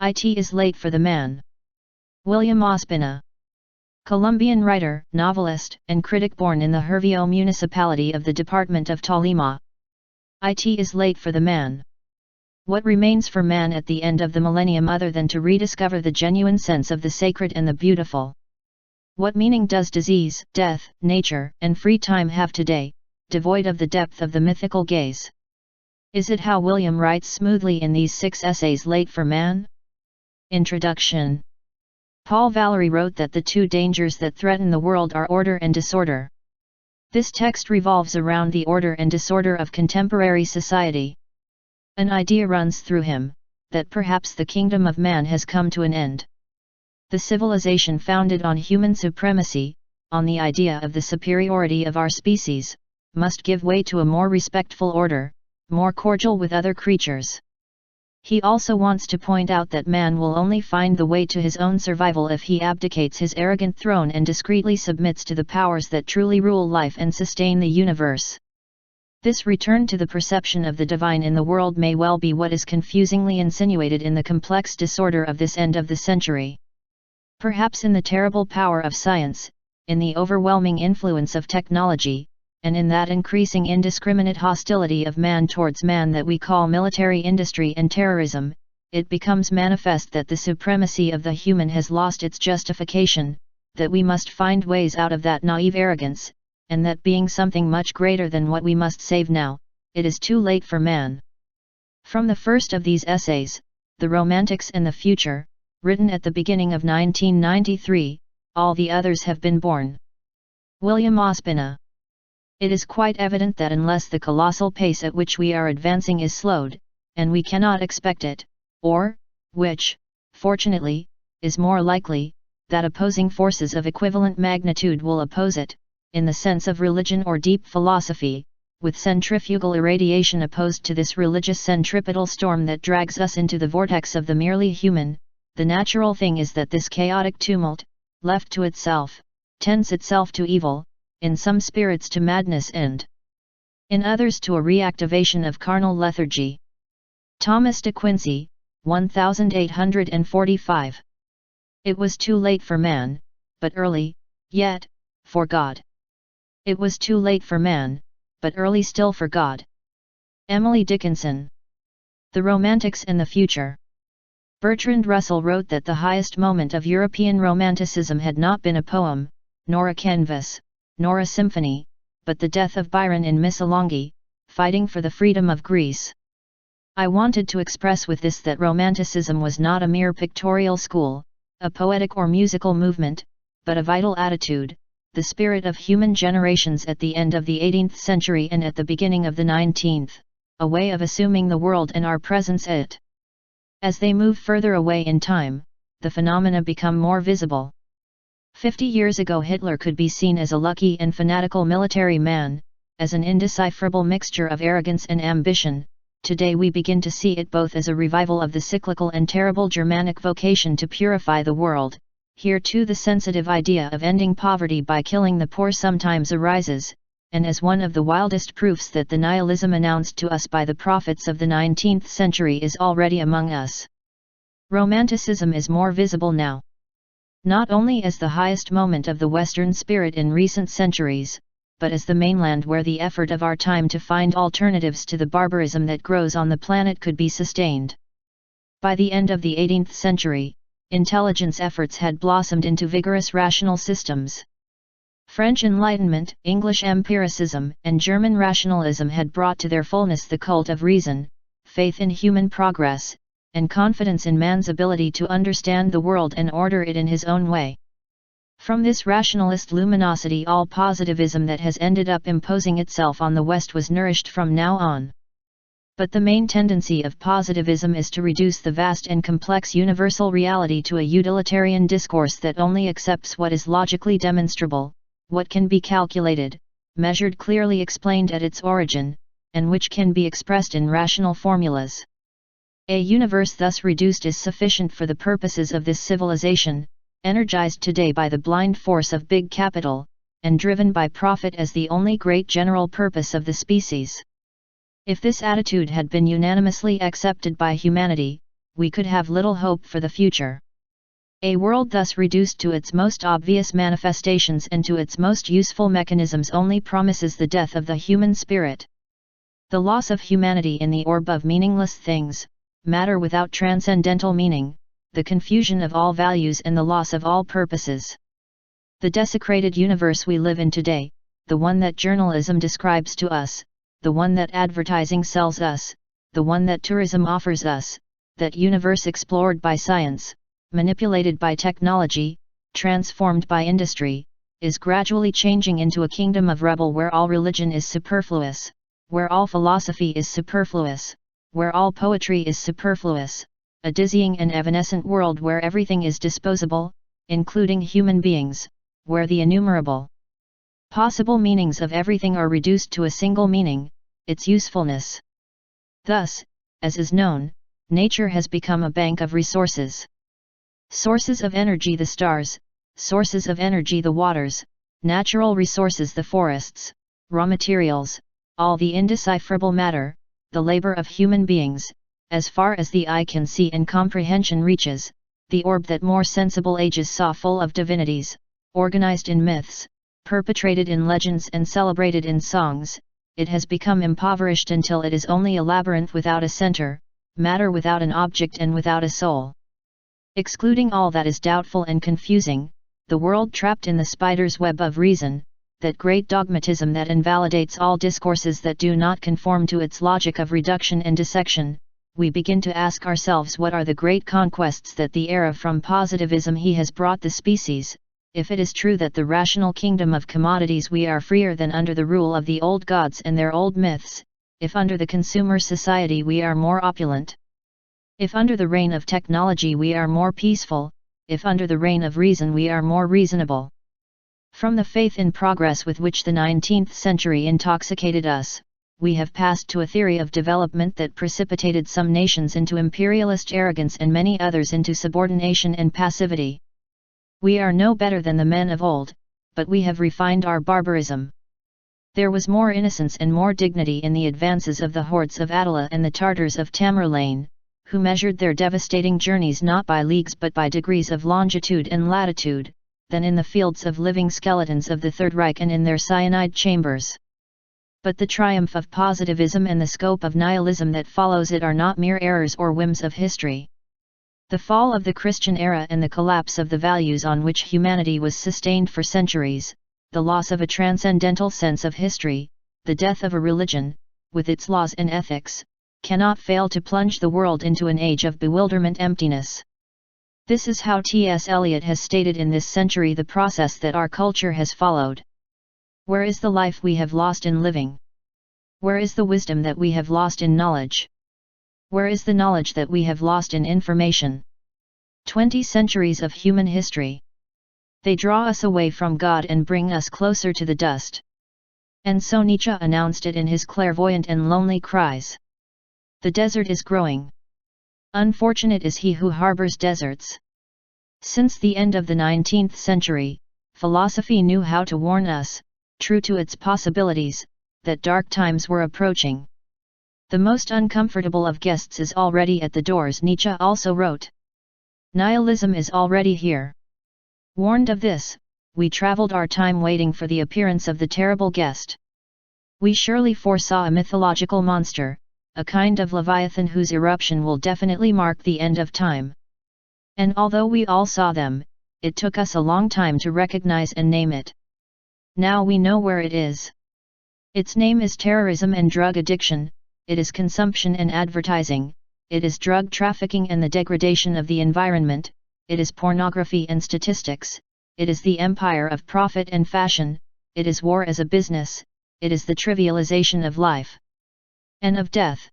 It is late for the man. William Ospina. Colombian writer, novelist, and critic born in the Herveo municipality of the department of Tolima. It is late for the man. What remains for man at the end of the millennium other than to rediscover the genuine sense of the sacred and the beautiful? What meaning does disease, death, nature, and free time have today, devoid of the depth of the mythical gaze? Is it how William writes smoothly in these 6 essays late for man? Introduction. Paul Valery wrote that the 2 dangers that threaten the world are order and disorder. This text revolves around the order and disorder of contemporary society. An idea runs through him, that perhaps the kingdom of man has come to an end. The civilization founded on human supremacy, on the idea of the superiority of our species, must give way to a more respectful order, more cordial with other creatures. He also wants to point out that man will only find the way to his own survival if he abdicates his arrogant throne and discreetly submits to the powers that truly rule life and sustain the universe. This return to the perception of the divine in the world may well be what is confusingly insinuated in the complex disorder of this end of the century. Perhaps in the terrible power of science, in the overwhelming influence of technology, and in that increasing indiscriminate hostility of man towards man that we call military industry and terrorism, it becomes manifest that the supremacy of the human has lost its justification, that we must find ways out of that naive arrogance, and that being something much greater than what we must save now, it is too late for man. From the first of these essays, The Romantics and the Future, written at the beginning of 1993, all the others have been born. William Ospina. It is quite evident that unless the colossal pace at which we are advancing is slowed, and we cannot expect it, or, which, fortunately, is more likely, that opposing forces of equivalent magnitude will oppose it, in the sense of religion or deep philosophy, with centrifugal irradiation opposed to this religious centripetal storm that drags us into the vortex of the merely human, the natural thing is that this chaotic tumult, left to itself, tends itself to evil, in some spirits to madness and in others to a reactivation of carnal lethargy. Thomas de Quincey, 1845. It was too late for man, but early, yet, for God. It was too late for man, but early still for God. Emily Dickinson. The Romantics and the Future. Bertrand Russell wrote that the highest moment of European Romanticism had not been a poem, nor a canvas, nor a symphony, but the death of Byron in Missolonghi, fighting for the freedom of Greece. I wanted to express with this that Romanticism was not a mere pictorial school, a poetic or musical movement, but a vital attitude, the spirit of human generations at the end of the 18th century and at the beginning of the 19th, a way of assuming the world and our presence it. As they move further away in time, the phenomena become more visible. 50 years ago Hitler could be seen as a lucky and fanatical military man, as an indecipherable mixture of arrogance and ambition. Today we begin to see it both as a revival of the cyclical and terrible Germanic vocation to purify the world. Here too the sensitive idea of ending poverty by killing the poor sometimes arises, and as one of the wildest proofs that the nihilism announced to us by the prophets of the 19th century is already among us. Romanticism is more visible now. Not only as the highest moment of the Western spirit in recent centuries, but as the mainland where the effort of our time to find alternatives to the barbarism that grows on the planet could be sustained. By the end of the 18th century, intelligence efforts had blossomed into vigorous rational systems. French Enlightenment, English empiricism, and German rationalism had brought to their fullness the cult of reason, faith in human progress, and confidence in man's ability to understand the world and order it in his own way. From this rationalist luminosity all positivism that has ended up imposing itself on the West was nourished from now on. But the main tendency of positivism is to reduce the vast and complex universal reality to a utilitarian discourse that only accepts what is logically demonstrable, what can be calculated, measured, clearly explained at its origin, and which can be expressed in rational formulas. A universe thus reduced is sufficient for the purposes of this civilization, energized today by the blind force of big capital, and driven by profit as the only great general purpose of the species. If this attitude had been unanimously accepted by humanity, we could have little hope for the future. A world thus reduced to its most obvious manifestations and to its most useful mechanisms only promises the death of the human spirit. The loss of humanity in the orb of meaningless things, matter without transcendental meaning, the confusion of all values and the loss of all purposes. The desecrated universe we live in today, the one that journalism describes to us, the one that advertising sells us, the one that tourism offers us, that universe explored by science, manipulated by technology, transformed by industry, is gradually changing into a kingdom of rebel where all religion is superfluous, where all philosophy is superfluous, where all poetry is superfluous, a dizzying and evanescent world where everything is disposable, including human beings, where the innumerable possible meanings of everything are reduced to a single meaning, its usefulness. Thus, as is known, nature has become a bank of resources. Sources of energy the stars, sources of energy the waters, natural resources the forests, raw materials, all the indecipherable matter, the labor of human beings, as far as the eye can see and comprehension reaches, the orb that more sensible ages saw full of divinities, organized in myths, perpetrated in legends and celebrated in songs, it has become impoverished until it is only a labyrinth without a center, matter without an object and without a soul. Excluding all that is doubtful and confusing, the world trapped in the spider's web of reason, that great dogmatism that invalidates all discourses that do not conform to its logic of reduction and dissection, we begin to ask ourselves what are the great conquests that the era from positivism he has brought the species. If it is true that the rational kingdom of commodities we are freer than under the rule of the old gods and their old myths, if under the consumer society we are more opulent, if under the reign of technology we are more peaceful, if under the reign of reason we are more reasonable. From the faith in progress with which the 19th century intoxicated us, we have passed to a theory of development that precipitated some nations into imperialist arrogance and many others into subordination and passivity. We are no better than the men of old, but we have refined our barbarism. There was more innocence and more dignity in the advances of the hordes of Attila and the Tartars of Tamerlane, who measured their devastating journeys not by leagues but by degrees of longitude and latitude, than in the fields of living skeletons of the Third Reich and in their cyanide chambers. But the triumph of positivism and the scope of nihilism that follows it are not mere errors or whims of history. The fall of the Christian era and the collapse of the values on which humanity was sustained for centuries, the loss of a transcendental sense of history, the death of a religion, with its laws and ethics, cannot fail to plunge the world into an age of bewilderment emptiness. This is how T.S. Eliot has stated in this century the process that our culture has followed. Where is the life we have lost in living? Where is the wisdom that we have lost in knowledge? Where is the knowledge that we have lost in information? 20 centuries of human history. They draw us away from God and bring us closer to the dust. And so Nietzsche announced it in his clairvoyant and lonely cries. The desert is growing. Unfortunate is he who harbors deserts. Since the end of the 19th century, philosophy knew how to warn us, true to its possibilities, that dark times were approaching. The most uncomfortable of guests is already at the doors, Nietzsche also wrote. Nihilism is already here. Warned of this, we traveled our time waiting for the appearance of the terrible guest. We surely foresaw a mythological monster, a kind of leviathan whose eruption will definitely mark the end of time. And although we all saw them, it took us a long time to recognize and name it. Now we know where it is. Its name is terrorism and drug addiction, it is consumption and advertising, it is drug trafficking and the degradation of the environment, it is pornography and statistics, it is the empire of profit and fashion, it is war as a business, it is the trivialization of life and of death.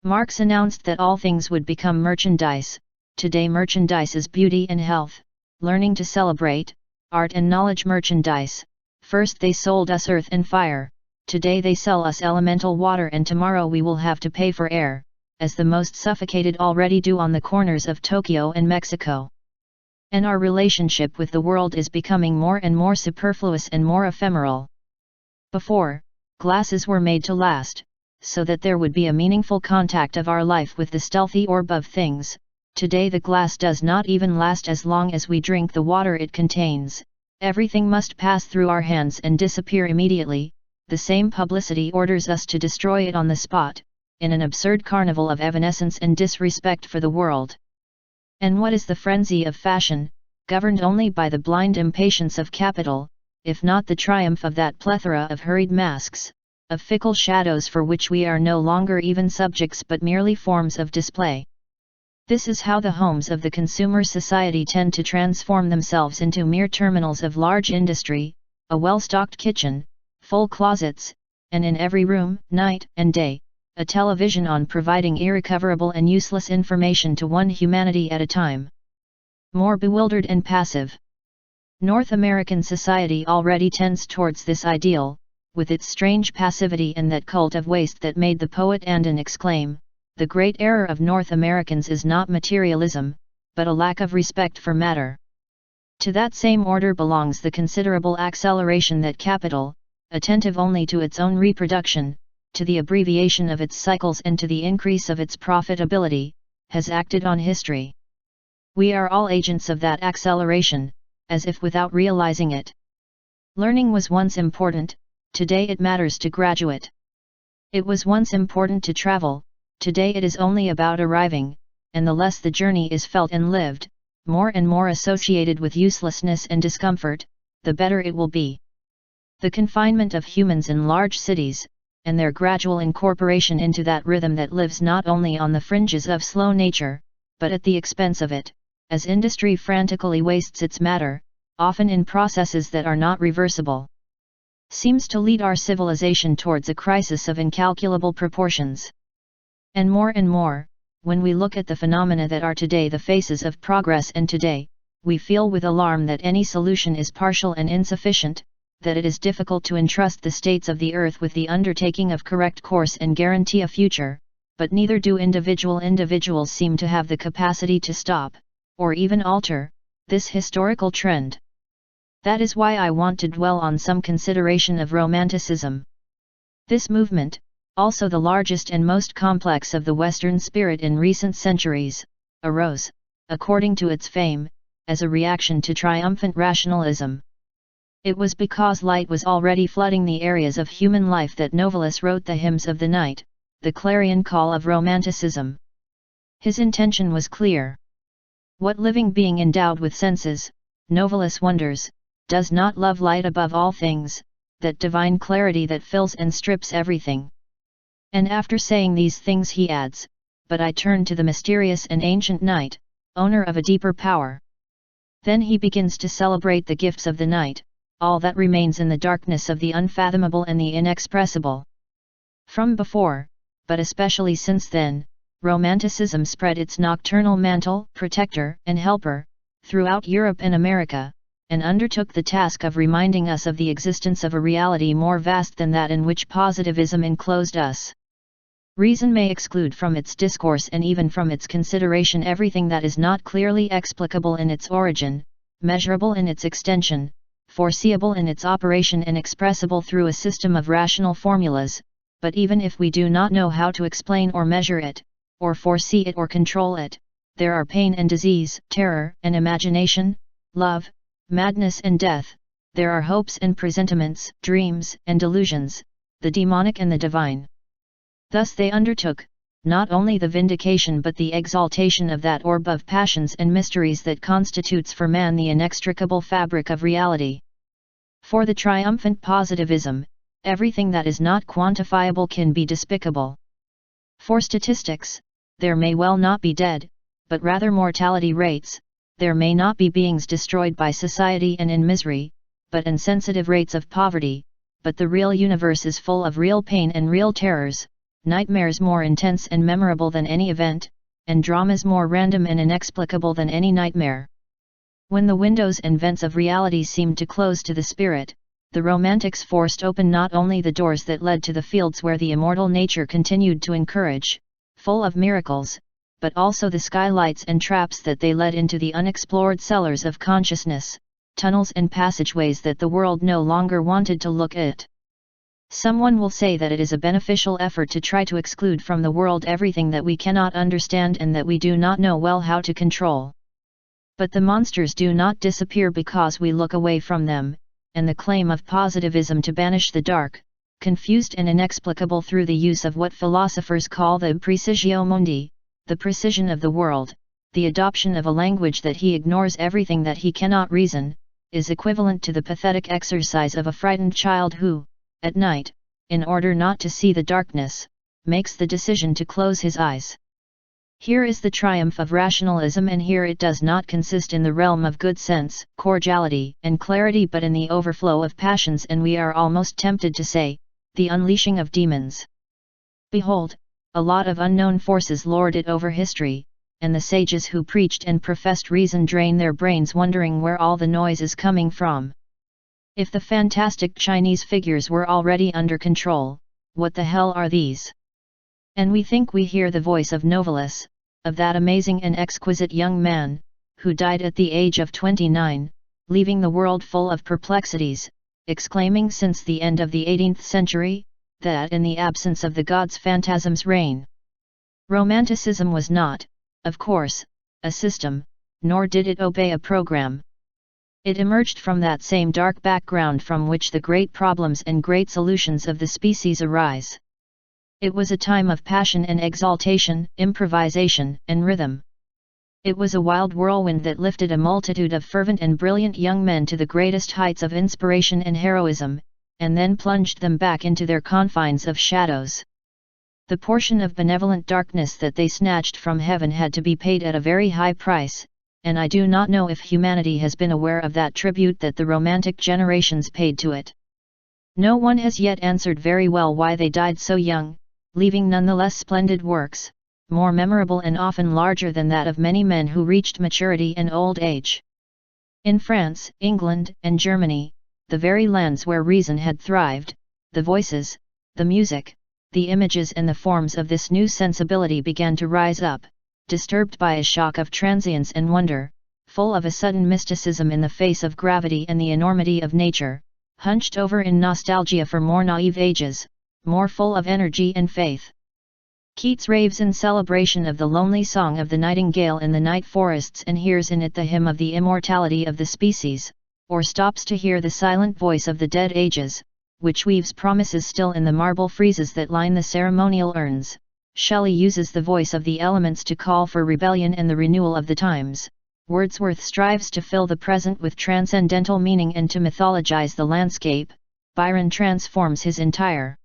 Marx announced that all things would become merchandise. Today merchandise is beauty and health, learning to celebrate, art and knowledge merchandise. First they sold us earth and fire, today they sell us elemental water, and tomorrow we will have to pay for air, as the most suffocated already do on the corners of Tokyo and Mexico. And our relationship with the world is becoming more and more superfluous and more ephemeral. Before, glasses were made to last, so that there would be a meaningful contact of our life with the stealthy orb of things. Today the glass does not even last as long as we drink the water it contains. Everything must pass through our hands and disappear immediately. The same publicity orders us to destroy it on the spot, in an absurd carnival of evanescence and disrespect for the world. And what is the frenzy of fashion, governed only by the blind impatience of capital, if not the triumph of that plethora of hurried masks, of fickle shadows for which we are no longer even subjects but merely forms of display? This is how the homes of the consumer society tend to transform themselves into mere terminals of large industry, a well-stocked kitchen, full closets, and in every room, night and day, a television on providing irrecoverable and useless information to one humanity at a time. More bewildered and passive. North American society already tends towards this ideal, with its strange passivity and that cult of waste that made the poet Andon exclaim, "The great error of North Americans is not materialism, but a lack of respect for matter." To that same order belongs the considerable acceleration that capital, attentive only to its own reproduction, to the abbreviation of its cycles and to the increase of its profitability, has acted on history. We are all agents of that acceleration, as if without realizing it. Learning was once important, today it matters to graduate. It was once important to travel, today it is only about arriving, and the less the journey is felt and lived, more and more associated with uselessness and discomfort, the better it will be. The confinement of humans in large cities, and their gradual incorporation into that rhythm that lives not only on the fringes of slow nature, but at the expense of it, as industry frantically wastes its matter, often in processes that are not reversible, seems to lead our civilization towards a crisis of incalculable proportions. And more, when we look at the phenomena that are today the faces of progress and today, we feel with alarm that any solution is partial and insufficient, that it is difficult to entrust the states of the earth with the undertaking of correct course and guarantee a future, but neither do individuals seem to have the capacity to stop, or even alter, this historical trend. That is why I want to dwell on some consideration of Romanticism. This movement, also the largest and most complex of the Western spirit in recent centuries, arose, according to its fame, as a reaction to triumphant rationalism. It was because light was already flooding the areas of human life that Novalis wrote the Hymns of the Night, the clarion call of Romanticism. His intention was clear. What living being endowed with senses, Novalis wonders, does not love light above all things, that divine clarity that fills and strips everything? And after saying these things he adds, "But I turn to the mysterious and ancient night, owner of a deeper power." Then he begins to celebrate the gifts of the night, all that remains in the darkness of the unfathomable and the inexpressible. From before, but especially since then, Romanticism spread its nocturnal mantle, protector and helper, throughout Europe and America, and undertook the task of reminding us of the existence of a reality more vast than that in which positivism enclosed us. Reason may exclude from its discourse and even from its consideration everything that is not clearly explicable in its origin, measurable in its extension, foreseeable in its operation and expressible through a system of rational formulas, but even if we do not know how to explain or measure it, or foresee it or control it, there are pain and disease, terror and imagination, love, madness and death, there are hopes and presentiments, dreams and delusions, the demonic and the divine. Thus they undertook, not only the vindication but the exaltation of that orb of passions and mysteries that constitutes for man the inextricable fabric of reality. For the triumphant positivism, everything that is not quantifiable can be despicable. For statistics, there may well not be dead, but rather mortality rates, there may not be beings destroyed by society and in misery, but insensitive rates of poverty, but the real universe is full of real pain and real terrors, nightmares more intense and memorable than any event, and dramas more random and inexplicable than any nightmare. When the windows and vents of reality seemed to close to the spirit, the Romantics forced open not only the doors that led to the fields where the immortal nature continued to encourage, full of miracles, but also the skylights and traps that they led into the unexplored cellars of consciousness, tunnels and passageways that the world no longer wanted to look at. Someone will say that it is a beneficial effort to try to exclude from the world everything that we cannot understand and that we do not know well how to control. But the monsters do not disappear because we look away from them, and the claim of positivism to banish the dark, confused and inexplicable through the use of what philosophers call the praecisio mundi, the precision of the world, the adoption of a language that he ignores everything that he cannot reason, is equivalent to the pathetic exercise of a frightened child who, at night, in order not to see the darkness, makes the decision to close his eyes. Here is the triumph of rationalism, and here it does not consist in the realm of good sense, cordiality, and clarity, but in the overflow of passions, and we are almost tempted to say, the unleashing of demons. Behold, a lot of unknown forces lord it over history, and the sages who preached and professed reason drain their brains wondering where all the noise is coming from. If the fantastic Chinese figures were already under control, what the hell are these? And we think we hear the voice of Novalis, of that amazing and exquisite young man, who died at the age of 29, leaving the world full of perplexities, exclaiming since the end of the 18th century, that in the absence of the gods phantasms reign. Romanticism was not, of course, a system, nor did it obey a program. It emerged from that same dark background from which the great problems and great solutions of the species arise. It was a time of passion and exaltation, improvisation and rhythm. It was a wild whirlwind that lifted a multitude of fervent and brilliant young men to the greatest heights of inspiration and heroism, and then plunged them back into their confines of shadows. The portion of benevolent darkness that they snatched from heaven had to be paid at a very high price, and I do not know if humanity has been aware of that tribute that the romantic generations paid to it. No one has yet answered very well why they died so young, leaving none the less splendid works, more memorable and often larger than that of many men who reached maturity and old age. In France, England, and Germany, the very lands where reason had thrived, the voices, the music, the images and the forms of this new sensibility began to rise up, disturbed by a shock of transience and wonder, full of a sudden mysticism in the face of gravity and the enormity of nature, hunched over in nostalgia for more naive ages, more full of energy and faith. Keats raves in celebration of the lonely song of the nightingale in the night forests and hears in it the hymn of the immortality of the species, or stops to hear the silent voice of the dead ages, which weaves promises still in the marble friezes that line the ceremonial urns. Shelley uses the voice of the elements to call for rebellion and the renewal of the times. Wordsworth strives to fill the present with transcendental meaning and to mythologize the landscape. Byron transforms his entire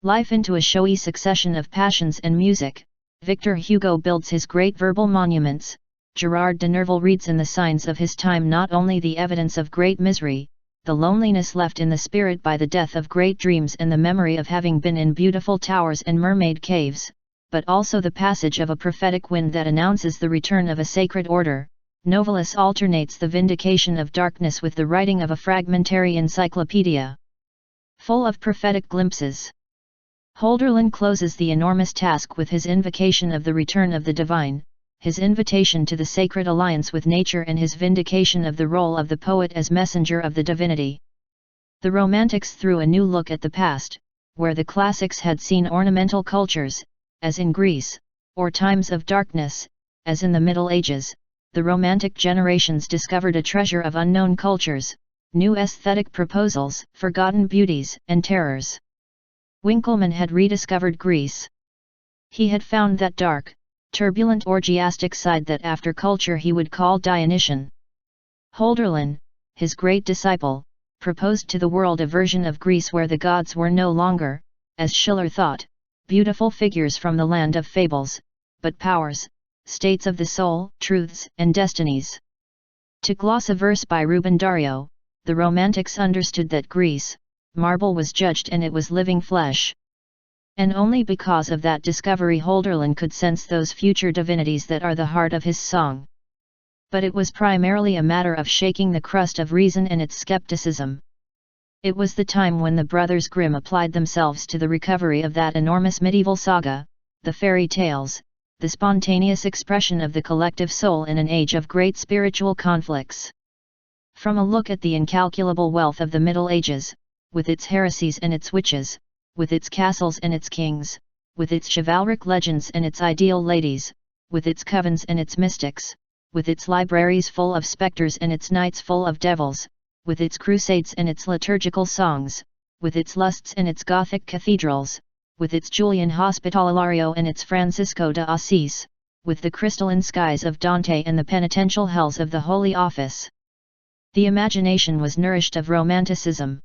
life into a showy succession of passions and music. Victor Hugo builds his great verbal monuments. Gerard de Nerval reads in the signs of his time not only the evidence of great misery, the loneliness left in the spirit by the death of great dreams and the memory of having been in beautiful towers and mermaid caves, but also the passage of a prophetic wind that announces the return of a sacred order. Novalis alternates the vindication of darkness with the writing of a fragmentary encyclopedia, full of prophetic glimpses. Hölderlin closes the enormous task with his invocation of the return of the divine, his invitation to the sacred alliance with nature and his vindication of the role of the poet as messenger of the divinity. The Romantics threw a new look at the past, where the classics had seen ornamental cultures, as in Greece, or times of darkness, as in the Middle Ages. The Romantic generations discovered a treasure of unknown cultures, new aesthetic proposals, forgotten beauties and terrors. Winckelmann had rediscovered Greece. He had found that dark, turbulent orgiastic side that after culture he would call Dionysian. Hölderlin, his great disciple, proposed to the world a version of Greece where the gods were no longer, as Schiller thought, beautiful figures from the land of fables, but powers, states of the soul, truths and destinies. To gloss a verse by Ruben Dario, the Romantics understood that Greece, marble was judged and it was living flesh. And only because of that discovery Hölderlin could sense those future divinities that are the heart of his song. But it was primarily a matter of shaking the crust of reason and its skepticism. It was the time when the Brothers Grimm applied themselves to the recovery of that enormous medieval saga, the fairy tales, the spontaneous expression of the collective soul in an age of great spiritual conflicts. From a look at the incalculable wealth of the Middle Ages, with its heresies and its witches, with its castles and its kings, with its chivalric legends and its ideal ladies, with its covens and its mystics, with its libraries full of spectres and its knights full of devils, with its crusades and its liturgical songs, with its lusts and its Gothic cathedrals, with its Julian Hospitalario and its Francisco de Assis, with the crystalline skies of Dante and the penitential hells of the Holy Office. The imagination was nourished of romanticism.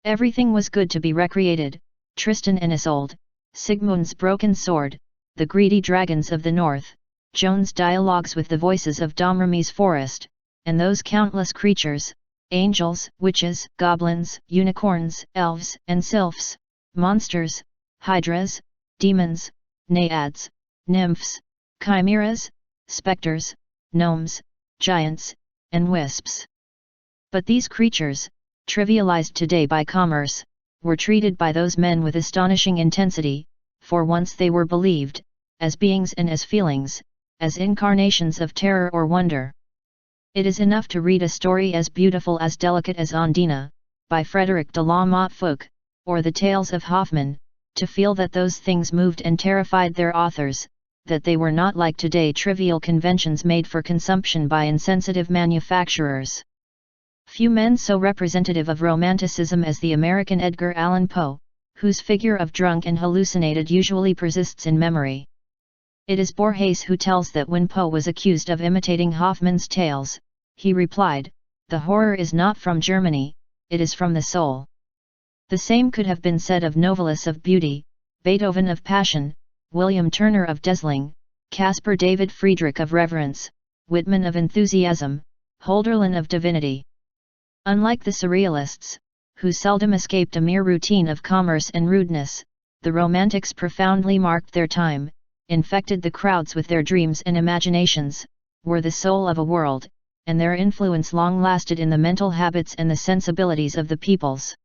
Everything was good to be recreated: Tristan and Isolde, Sigmund's broken sword, the greedy dragons of the north, Joan's dialogues with the voices of Domreme's forest, and those countless creatures, angels, witches, goblins, unicorns, elves, and sylphs, monsters, hydras, demons, naiads, nymphs, chimeras, spectres, gnomes, giants, and wisps. But these creatures, trivialized today by commerce, were treated by those men with astonishing intensity, for once they were believed, as beings and as feelings, as incarnations of terror or wonder. It is enough to read a story as beautiful as delicate as Ondina, by Frederick de la Montfort, or the Tales of Hoffmann, to feel that those things moved and terrified their authors, that they were not like today trivial conventions made for consumption by insensitive manufacturers. Few men so representative of Romanticism as the American Edgar Allan Poe, whose figure of drunk and hallucinated usually persists in memory. It is Borges who tells that when Poe was accused of imitating Hoffmann's tales, he replied, "The horror is not from Germany, it is from the soul." The same could have been said of Novalis of beauty, Beethoven of passion, William Turner of dazzling, Caspar David Friedrich of reverence, Whitman of enthusiasm, Hölderlin of divinity. Unlike the Surrealists, who seldom escaped a mere routine of commerce and rudeness, the Romantics profoundly marked their time, infected the crowds with their dreams and imaginations, were the soul of a world, and their influence long lasted in the mental habits and the sensibilities of the peoples.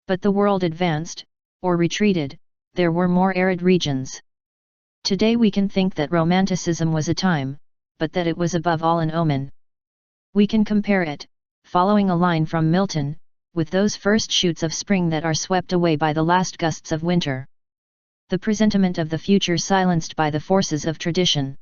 But the world advanced, or retreated, there were more arid regions. Today we can think that Romanticism was a time, but that it was above all an omen. We can compare it, following a line from Milton, with those first shoots of spring that are swept away by the last gusts of winter. The presentiment of the future silenced by the forces of tradition.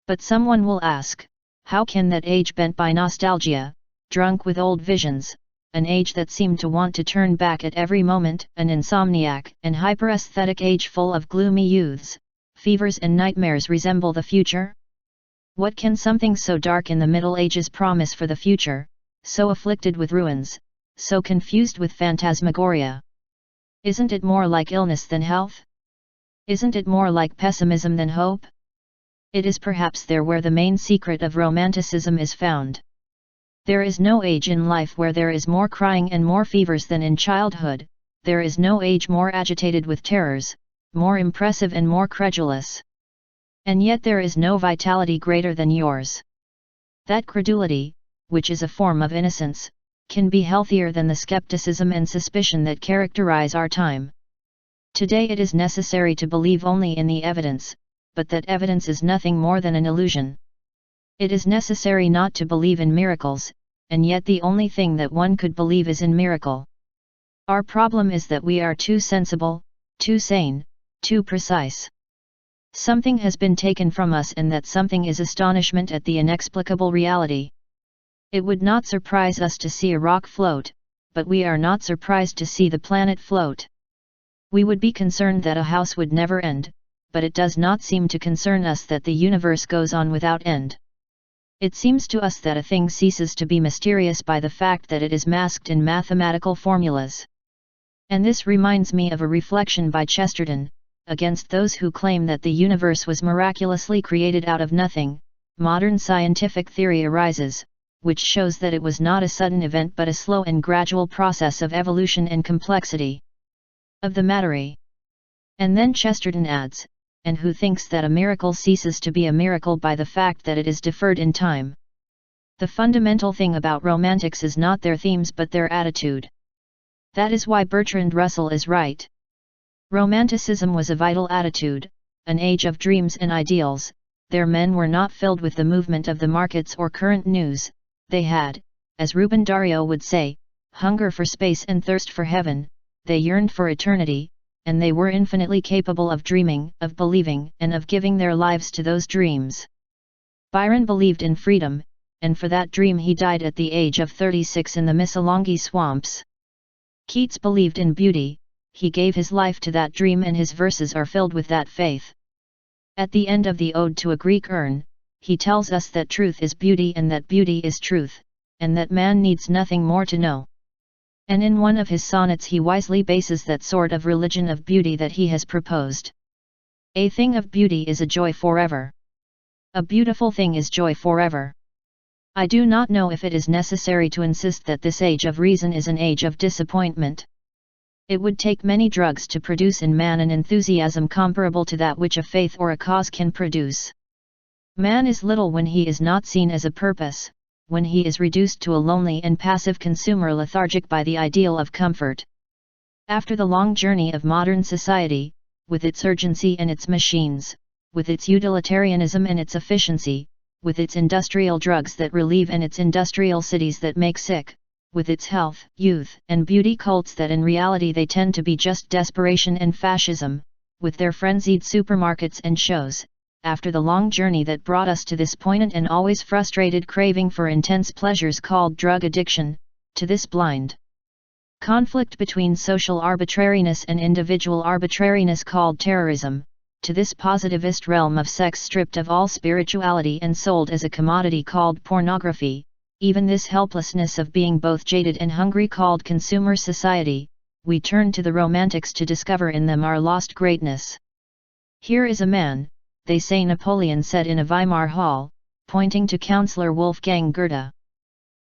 But someone will ask, how can that age bent by nostalgia, drunk with old visions, an age that seemed to want to turn back at every moment, an insomniac and hyper-aesthetic age full of gloomy youths, fevers and nightmares resemble the future? What can something so dark in the Middle Ages promise for the future, so afflicted with ruins, so confused with phantasmagoria? Isn't it more like illness than health? Isn't it more like pessimism than hope? It is perhaps there where the main secret of Romanticism is found. There is no age in life where there is more crying and more fevers than in childhood, there is no age more agitated with terrors, more impressive and more credulous. And yet there is no vitality greater than yours. That credulity, which is a form of innocence, can be healthier than the skepticism and suspicion that characterize our time. Today it is necessary to believe only in the evidence, but that evidence is nothing more than an illusion. It is necessary not to believe in miracles, and yet the only thing that one could believe is in miracle. Our problem is that we are too sensible, too sane, too precise. Something has been taken from us, and that something is astonishment at the inexplicable reality. It would not surprise us to see a rock float, but we are not surprised to see the planet float. We would be concerned that a house would never end, but it does not seem to concern us that the universe goes on without end. It seems to us that a thing ceases to be mysterious by the fact that it is masked in mathematical formulas. And this reminds me of a reflection by Chesterton, against those who claim that the universe was miraculously created out of nothing. Modern scientific theory arises, which shows that it was not a sudden event but a slow and gradual process of evolution and complexity of the materie. And then Chesterton adds, and who thinks that a miracle ceases to be a miracle by the fact that it is deferred in time. The fundamental thing about romantics is not their themes but their attitude. That is why Bertrand Russell is right. Romanticism was a vital attitude, an age of dreams and ideals. Their men were not filled with the movement of the markets or current news, they had, as Ruben Dario would say, hunger for space and thirst for heaven, they yearned for eternity, and they were infinitely capable of dreaming, of believing, and of giving their lives to those dreams. Byron believed in freedom, and for that dream he died at the age of 36 in the Missolonghi swamps. Keats believed in beauty, he gave his life to that dream, and his verses are filled with that faith. At the end of the Ode to a Greek Urn, he tells us that truth is beauty and that beauty is truth, and that man needs nothing more to know. And in one of his sonnets he wisely bases that sort of religion of beauty that he has proposed. A thing of beauty is a joy forever. A beautiful thing is joy forever. I do not know if it is necessary to insist that this age of reason is an age of disappointment. It would take many drugs to produce in man an enthusiasm comparable to that which a faith or a cause can produce. Man is little when he is not seen as a purpose, when he is reduced to a lonely and passive consumer lethargic by the ideal of comfort. After the long journey of modern society, with its urgency and its machines, with its utilitarianism and its efficiency, with its industrial drugs that relieve and its industrial cities that make sick, with its health, youth, and beauty cults that in reality they tend to be just desperation and fascism, with their frenzied supermarkets and shows, after the long journey that brought us to this poignant and always frustrated craving for intense pleasures called drug addiction, to this blind conflict between social arbitrariness and individual arbitrariness called terrorism, to this positivist realm of sex stripped of all spirituality and sold as a commodity called pornography, even this helplessness of being both jaded and hungry called consumer society, we turn to the Romantics to discover in them our lost greatness. Here is a man, they say Napoleon said in a Weimar hall, pointing to Councillor Wolfgang Goethe.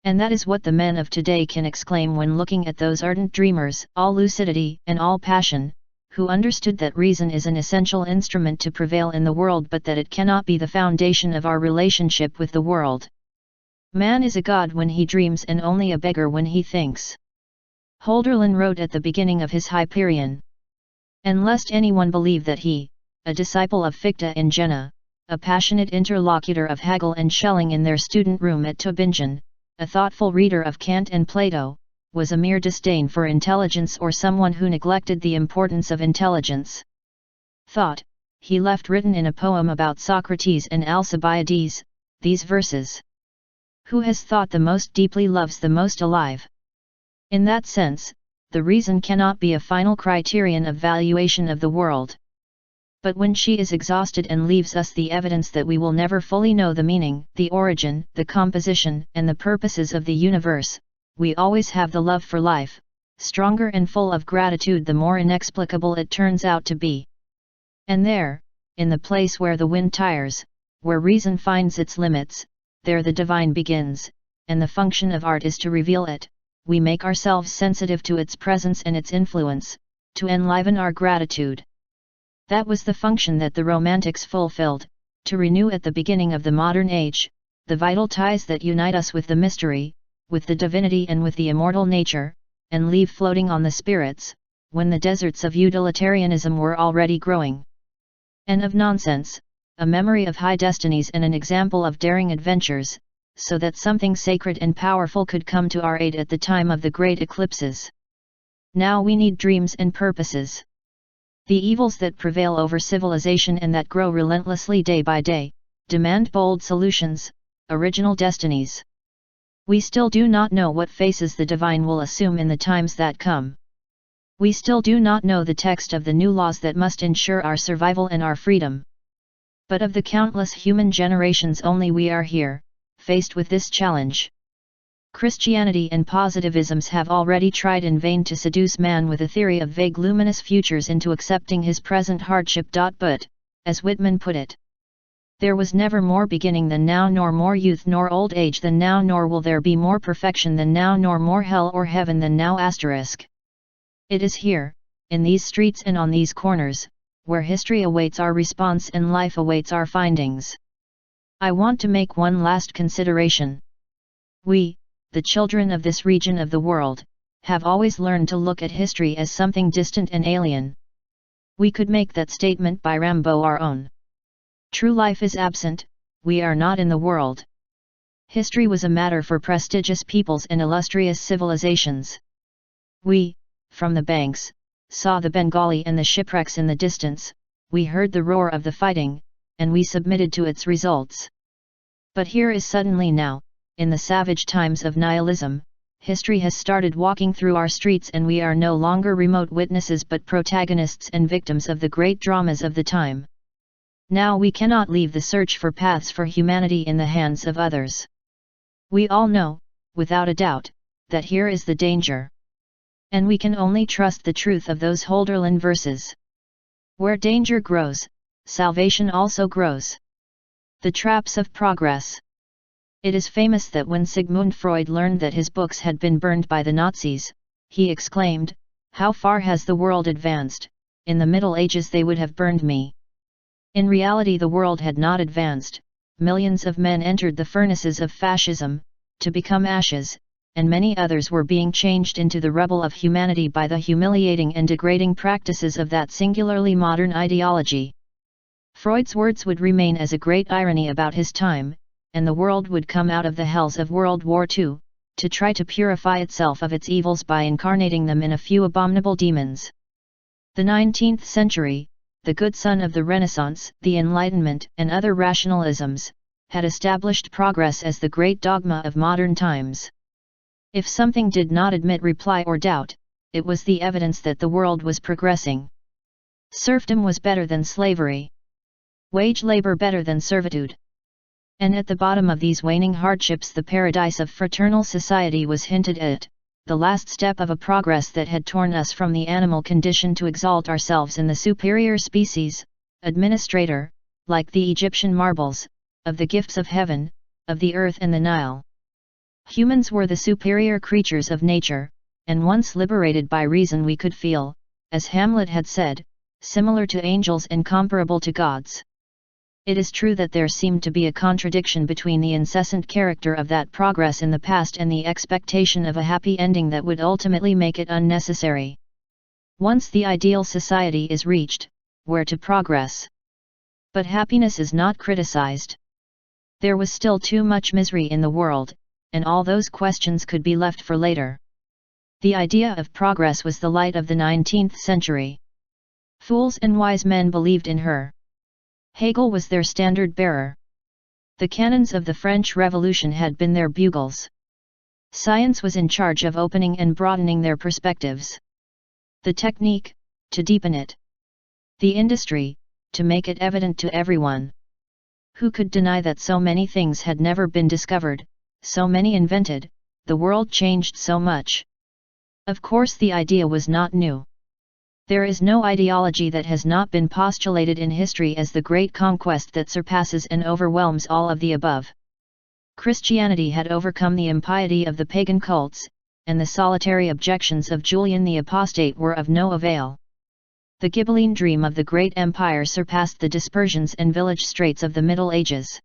And that is what the men of today can exclaim when looking at those ardent dreamers, all lucidity and all passion, who understood that reason is an essential instrument to prevail in the world but that it cannot be the foundation of our relationship with the world. Man is a god when he dreams and only a beggar when he thinks. Hölderlin wrote at the beginning of his Hyperion. And lest anyone believe that he, a disciple of Fichte in Jena, a passionate interlocutor of Hegel and Schelling in their student room at Tübingen, a thoughtful reader of Kant and Plato, was a mere disdain for intelligence or someone who neglected the importance of intelligence. Thought, he left written in a poem about Socrates and Alcibiades, these verses. Who has thought the most deeply loves the most alive. In that sense, the reason cannot be a final criterion of valuation of the world. But when she is exhausted and leaves us the evidence that we will never fully know the meaning, the origin, the composition, and the purposes of the universe, we always have the love for life, stronger and full of gratitude the more inexplicable it turns out to be. And there, in the place where the wind tires, where reason finds its limits, there the divine begins, and the function of art is to reveal it. We make ourselves sensitive to its presence and its influence, to enliven our gratitude. That was the function that the Romantics fulfilled, to renew at the beginning of the modern age, the vital ties that unite us with the mystery, with the divinity and with the immortal nature, and leave floating on the spirits, when the deserts of utilitarianism were already growing. And of nonsense, a memory of high destinies and an example of daring adventures, so that something sacred and powerful could come to our aid at the time of the great eclipses. Now we need dreams and purposes. The evils that prevail over civilization and that grow relentlessly day by day, demand bold solutions, original destinies. We still do not know what faces the divine will assume in the times that come. We still do not know the text of the new laws that must ensure our survival and our freedom. But of the countless human generations only we are here, faced with this challenge. Christianity and positivisms have already tried in vain to seduce man with a theory of vague luminous futures into accepting his present hardship. But, as Whitman put it, there was never more beginning than now, nor more youth nor old age than now, nor will there be more perfection than now, nor more hell or heaven than now. It is here, in these streets and on these corners, where history awaits our response and life awaits our findings. I want to make one last consideration. We, the children of this region of the world, have always learned to look at history as something distant and alien. We could make that statement by Rimbaud our own. True life is absent, we are not in the world. History was a matter for prestigious peoples and illustrious civilizations. We, from the banks, saw the Bengali and the shipwrecks in the distance, we heard the roar of the fighting, and we submitted to its results. But here is suddenly now, in the savage times of nihilism, history has started walking through our streets, and we are no longer remote witnesses but protagonists and victims of the great dramas of the time. Now we cannot leave the search for paths for humanity in the hands of others. We all know, without a doubt, that here is the danger. And we can only trust the truth of those Hölderlin verses. Where danger grows, salvation also grows. The traps of progress. It is famous that when Sigmund Freud learned that his books had been burned by the Nazis, he exclaimed, "How far has the world advanced? In the Middle Ages they would have burned me." In reality the world had not advanced, millions of men entered the furnaces of fascism, to become ashes, and many others were being changed into the rubble of humanity by the humiliating and degrading practices of that singularly modern ideology. Freud's words would remain as a great irony about his time, and the world would come out of the hells of World War II, to try to purify itself of its evils by incarnating them in a few abominable demons. The 19th century, the good son of the Renaissance, the Enlightenment, and other rationalisms, had established progress as the great dogma of modern times. If something did not admit reply or doubt, it was the evidence that the world was progressing. Serfdom was better than slavery. Wage labor better than servitude. And at the bottom of these waning hardships the paradise of fraternal society was hinted at, the last step of a progress that had torn us from the animal condition to exalt ourselves in the superior species, administrator, like the Egyptian marbles, of the gifts of heaven, of the earth and the Nile. Humans were the superior creatures of nature, and once liberated by reason we could feel, as Hamlet had said, similar to angels and comparable to gods. It is true that there seemed to be a contradiction between the incessant character of that progress in the past and the expectation of a happy ending that would ultimately make it unnecessary. Once the ideal society is reached, where to progress? But happiness is not criticized. There was still too much misery in the world, and all those questions could be left for later. The idea of progress was the light of the 19th century. Fools and wise men believed in her. Hegel was their standard bearer. The cannons of the French Revolution had been their bugles. Science was in charge of opening and broadening their perspectives. The technique, to deepen it. The industry, to make it evident to everyone. Who could deny that so many things had never been discovered, so many invented, the world changed so much? Of course the idea was not new. There is no ideology that has not been postulated in history as the great conquest that surpasses and overwhelms all of the above. Christianity had overcome the impiety of the pagan cults, and the solitary objections of Julian the Apostate were of no avail. The Ghibelline dream of the great empire surpassed the dispersions and village straits of the Middle Ages.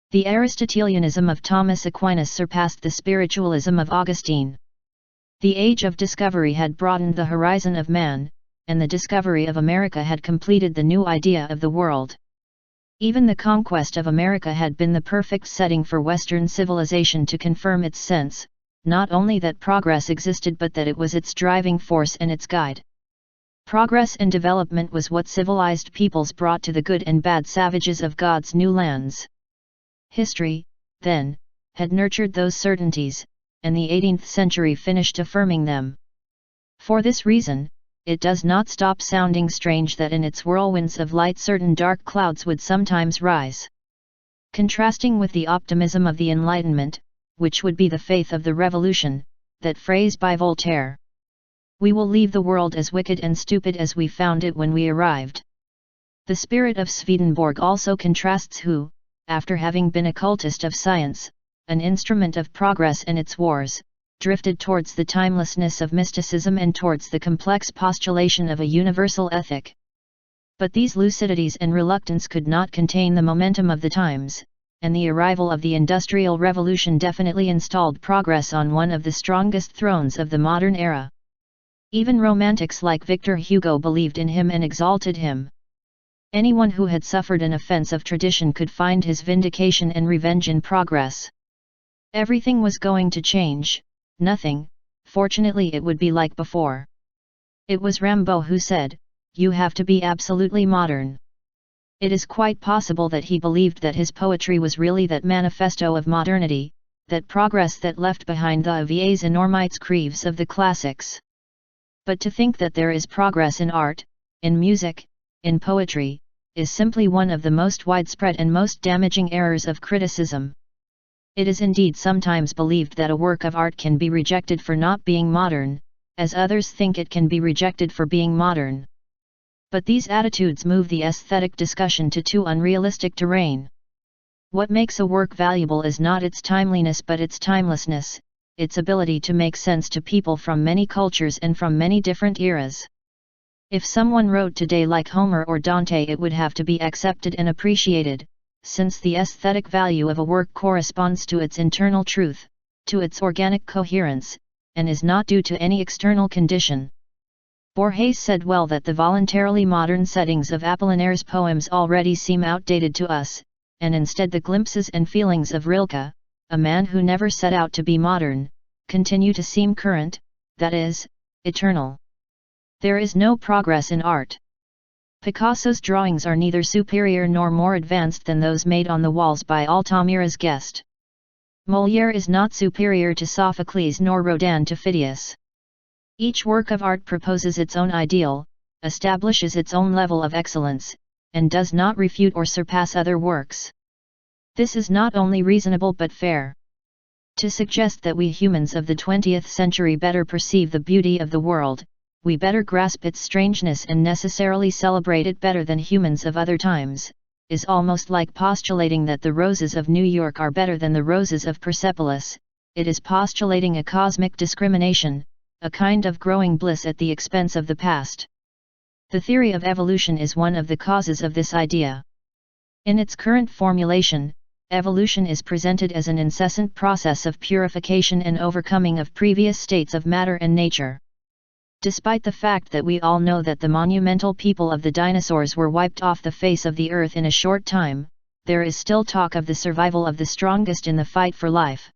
The Aristotelianism of Thomas Aquinas surpassed the spiritualism of Augustine. The age of discovery had broadened the horizon of man, and the discovery of America had completed the new idea of the world. Even the conquest of America had been the perfect setting for Western civilization to confirm its sense, not only that progress existed but that it was its driving force and its guide. Progress and development was what civilized peoples brought to the good and bad savages of God's new lands. History, then, had nurtured those certainties, and the 18th century finished affirming them. For this reason, it does not stop sounding strange that in its whirlwinds of light certain dark clouds would sometimes rise. Contrasting with the optimism of the Enlightenment, which would be the faith of the Revolution, that phrase by Voltaire. We will leave the world as wicked and stupid as we found it when we arrived. The spirit of Swedenborg also contrasts who, after having been a cultist of science, an instrument of progress and its wars, drifted towards the timelessness of mysticism and towards the complex postulation of a universal ethic. But these lucidities and reluctance could not contain the momentum of the times, and the arrival of the Industrial Revolution definitely installed progress on one of the strongest thrones of the modern era. Even romantics like Victor Hugo believed in him and exalted him. Anyone who had suffered an offense of tradition could find his vindication and revenge in progress. Everything was going to change, nothing, fortunately it would be like before. It was Rimbaud who said, "You have to be absolutely modern." It is quite possible that he believed that his poetry was really that manifesto of modernity, that progress that left behind the vies enormites creves of the classics. But to think that there is progress in art, in music, in poetry, is simply one of the most widespread and most damaging errors of criticism. It is indeed sometimes believed that a work of art can be rejected for not being modern, as others think it can be rejected for being modern. But these attitudes move the aesthetic discussion to too unrealistic terrain. What makes a work valuable is not its timeliness but its timelessness, its ability to make sense to people from many cultures and from many different eras. If someone wrote today like Homer or Dante, it would have to be accepted and appreciated, since the aesthetic value of a work corresponds to its internal truth, to its organic coherence, and is not due to any external condition. Borges said well that the voluntarily modern settings of Apollinaire's poems already seem outdated to us, and instead the glimpses and feelings of Rilke, a man who never set out to be modern, continue to seem current, that is, eternal. There is no progress in art. Picasso's drawings are neither superior nor more advanced than those made on the walls by Altamira's guest. Molière is not superior to Sophocles nor Rodin to Phidias. Each work of art proposes its own ideal, establishes its own level of excellence, and does not refute or surpass other works. This is not only reasonable but fair. To suggest that we humans of the 20th century better perceive the beauty of the world, we better grasp its strangeness and necessarily celebrate it better than humans of other times, is almost like postulating that the roses of New York are better than the roses of Persepolis. It is postulating a cosmic discrimination, a kind of growing bliss at the expense of the past. The theory of evolution is one of the causes of this idea. In its current formulation, evolution is presented as an incessant process of purification and overcoming of previous states of matter and nature. Despite the fact that we all know that the monumental people of the dinosaurs were wiped off the face of the earth in a short time, there is still talk of the survival of the strongest in the fight for life.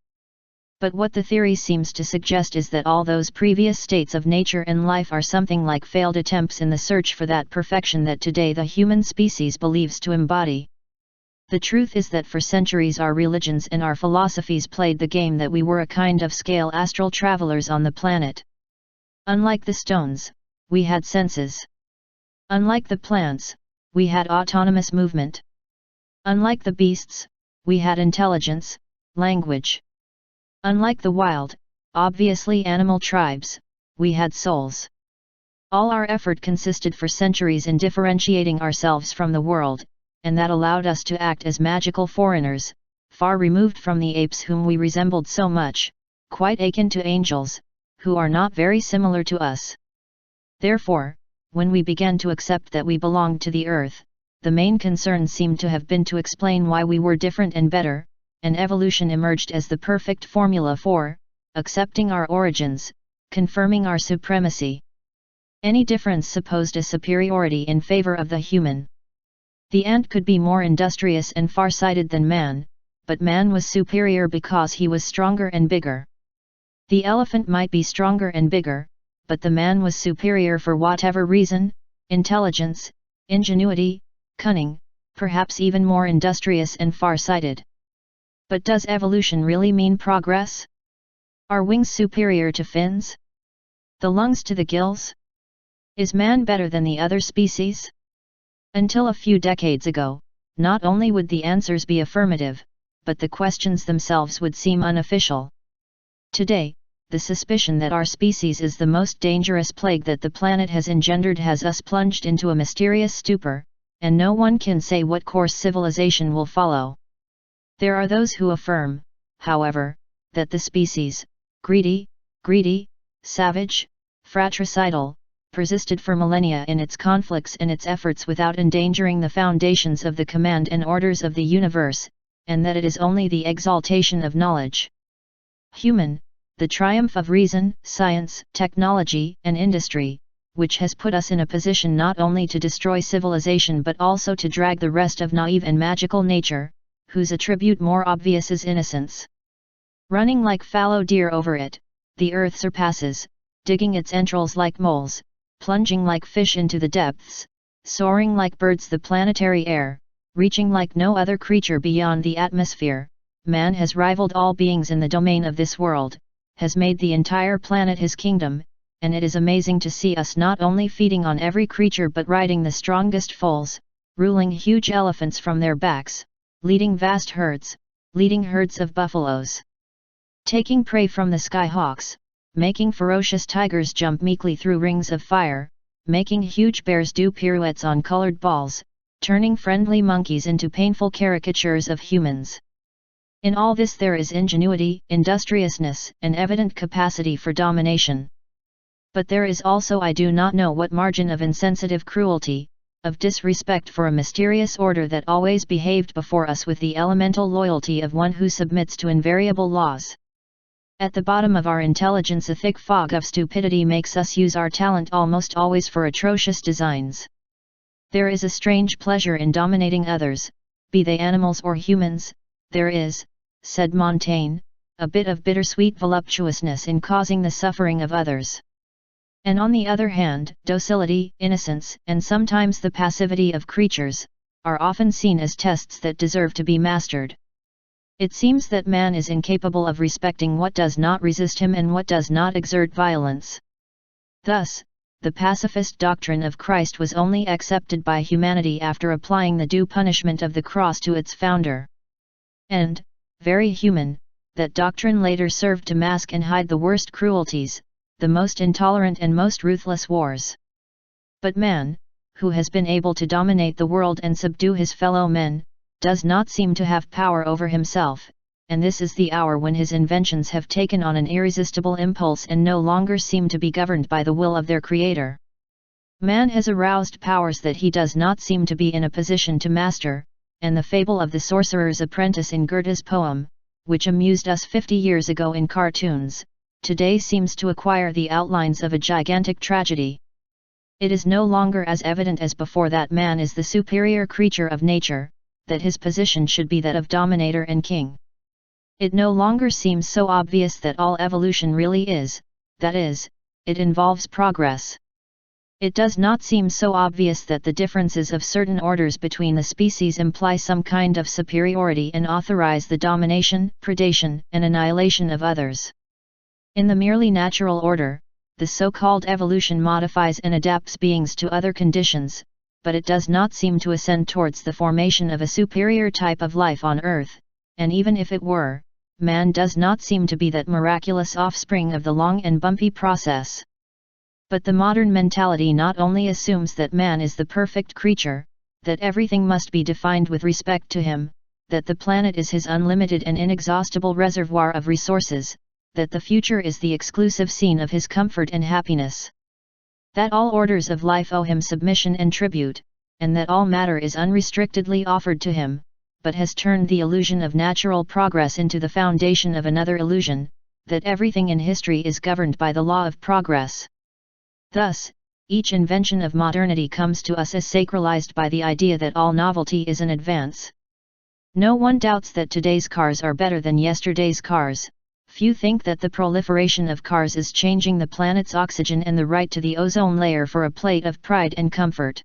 But what the theory seems to suggest is that all those previous states of nature and life are something like failed attempts in the search for that perfection that today the human species believes to embody. The truth is that for centuries our religions and our philosophies played the game that we were a kind of scale astral travelers on the planet. Unlike the stones, we had senses. Unlike the plants, we had autonomous movement. Unlike the beasts, we had intelligence, language. Unlike the wild, obviously animal tribes, we had souls. All our effort consisted for centuries in differentiating ourselves from the world, and that allowed us to act as magical foreigners, far removed from the apes whom we resembled so much, quite akin to angels, who are not very similar to us. Therefore, when we began to accept that we belonged to the earth, the main concern seemed to have been to explain why we were different and better, and evolution emerged as the perfect formula for accepting our origins, confirming our supremacy. Any difference supposed a superiority in favor of the human. The ant could be more industrious and far-sighted than man, but man was superior because he was stronger and bigger. The elephant might be stronger and bigger, but the man was superior for whatever reason: intelligence, ingenuity, cunning, perhaps even more industrious and far-sighted. But does evolution really mean progress? Are wings superior to fins? The lungs to the gills? Is man better than the other species? Until a few decades ago, not only would the answers be affirmative, but the questions themselves would seem unofficial. Today, the suspicion that our species is the most dangerous plague that the planet has engendered has us plunged into a mysterious stupor, and no one can say what course civilization will follow. There are those who affirm, however, that the species, greedy, savage, fratricidal, persisted for millennia in its conflicts and its efforts without endangering the foundations of the command and orders of the universe, and that it is only the exaltation of knowledge. Human, the triumph of reason, science, technology, and industry, which has put us in a position not only to destroy civilization but also to drag the rest of naive and magical nature, whose attribute more obvious is innocence. Running like fallow deer over it, the earth surpasses, digging its entrails like moles, plunging like fish into the depths, soaring like birds the planetary air, reaching like no other creature beyond the atmosphere. Man has rivaled all beings in the domain of this world, has made the entire planet his kingdom, and it is amazing to see us not only feeding on every creature but riding the strongest foals, ruling huge elephants from their backs, leading vast herds, leading herds of buffaloes, taking prey from the skyhawks, making ferocious tigers jump meekly through rings of fire, making huge bears do pirouettes on colored balls, turning friendly monkeys into painful caricatures of humans. In all this there is ingenuity, industriousness, and evident capacity for domination. But there is also I do not know what margin of insensitive cruelty, of disrespect for a mysterious order that always behaved before us with the elemental loyalty of one who submits to invariable laws. At the bottom of our intelligence a thick fog of stupidity makes us use our talent almost always for atrocious designs. There is a strange pleasure in dominating others, be they animals or humans. There is, said Montaigne, a bit of bittersweet voluptuousness in causing the suffering of others. And on the other hand, docility, innocence, and sometimes the passivity of creatures, are often seen as tests that deserve to be mastered. It seems that man is incapable of respecting what does not resist him and what does not exert violence. Thus, the pacifist doctrine of Christ was only accepted by humanity after applying the due punishment of the cross to its founder. And, very human, that doctrine later served to mask and hide the worst cruelties, the most intolerant and most ruthless wars. But man, who has been able to dominate the world and subdue his fellow men, does not seem to have power over himself, and this is the hour when his inventions have taken on an irresistible impulse and no longer seem to be governed by the will of their creator. Man has aroused powers that he does not seem to be in a position to master, and the fable of the sorcerer's apprentice in Goethe's poem, which amused us 50 years ago in cartoons, today seems to acquire the outlines of a gigantic tragedy. It is no longer as evident as before that man is the superior creature of nature, that his position should be that of dominator and king. It no longer seems so obvious that all evolution really is, that is, it involves progress. It does not seem so obvious that the differences of certain orders between the species imply some kind of superiority and authorize the domination, predation, and annihilation of others. In the merely natural order, the so-called evolution modifies and adapts beings to other conditions, but it does not seem to ascend towards the formation of a superior type of life on Earth, and even if it were, man does not seem to be that miraculous offspring of the long and bumpy process. But the modern mentality not only assumes that man is the perfect creature, that everything must be defined with respect to him, that the planet is his unlimited and inexhaustible reservoir of resources, that the future is the exclusive scene of his comfort and happiness, that all orders of life owe him submission and tribute, and that all matter is unrestrictedly offered to him, but has turned the illusion of natural progress into the foundation of another illusion, that everything in history is governed by the law of progress. Thus, each invention of modernity comes to us as sacralized by the idea that all novelty is an advance. No one doubts that today's cars are better than yesterday's cars. Few think that the proliferation of cars is changing the planet's oxygen and the right to the ozone layer for a plate of pride and comfort.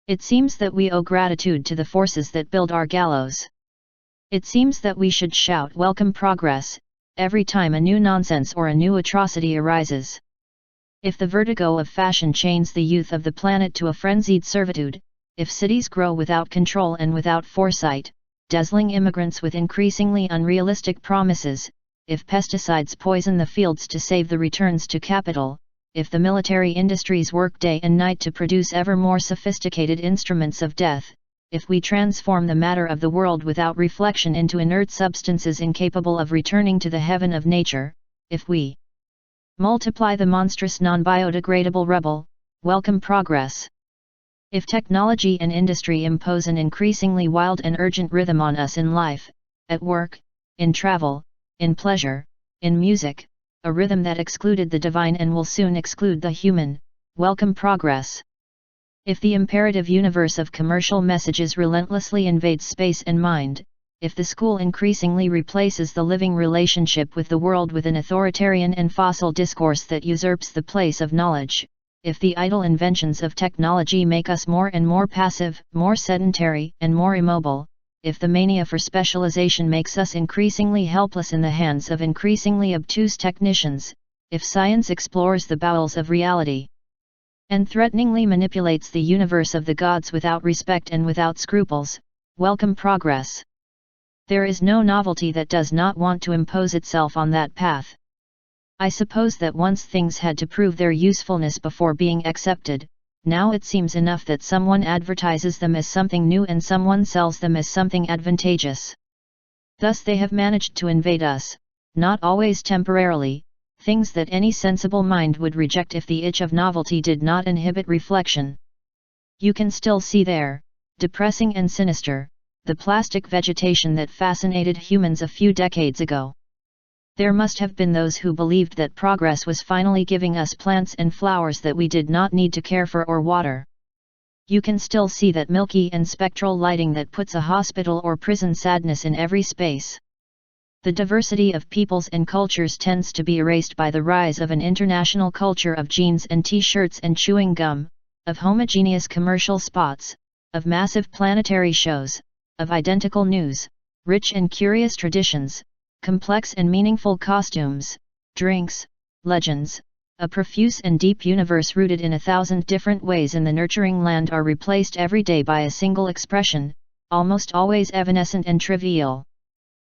It seems that we owe gratitude to the forces that build our gallows. It seems that we should shout "Welcome progress" every time a new nonsense or a new atrocity arises. If the vertigo of fashion chains the youth of the planet to a frenzied servitude, if cities grow without control and without foresight, dazzling immigrants with increasingly unrealistic promises, if pesticides poison the fields to save the returns to capital, if the military industries work day and night to produce ever more sophisticated instruments of death, if we transform the matter of the world without reflection into inert substances incapable of returning to the heaven of nature, if we multiply the monstrous non-biodegradable rubble, welcome progress. If technology and industry impose an increasingly wild and urgent rhythm on us in life, at work, in travel, in pleasure, in music, a rhythm that excluded the divine and will soon exclude the human, welcome progress. If the imperative universe of commercial messages relentlessly invades space and mind, if the school increasingly replaces the living relationship with the world with an authoritarian and fossil discourse that usurps the place of knowledge, if the idle inventions of technology make us more and more passive, more sedentary, and more immobile, if the mania for specialization makes us increasingly helpless in the hands of increasingly obtuse technicians, if science explores the bowels of reality and threateningly manipulates the universe of the gods without respect and without scruples, welcome progress. There is no novelty that does not want to impose itself on that path. I suppose that once things had to prove their usefulness before being accepted, now it seems enough that someone advertises them as something new and someone sells them as something advantageous. Thus they have managed to invade us, not always temporarily, things that any sensible mind would reject if the itch of novelty did not inhibit reflection. You can still see there, depressing and sinister, the plastic vegetation that fascinated humans a few decades ago. There must have been those who believed that progress was finally giving us plants and flowers that we did not need to care for or water. You can still see that milky and spectral lighting that puts a hospital or prison sadness in every space. The diversity of peoples and cultures tends to be erased by the rise of an international culture of jeans and t-shirts and chewing gum, of homogeneous commercial spots, of massive planetary shows, of identical news, rich and curious traditions, complex and meaningful costumes, drinks, legends, a profuse and deep universe rooted in 1,000 different ways in the nurturing land are replaced every day by a single expression, almost always evanescent and trivial.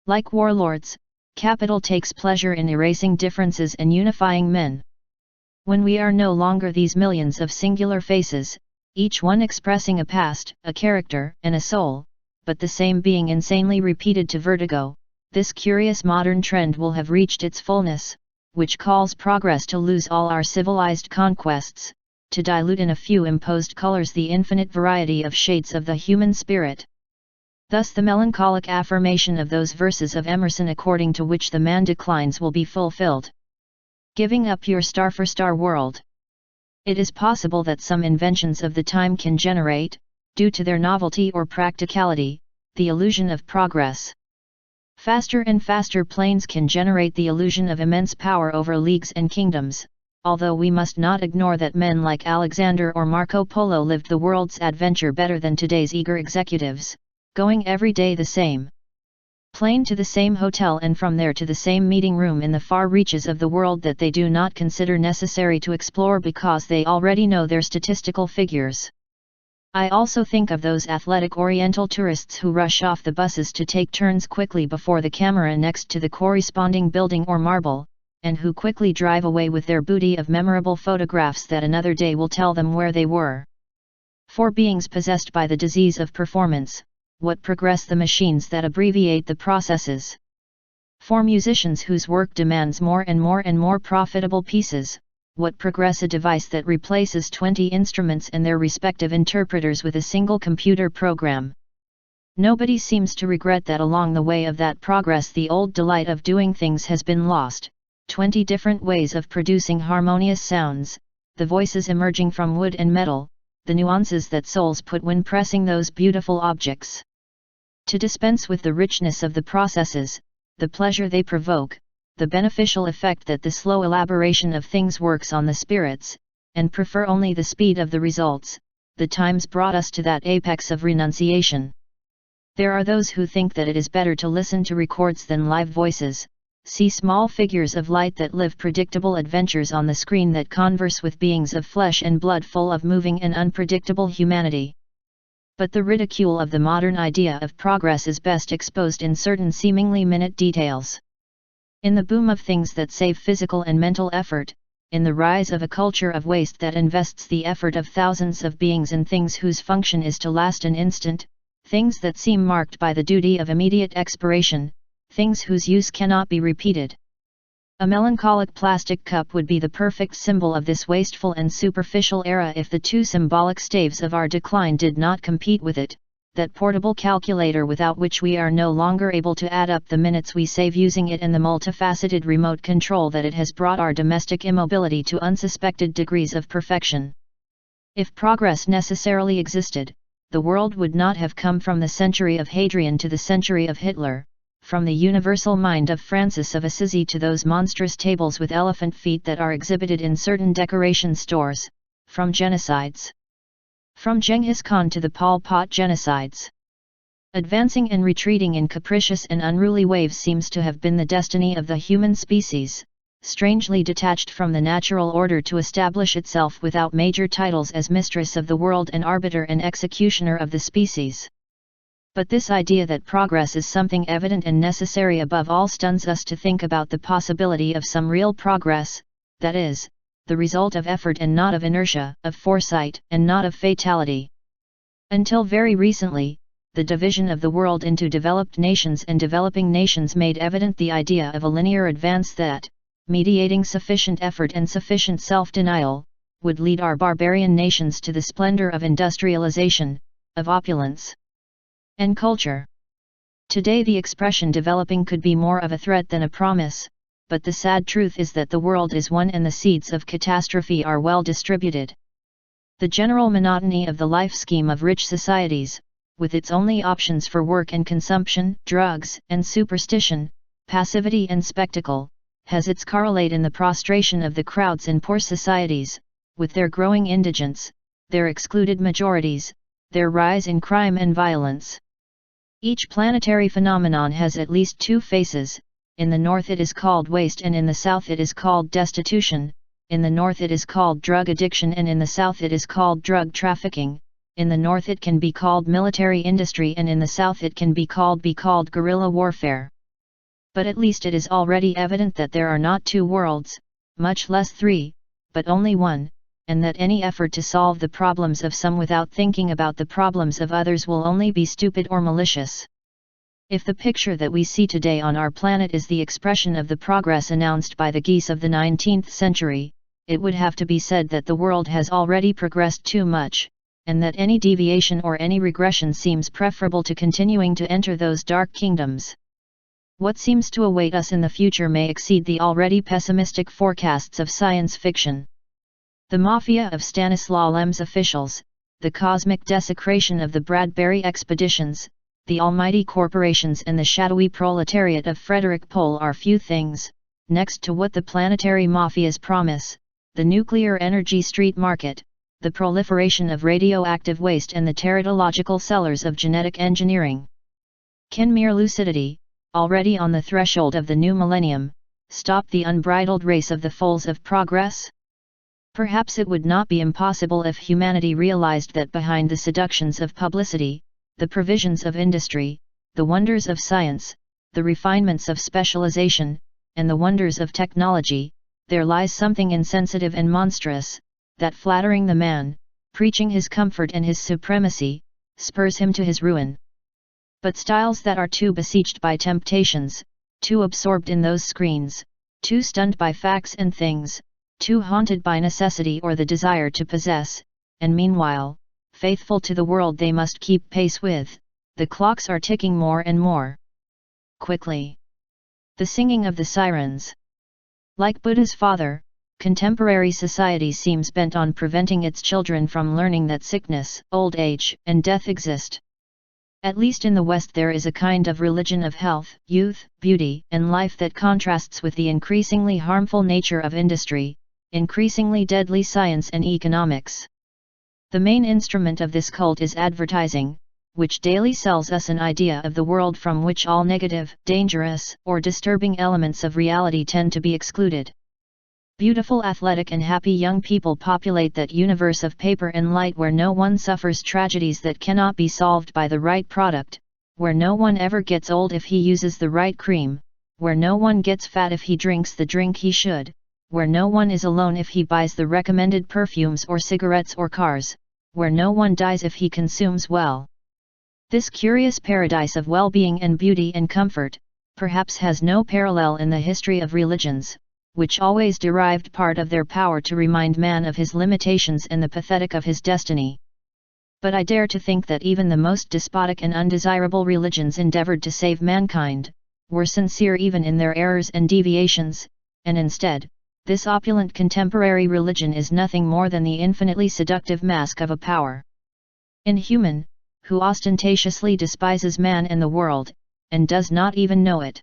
Like warlords, capital takes pleasure in erasing differences and unifying men. When we are no longer these millions of singular faces, each one expressing a past, a character, and a soul, but the same being insanely repeated to vertigo, this curious modern trend will have reached its fullness, which calls progress to lose all our civilized conquests, to dilute in a few imposed colors the infinite variety of shades of the human spirit. Thus the melancholic affirmation of those verses of Emerson according to which the man declines will be fulfilled. Giving up your star for star world. It is possible that some inventions of the time can generate, due to their novelty or practicality, the illusion of progress. Faster and faster planes can generate the illusion of immense power over leagues and kingdoms, although we must not ignore that men like Alexander or Marco Polo lived the world's adventure better than today's eager executives, going every day the same plane to the same hotel and from there to the same meeting room in the far reaches of the world that they do not consider necessary to explore because they already know their statistical figures. I also think of those athletic Oriental tourists who rush off the buses to take turns quickly before the camera next to the corresponding building or marble, and who quickly drive away with their booty of memorable photographs that another day will tell them where they were. For beings possessed by the disease of performance, what progress the machines that abbreviate the processes. For musicians whose work demands more and more profitable pieces, what progress a device that replaces 20 instruments and their respective interpreters with a single computer program. Nobody seems to regret that along the way of that progress the old delight of doing things has been lost, 20 different ways of producing harmonious sounds, the voices emerging from wood and metal, the nuances that souls put when pressing those beautiful objects. To dispense with the richness of the processes, the pleasure they provoke, the beneficial effect that the slow elaboration of things works on the spirits, and prefer only the speed of the results, the times brought us to that apex of renunciation. There are those who think that it is better to listen to records than live voices, see small figures of light that live predictable adventures on the screen that converse with beings of flesh and blood full of moving and unpredictable humanity. But the ridicule of the modern idea of progress is best exposed in certain seemingly minute details. In the boom of things that save physical and mental effort, in the rise of a culture of waste that invests the effort of thousands of beings in things whose function is to last an instant, things that seem marked by the duty of immediate expiration, things whose use cannot be repeated. A melancholic plastic cup would be the perfect symbol of this wasteful and superficial era if the two symbolic staves of our decline did not compete with it, that portable calculator without which we are no longer able to add up the minutes we save using it and the multifaceted remote control that it has brought our domestic immobility to unsuspected degrees of perfection. If progress necessarily existed, the world would not have come from the century of Hadrian to the century of Hitler, from the universal mind of Francis of Assisi to those monstrous tables with elephant feet that are exhibited in certain decoration stores, from genocides. From Genghis Khan to the Pol Pot genocides. Advancing and retreating in capricious and unruly waves seems to have been the destiny of the human species, strangely detached from the natural order to establish itself without major titles as mistress of the world and arbiter and executioner of the species. But this idea that progress is something evident and necessary above all stuns us to think about the possibility of some real progress, that is, the result of effort and not of inertia, of foresight and not of fatality. Until very recently, the division of the world into developed nations and developing nations made evident the idea of a linear advance that, mediating sufficient effort and sufficient self-denial, would lead our barbarian nations to the splendor of industrialization, of opulence and culture. Today the expression developing could be more of a threat than a promise, but the sad truth is that the world is one and the seeds of catastrophe are well distributed. The general monotony of the life scheme of rich societies, with its only options for work and consumption, drugs and superstition, passivity and spectacle, has its correlate in the prostration of the crowds in poor societies, with their growing indigence, their excluded majorities, their rise in crime and violence. Each planetary phenomenon has at least two faces. In the north it is called waste and in the south it is called destitution. In the north it is called drug addiction and in the south it is called drug trafficking. In the north it can be called military industry and in the south it can be called guerrilla warfare. But at least it is already evident that there are not two worlds, much less three, but only one, and that any effort to solve the problems of some without thinking about the problems of others will only be stupid or malicious. If the picture that we see today on our planet is the expression of the progress announced by the geese of the 19th century, it would have to be said that the world has already progressed too much, and that any deviation or any regression seems preferable to continuing to enter those dark kingdoms. What seems to await us in the future may exceed the already pessimistic forecasts of science fiction. The mafia of Stanislaw Lem's officials, the cosmic desecration of the Bradbury expeditions, the almighty corporations and the shadowy proletariat of Frederik Pohl are few things, next to what the planetary mafias promise: the nuclear energy street market, the proliferation of radioactive waste and the teratological cellars of genetic engineering. Can mere lucidity, already on the threshold of the new millennium, stop the unbridled race of the foals of progress? Perhaps it would not be impossible if humanity realized that behind the seductions of publicity, the provisions of industry, the wonders of science, the refinements of specialization, and the wonders of technology, there lies something insensitive and monstrous, that flattering the man, preaching his comfort and his supremacy, spurs him to his ruin. But styles that are too besieged by temptations, too absorbed in those screens, too stunned by facts and things, too haunted by necessity or the desire to possess, and meanwhile, faithful to the world they must keep pace with, the clocks are ticking more and more quickly. The singing of the sirens. Like Buddha's father, contemporary society seems bent on preventing its children from learning that sickness, old age, and death exist. At least in the West there is a kind of religion of health, youth, beauty, and life that contrasts with the increasingly harmful nature of industry, increasingly deadly science and economics. The main instrument of this cult is advertising, which daily sells us an idea of the world from which all negative, dangerous, or disturbing elements of reality tend to be excluded. Beautiful, athletic and happy young people populate that universe of paper and light where no one suffers tragedies that cannot be solved by the right product, where no one ever gets old if he uses the right cream, where no one gets fat if he drinks the drink he should, where no one is alone if he buys the recommended perfumes or cigarettes or cars, where no one dies if he consumes well. This curious paradise of well-being and beauty and comfort, perhaps has no parallel in the history of religions, which always derived part of their power to remind man of his limitations and the pathetic of his destiny. But I dare to think that even the most despotic and undesirable religions endeavored to save mankind, were sincere even in their errors and deviations, and instead, this opulent contemporary religion is nothing more than the infinitely seductive mask of a power. Inhuman, who ostentatiously despises man and the world, and does not even know it.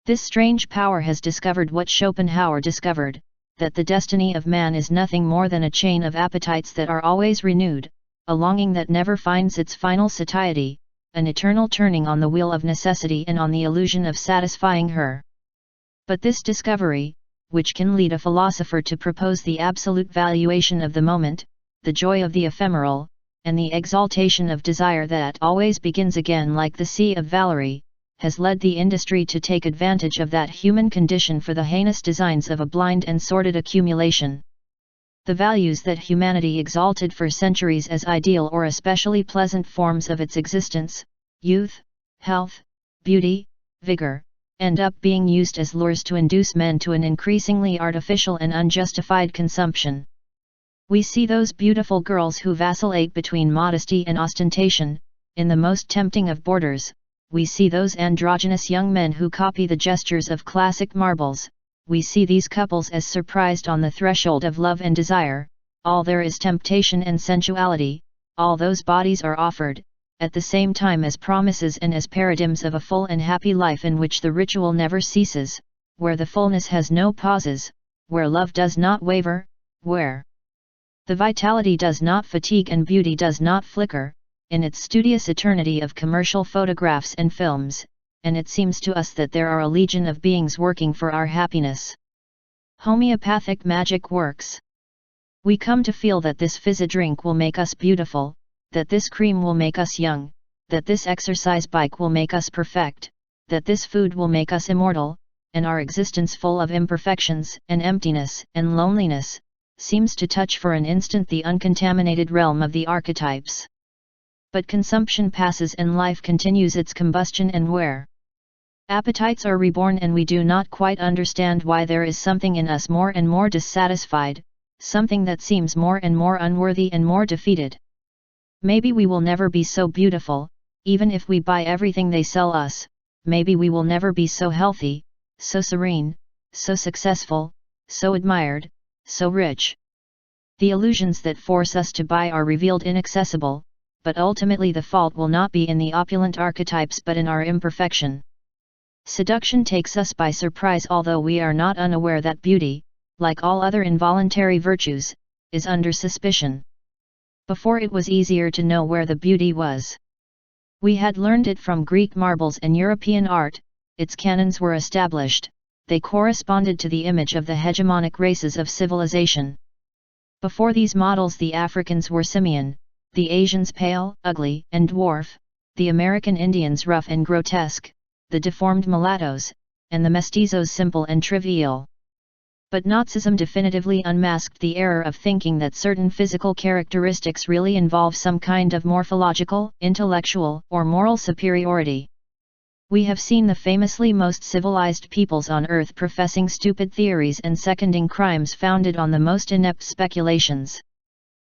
This strange power has discovered what Schopenhauer discovered, that the destiny of man is nothing more than a chain of appetites that are always renewed, a longing that never finds its final satiety, an eternal turning on the wheel of necessity and on the illusion of satisfying her. But this discovery, which can lead a philosopher to propose the absolute valuation of the moment, the joy of the ephemeral, and the exaltation of desire that always begins again like the Sea of Valerie, has led the industry to take advantage of that human condition for the heinous designs of a blind and sordid accumulation. The values that humanity exalted for centuries as ideal or especially pleasant forms of its existence, youth, health, beauty, vigor, end up being used as lures to induce men to an increasingly artificial and unjustified consumption. We see those beautiful girls who vacillate between modesty and ostentation, in the most tempting of borders. We see those androgynous young men who copy the gestures of classic marbles. We see these couples as surprised on the threshold of love and desire. All there is temptation and sensuality, all those bodies are offered, at the same time as promises and as paradigms of a full and happy life in which the ritual never ceases, where the fullness has no pauses, where love does not waver, where the vitality does not fatigue and beauty does not flicker, in its studious eternity of commercial photographs and films, and it seems to us that there are a legion of beings working for our happiness. Homeopathic magic works. We come to feel that this fizzy drink will make us beautiful, that this cream will make us young, that this exercise bike will make us perfect, that this food will make us immortal, and our existence full of imperfections and emptiness and loneliness, seems to touch for an instant the uncontaminated realm of the archetypes. But consumption passes and life continues its combustion and wear. Appetites are reborn and we do not quite understand why there is something in us more and more dissatisfied, something that seems more and more unworthy and more defeated. Maybe we will never be so beautiful, even if we buy everything they sell us. Maybe we will never be so healthy, so serene, so successful, so admired, so rich. The illusions that force us to buy are revealed inaccessible, but ultimately the fault will not be in the opulent archetypes but in our imperfection. Seduction takes us by surprise although we are not unaware that beauty, like all other involuntary virtues, is under suspicion. Before it was easier to know where the beauty was. We had learned it from Greek marbles and European art, its canons were established, they corresponded to the image of the hegemonic races of civilization. Before these models the Africans were simian, the Asians pale, ugly, and dwarf, the American Indians rough and grotesque, the deformed mulattoes, and the mestizos simple and trivial. But Nazism definitively unmasked the error of thinking that certain physical characteristics really involve some kind of morphological, intellectual, or moral superiority. We have seen the famously most civilized peoples on earth professing stupid theories and seconding crimes founded on the most inept speculations.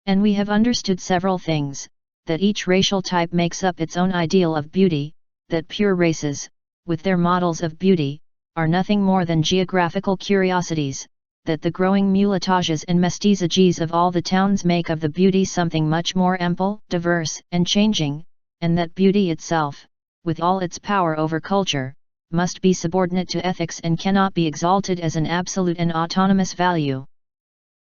And we have understood several things, that each racial type makes up its own ideal of beauty, that pure races, with their models of beauty, are nothing more than geographical curiosities, that the growing mulatages and mestizages of all the towns make of the beauty something much more ample, diverse, and changing, and that beauty itself, with all its power over culture, must be subordinate to ethics and cannot be exalted as an absolute and autonomous value.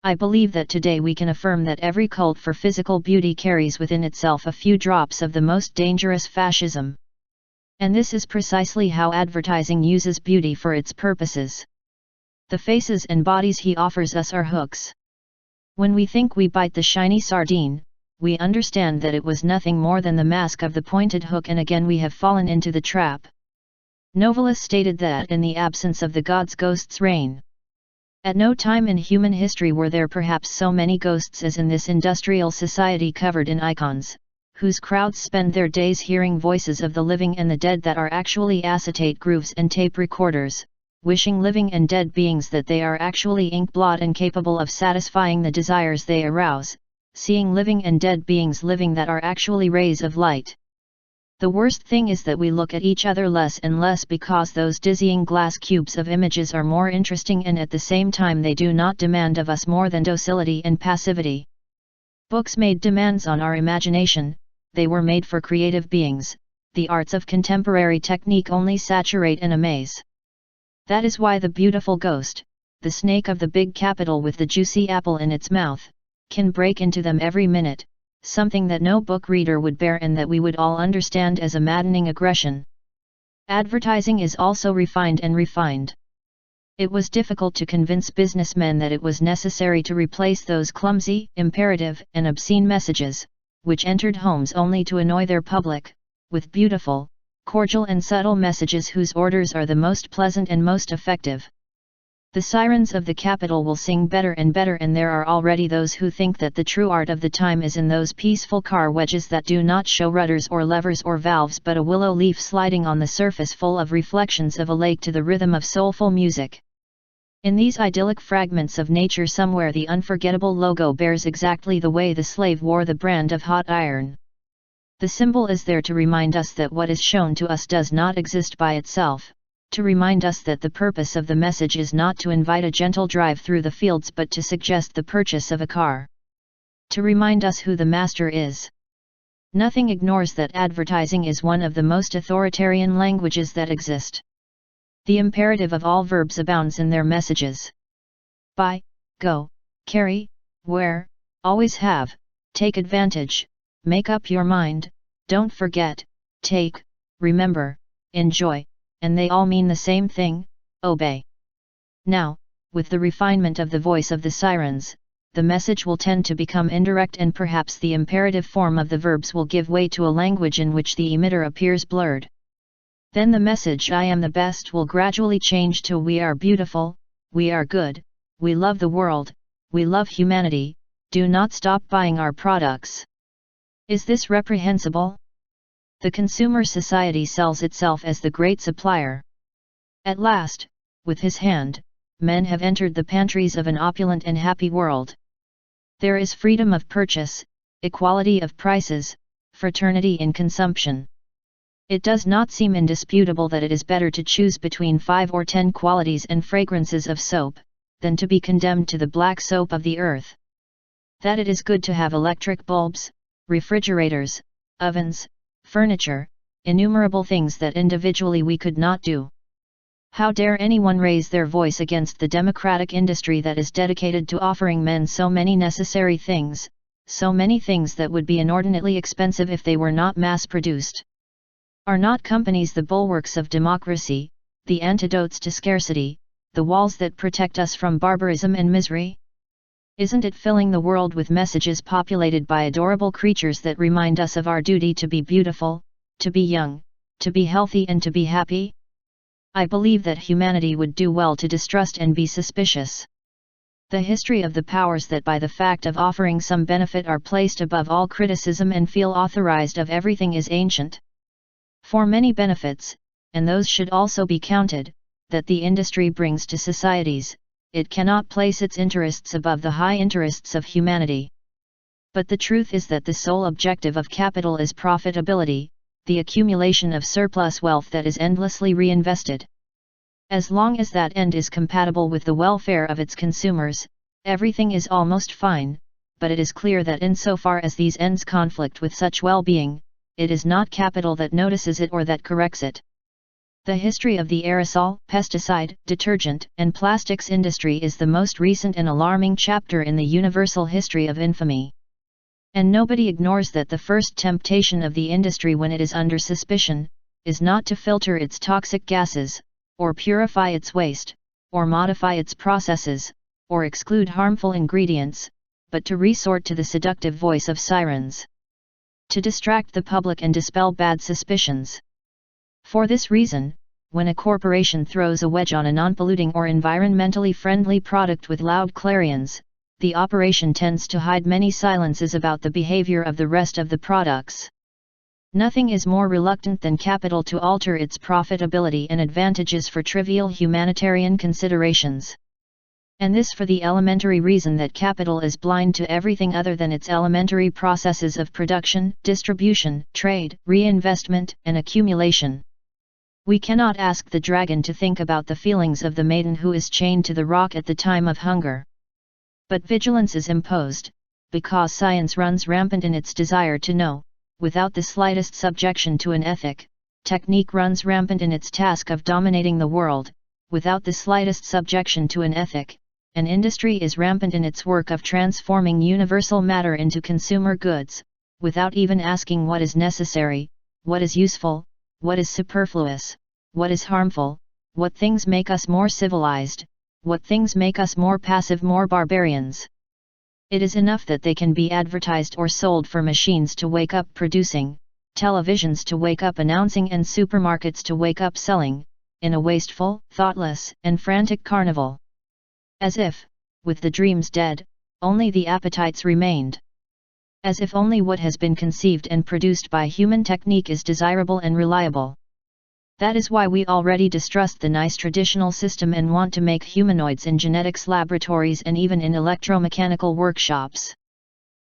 I believe that today we can affirm that every cult for physical beauty carries within itself a few drops of the most dangerous fascism. And this is precisely how advertising uses beauty for its purposes. The faces and bodies he offers us are hooks. When we think we bite the shiny sardine, we understand that it was nothing more than the mask of the pointed hook, and again we have fallen into the trap. Novalis stated that in the absence of the gods ghosts reign. At no time in human history were there perhaps so many ghosts as in this industrial society covered in icons, whose crowds spend their days hearing voices of the living and the dead that are actually acetate grooves and tape recorders, wishing living and dead beings that they are actually ink blot and capable of satisfying the desires they arouse, seeing living and dead beings living that are actually rays of light. The worst thing is that we look at each other less and less because those dizzying glass cubes of images are more interesting, and at the same time they do not demand of us more than docility and passivity. Books made demands on our imagination, they were made for creative beings. The arts of contemporary technique only saturate and amaze. That is why the beautiful ghost, the snake of the big capital with the juicy apple in its mouth, can break into them every minute, something that no book reader would bear and that we would all understand as a maddening aggression. Advertising is also refined and refined. It was difficult to convince businessmen that it was necessary to replace those clumsy, imperative, and obscene messages, which entered homes only to annoy their public, with beautiful, cordial and subtle messages whose orders are the most pleasant and most effective. The sirens of the capital will sing better and better, and there are already those who think that the true art of the time is in those peaceful car wedges that do not show rudders or levers or valves but a willow leaf sliding on the surface full of reflections of a lake to the rhythm of soulful music. In these idyllic fragments of nature somewhere the unforgettable logo bears exactly the way the slave wore the brand of hot iron. The symbol is there to remind us that what is shown to us does not exist by itself, to remind us that the purpose of the message is not to invite a gentle drive through the fields but to suggest the purchase of a car. To remind us who the master is. Nothing ignores that advertising is one of the most authoritarian languages that exist. The imperative of all verbs abounds in their messages. Buy, go, carry, wear, always have, take advantage, make up your mind, don't forget, take, remember, enjoy, and they all mean the same thing, obey. Now, with the refinement of the voice of the sirens, the message will tend to become indirect and perhaps the imperative form of the verbs will give way to a language in which the emitter appears blurred. Then the message I am the best will gradually change to we are beautiful, we are good, we love the world, we love humanity, do not stop buying our products. Is this reprehensible? The consumer society sells itself as the great supplier. At last, with his hand, men have entered the pantries of an opulent and happy world. There is freedom of purchase, equality of prices, fraternity in consumption. It does not seem indisputable that it is better to choose between 5 or 10 qualities and fragrances of soap, than to be condemned to the black soap of the earth. That it is good to have electric bulbs, refrigerators, ovens, furniture, innumerable things that individually we could not do. How dare anyone raise their voice against the democratic industry that is dedicated to offering men so many necessary things, so many things that would be inordinately expensive if they were not mass-produced? Are not companies the bulwarks of democracy, the antidotes to scarcity, the walls that protect us from barbarism and misery? Isn't it filling the world with messages populated by adorable creatures that remind us of our duty to be beautiful, to be young, to be healthy and to be happy? I believe that humanity would do well to distrust and be suspicious. The history of the powers that by the fact of offering some benefit are placed above all criticism and feel authorized of everything is ancient. For many benefits, and those should also be counted, that the industry brings to societies, it cannot place its interests above the high interests of humanity. But the truth is that the sole objective of capital is profitability, the accumulation of surplus wealth that is endlessly reinvested. As long as that end is compatible with the welfare of its consumers, everything is almost fine, but it is clear that insofar as these ends conflict with such well-being, it is not capital that notices it or that corrects it. The history of the aerosol, pesticide, detergent, and plastics industry is the most recent and alarming chapter in the universal history of infamy. And nobody ignores that the first temptation of the industry when it is under suspicion, is not to filter its toxic gases, or purify its waste, or modify its processes, or exclude harmful ingredients, but to resort to the seductive voice of sirens. To distract the public and dispel bad suspicions. For this reason, when a corporation throws a wedge on a non-polluting or environmentally friendly product with loud clarions, the operation tends to hide many silences about the behavior of the rest of the products. Nothing is more reluctant than capital to alter its profitability and advantages for trivial humanitarian considerations. And this for the elementary reason that capital is blind to everything other than its elementary processes of production, distribution, trade, reinvestment, and accumulation. We cannot ask the dragon to think about the feelings of the maiden who is chained to the rock at the time of hunger. But vigilance is imposed, because science runs rampant in its desire to know, without the slightest subjection to an ethic. Technique runs rampant in its task of dominating the world, without the slightest subjection to an ethic, and industry is rampant in its work of transforming universal matter into consumer goods, without even asking what is necessary, what is useful, what is superfluous, what is harmful, what things make us more civilized, what things make us more passive, more barbarians. It is enough that they can be advertised or sold for machines to wake up producing, televisions to wake up announcing, and supermarkets to wake up selling, in a wasteful, thoughtless, and frantic carnival. As if, with the dreams dead, only the appetites remained. As if only what has been conceived and produced by human technique is desirable and reliable. That is why we already distrust the nice traditional system and want to make humanoids in genetics laboratories and even in electromechanical workshops.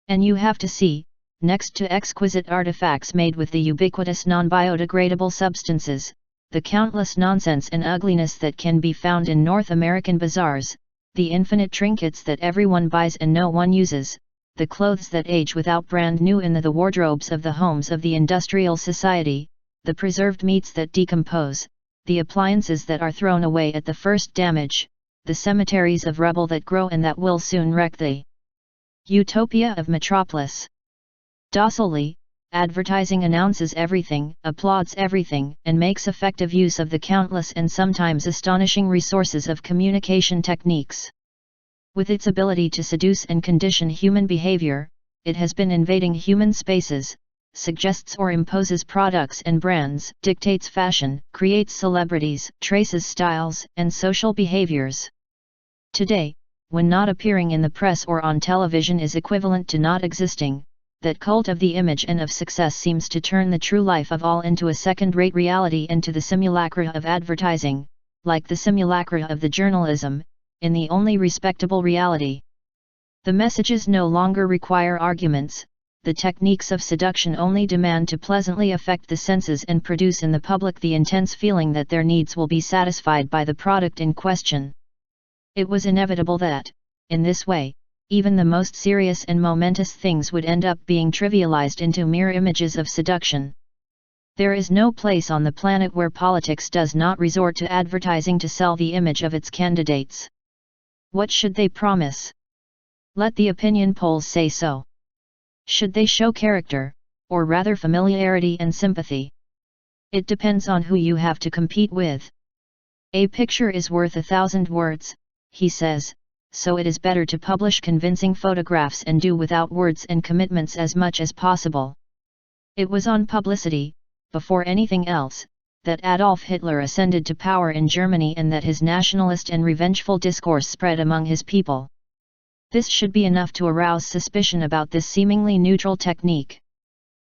And you have to see, next to exquisite artifacts made with the ubiquitous non-biodegradable substances, the countless nonsense and ugliness that can be found in North American bazaars, the infinite trinkets that everyone buys and no one uses, the clothes that age without brand new in the wardrobes of the homes of the industrial society, the preserved meats that decompose, the appliances that are thrown away at the first damage, the cemeteries of rubble that grow and that will soon wreck the utopia of metropolis. Docilely, advertising announces everything, applauds everything, and makes effective use of the countless and sometimes astonishing resources of communication techniques. With its ability to seduce and condition human behavior, it has been invading human spaces, suggests or imposes products and brands, dictates fashion, creates celebrities, traces styles and social behaviors. Today, when not appearing in the press or on television is equivalent to not existing, that cult of the image and of success seems to turn the true life of all into a second-rate reality and to the simulacra of advertising, like the simulacra of the journalism, in the only respectable reality. The messages no longer require arguments. The techniques of seduction only demand to pleasantly affect the senses and produce in the public the intense feeling that their needs will be satisfied by the product in question. It was inevitable that, in this way, even the most serious and momentous things would end up being trivialized into mere images of seduction. There is no place on the planet where politics does not resort to advertising to sell the image of its candidates. What should they promise? Let the opinion polls say so. Should they show character, or rather familiarity and sympathy? It depends on who you have to compete with. A picture is worth 1,000 words, he says, so it is better to publish convincing photographs and do without words and commitments as much as possible. It was on publicity, before anything else, that Adolf Hitler ascended to power in Germany and that his nationalist and revengeful discourse spread among his people. This should be enough to arouse suspicion about this seemingly neutral technique.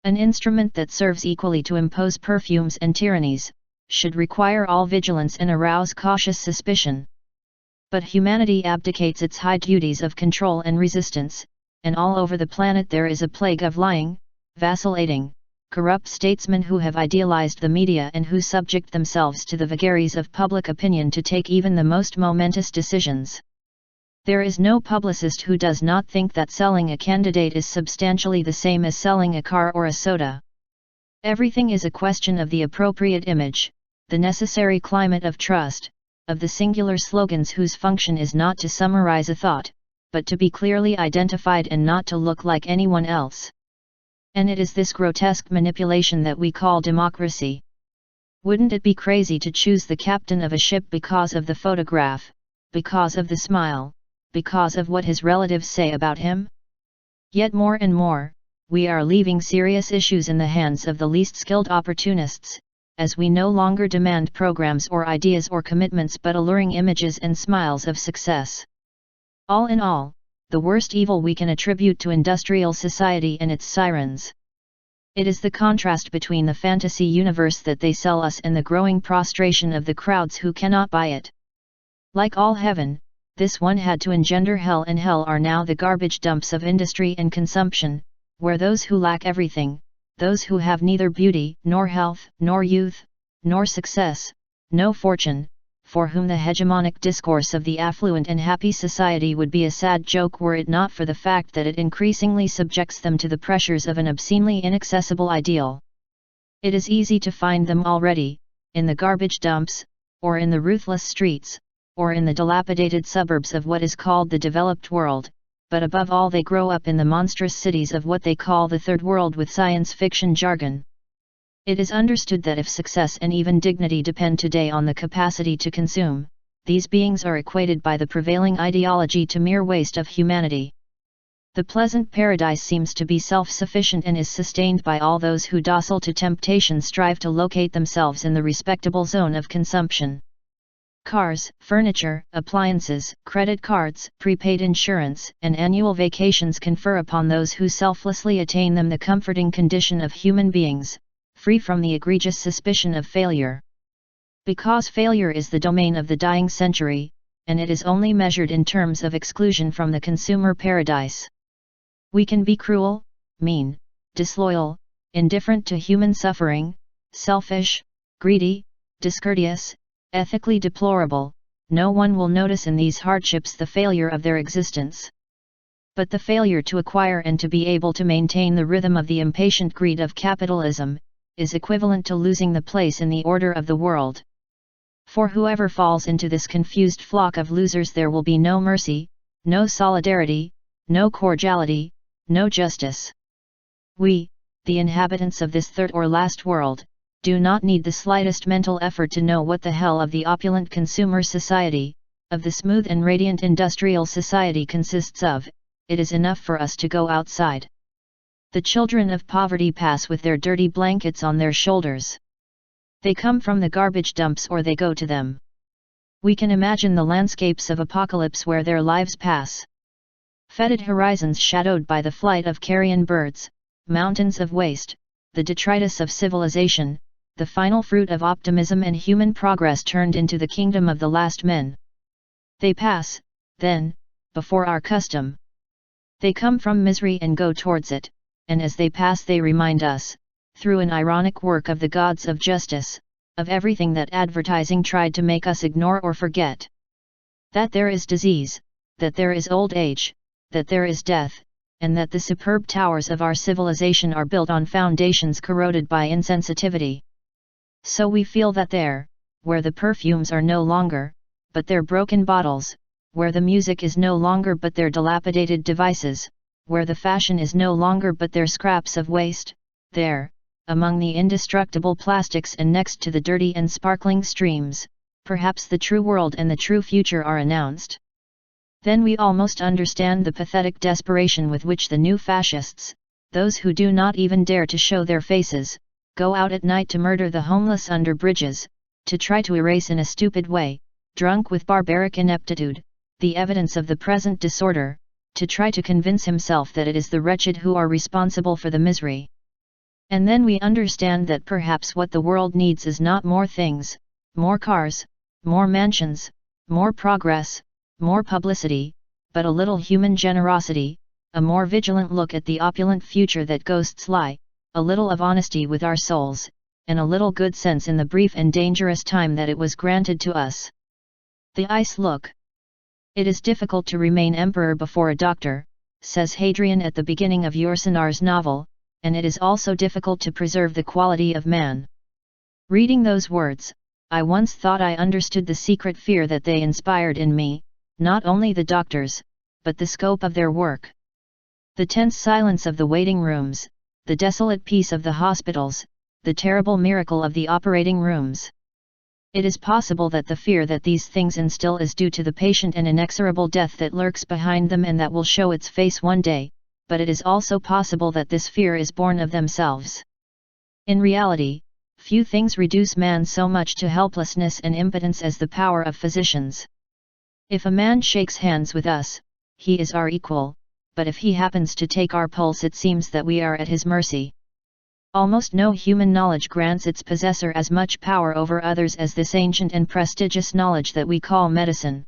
An instrument that serves equally to impose perfumes and tyrannies, should require all vigilance and arouse cautious suspicion. But humanity abdicates its high duties of control and resistance, and all over the planet there is a plague of lying, vacillating, corrupt statesmen who have idealized the media and who subject themselves to the vagaries of public opinion to take even the most momentous decisions. There is no publicist who does not think that selling a candidate is substantially the same as selling a car or a soda. Everything is a question of the appropriate image, the necessary climate of trust, of the singular slogans whose function is not to summarize a thought, but to be clearly identified and not to look like anyone else. And it is this grotesque manipulation that we call democracy. Wouldn't it be crazy to choose the captain of a ship because of the photograph, because of the smile, because of what his relatives say about him? Yet more and more, we are leaving serious issues in the hands of the least skilled opportunists, as we no longer demand programs or ideas or commitments but alluring images and smiles of success. All in all, the worst evil we can attribute to industrial society and its sirens. It is the contrast between the fantasy universe that they sell us and the growing prostration of the crowds who cannot buy it. Like all heaven, this one had to engender hell, and hell are now the garbage dumps of industry and consumption, where those who lack everything, those who have neither beauty, nor health, nor youth, nor success, no fortune, for whom the hegemonic discourse of the affluent and happy society would be a sad joke were it not for the fact that it increasingly subjects them to the pressures of an obscenely inaccessible ideal. It is easy to find them already, in the garbage dumps, or in the ruthless streets, or in the dilapidated suburbs of what is called the developed world, but above all they grow up in the monstrous cities of what they call the third world with science fiction jargon. It is understood that if success and even dignity depend today on the capacity to consume, these beings are equated by the prevailing ideology to mere waste of humanity. The pleasant paradise seems to be self-sufficient and is sustained by all those who, docile to temptation, strive to locate themselves in the respectable zone of consumption. Cars, furniture, appliances, credit cards, prepaid insurance, and annual vacations confer upon those who selflessly attain them the comforting condition of human beings, free from the egregious suspicion of failure. Because failure is the domain of the dying century, and it is only measured in terms of exclusion from the consumer paradise. We can be cruel, mean, disloyal, indifferent to human suffering, selfish, greedy, discourteous, ethically deplorable. No one will notice in these hardships the failure of their existence. But the failure to acquire and to be able to maintain the rhythm of the impatient greed of capitalism, is equivalent to losing the place in the order of the world. For whoever falls into this confused flock of losers, there will be no mercy, no solidarity, no cordiality, no justice. We, the inhabitants of this third or last world, do not need the slightest mental effort to know what the hell of the opulent consumer society, of the smooth and radiant industrial society consists of. It is enough for us to go outside. The children of poverty pass with their dirty blankets on their shoulders. They come from the garbage dumps or they go to them. We can imagine the landscapes of apocalypse where their lives pass. Fetid horizons shadowed by the flight of carrion birds, mountains of waste, the detritus of civilization, the final fruit of optimism and human progress turned into the kingdom of the last men. They pass, then, before our custom. They come from misery and go towards it, and as they pass they remind us, through an ironic work of the gods of justice, of everything that advertising tried to make us ignore or forget. That there is disease, that there is old age, that there is death, and that the superb towers of our civilization are built on foundations corroded by insensitivity. So we feel that there, where the perfumes are no longer, but their broken bottles, where the music is no longer but their dilapidated devices, where the fashion is no longer but their scraps of waste, there, among the indestructible plastics and next to the dirty and sparkling streams, perhaps the true world and the true future are announced. Then we almost understand the pathetic desperation with which the new fascists, those who do not even dare to show their faces, go out at night to murder the homeless under bridges, to try to erase in a stupid way, drunk with barbaric ineptitude, the evidence of the present disorder, to try to convince himself that it is the wretched who are responsible for the misery. And then we understand that perhaps what the world needs is not more things, more cars, more mansions, more progress, more publicity, but a little human generosity, a more vigilant look at the opulent future that ghosts lie, a little of honesty with our souls, and a little good sense in the brief and dangerous time that it was granted to us. The ice look. It is difficult to remain emperor before a doctor, says Hadrian at the beginning of Yourcenar's novel, and it is also difficult to preserve the quality of man. Reading those words, I once thought I understood the secret fear that they inspired in me, not only the doctors, but the scope of their work. The tense silence of the waiting rooms, the desolate peace of the hospitals, the terrible miracle of the operating rooms. It is possible that the fear that these things instill is due to the patient and inexorable death that lurks behind them and that will show its face one day, but it is also possible that this fear is born of themselves. In reality, few things reduce man so much to helplessness and impotence as the power of physicians. If a man shakes hands with us, he is our equal, but if he happens to take our pulse it seems that we are at his mercy. Almost no human knowledge grants its possessor as much power over others as this ancient and prestigious knowledge that we call medicine.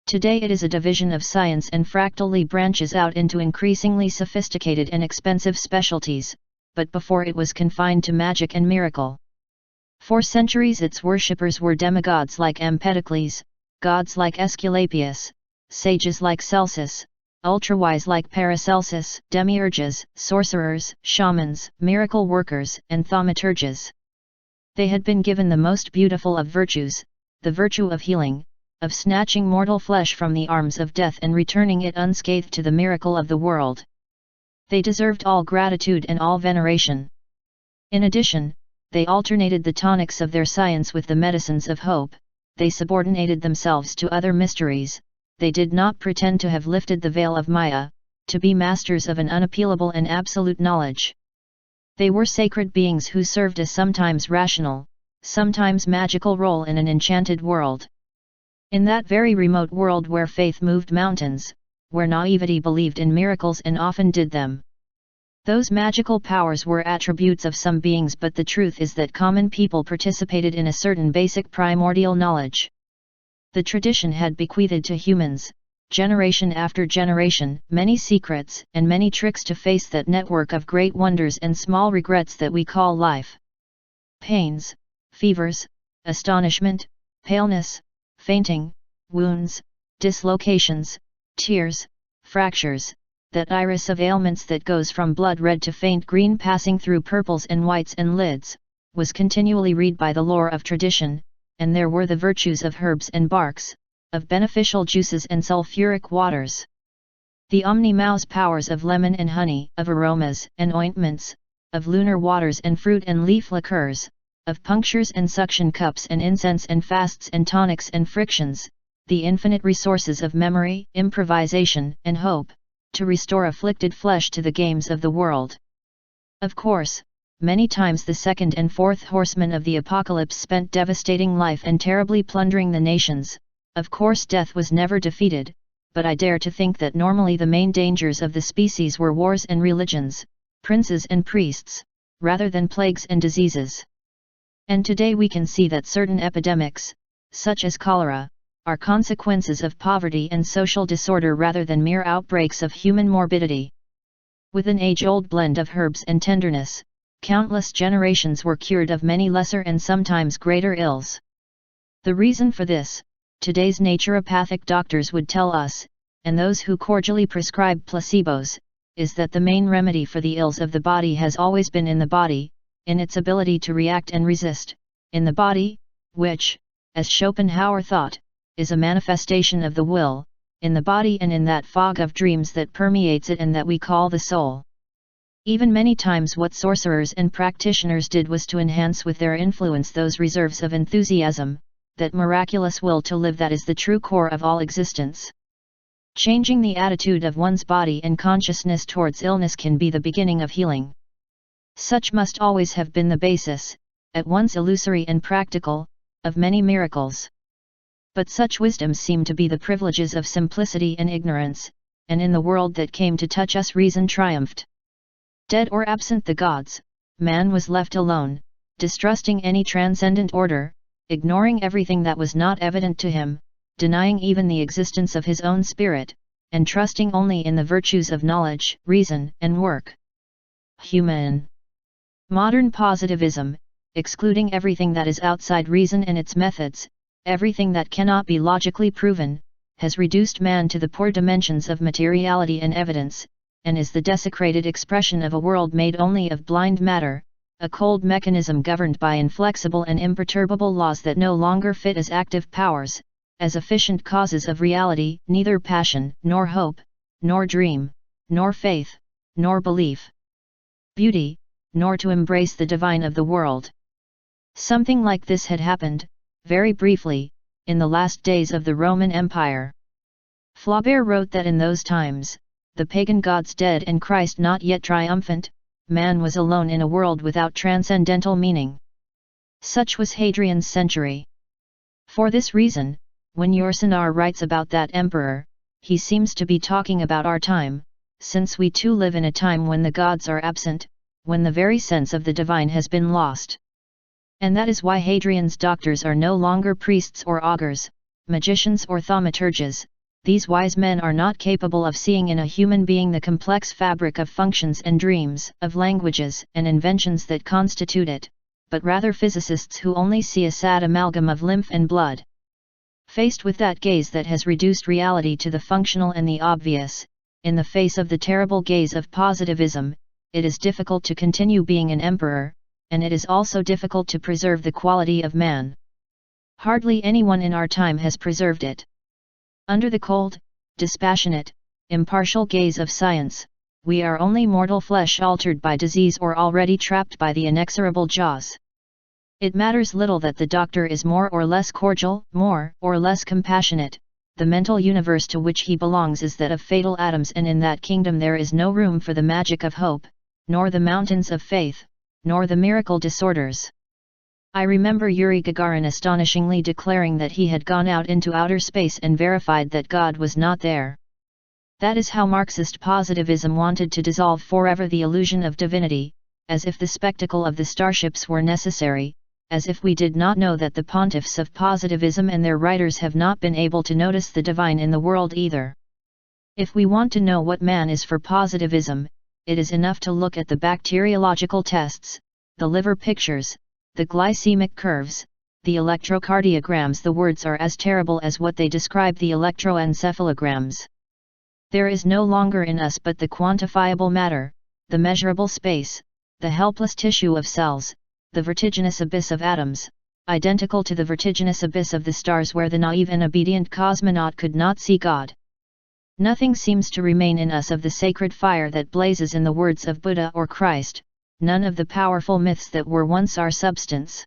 Today it is a division of science and fractally branches out into increasingly sophisticated and expensive specialties, but before it was confined to magic and miracle. For centuries its worshippers were demigods like Empedocles, gods like Aesculapius, sages like Celsus, ultrawise like Paracelsus, demiurges, sorcerers, shamans, miracle workers, and thaumaturges. They had been given the most beautiful of virtues, the virtue of healing, of snatching mortal flesh from the arms of death and returning it unscathed to the miracle of the world. They deserved all gratitude and all veneration. In addition, they alternated the tonics of their science with the medicines of hope, they subordinated themselves to other mysteries, they did not pretend to have lifted the veil of Maya, to be masters of an unappealable and absolute knowledge. They were sacred beings who served a sometimes rational, sometimes magical role in an enchanted world. In that very remote world where faith moved mountains, where naivety believed in miracles and often did them. Those magical powers were attributes of some beings, but the truth is that common people participated in a certain basic primordial knowledge. The tradition had bequeathed to humans, generation after generation, many secrets and many tricks to face that network of great wonders and small regrets that we call life. Pains, fevers, astonishment, paleness, fainting, wounds, dislocations, tears, fractures, that iris of ailments that goes from blood red to faint green passing through purples and whites and lids, was continually read by the lore of tradition, and there were the virtues of herbs and barks, of beneficial juices and sulfuric waters. The omni-mouse powers of lemon and honey, of aromas and ointments, of lunar waters and fruit and leaf liqueurs, of punctures and suction cups and incense and fasts and tonics and frictions, the infinite resources of memory, improvisation, and hope, to restore afflicted flesh to the games of the world. Of course, many times the second and fourth horsemen of the apocalypse spent devastating life and terribly plundering the nations. Of course death was never defeated, but I dare to think that normally the main dangers of the species were wars and religions, princes and priests, rather than plagues and diseases. And today we can see that certain epidemics, such as cholera, are consequences of poverty and social disorder rather than mere outbreaks of human morbidity. With an age-old blend of herbs and tenderness, countless generations were cured of many lesser and sometimes greater ills. The reason for this, today's naturopathic doctors would tell us, and those who cordially prescribe placebos, is that the main remedy for the ills of the body has always been in the body, in its ability to react and resist, in the body, which, as Schopenhauer thought, is a manifestation of the will, in the body and in that fog of dreams that permeates it and that we call the soul. Even many times what sorcerers and practitioners did was to enhance with their influence those reserves of enthusiasm, that miraculous will to live that is the true core of all existence. Changing the attitude of one's body and consciousness towards illness can be the beginning of healing. Such must always have been the basis, at once illusory and practical, of many miracles. But such wisdoms seem to be the privileges of simplicity and ignorance, and in the world that came to touch us reason triumphed. Dead or absent the gods, man was left alone, distrusting any transcendent order, ignoring everything that was not evident to him, denying even the existence of his own spirit, and trusting only in the virtues of knowledge, reason, and work. Human. Modern positivism, excluding everything that is outside reason and its methods, everything that cannot be logically proven, has reduced man to the poor dimensions of materiality and evidence, and is the desecrated expression of a world made only of blind matter, a cold mechanism governed by inflexible and imperturbable laws that no longer fit as active powers, as efficient causes of reality, neither passion, nor hope, nor dream, nor faith, nor belief, beauty, nor to embrace the divine of the world. Something like this had happened, very briefly, in the last days of the Roman Empire. Flaubert wrote that in those times, the pagan gods dead and Christ not yet triumphant, man was alone in a world without transcendental meaning. Such was Hadrian's century. For this reason, when Yourcenar writes about that emperor, he seems to be talking about our time, since we too live in a time when the gods are absent, when the very sense of the divine has been lost. And that is why Hadrian's doctors are no longer priests or augurs, magicians or thaumaturges. These wise men are not capable of seeing in a human being the complex fabric of functions and dreams, of languages and inventions that constitute it, but rather physicists who only see a sad amalgam of lymph and blood. Faced with that gaze that has reduced reality to the functional and the obvious, in the face of the terrible gaze of positivism, it is difficult to continue being an emperor, and it is also difficult to preserve the quality of man. Hardly anyone in our time has preserved it. Under the cold, dispassionate, impartial gaze of science, we are only mortal flesh altered by disease or already trapped by the inexorable jaws. It matters little that the doctor is more or less cordial, more or less compassionate. The mental universe to which he belongs is that of fatal atoms, and in that kingdom there is no room for the magic of hope, nor the mountains of faith, nor the miracle disorders. I remember Yuri Gagarin astonishingly declaring that he had gone out into outer space and verified that God was not there. That is how Marxist positivism wanted to dissolve forever the illusion of divinity, as if the spectacle of the starships were necessary, as if we did not know that the pontiffs of positivism and their writers have not been able to notice the divine in the world either. If we want to know what man is for positivism, it is enough to look at the bacteriological tests, the liver pictures, the glycemic curves, the electrocardiograms. The words are as terrible as what they describe, the electroencephalograms. There is no longer in us but the quantifiable matter, the measurable space, the helpless tissue of cells, the vertiginous abyss of atoms, identical to the vertiginous abyss of the stars where the naive and obedient cosmonaut could not see God. Nothing seems to remain in us of the sacred fire that blazes in the words of Buddha or Christ, none of the powerful myths that were once our substance.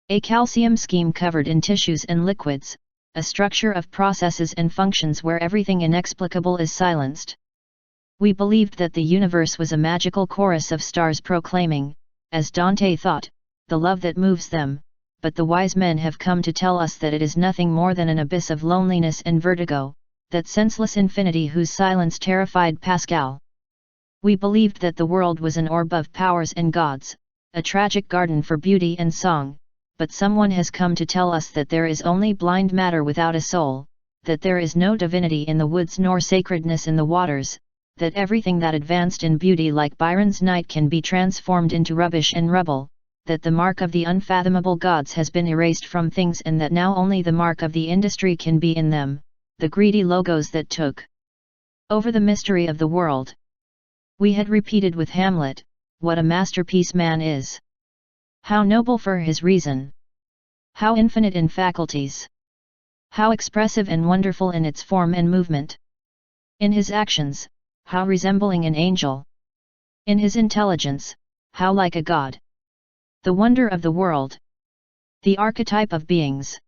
A calcium scheme covered in tissues and liquids, a structure of processes and functions where everything inexplicable is silenced. We believed that the universe was a magical chorus of stars proclaiming, as Dante thought, the love that moves them, but the wise men have come to tell us that it is nothing more than an abyss of loneliness and vertigo, that senseless infinity whose silence terrified Pascal. We believed that the world was an orb of powers and gods, a tragic garden for beauty and song, but someone has come to tell us that there is only blind matter without a soul, that there is no divinity in the woods nor sacredness in the waters, that everything that advanced in beauty like Byron's night can be transformed into rubbish and rubble, that the mark of the unfathomable gods has been erased from things and that now only the mark of the industry can be in them, the greedy logos that took over the mystery of the world. We had repeated with Hamlet, what a masterpiece man is. How noble for his reason. How infinite in faculties. How expressive and wonderful in its form and movement. In his actions, how resembling an angel. In his intelligence, how like a god. The wonder of the world. The archetype of beings.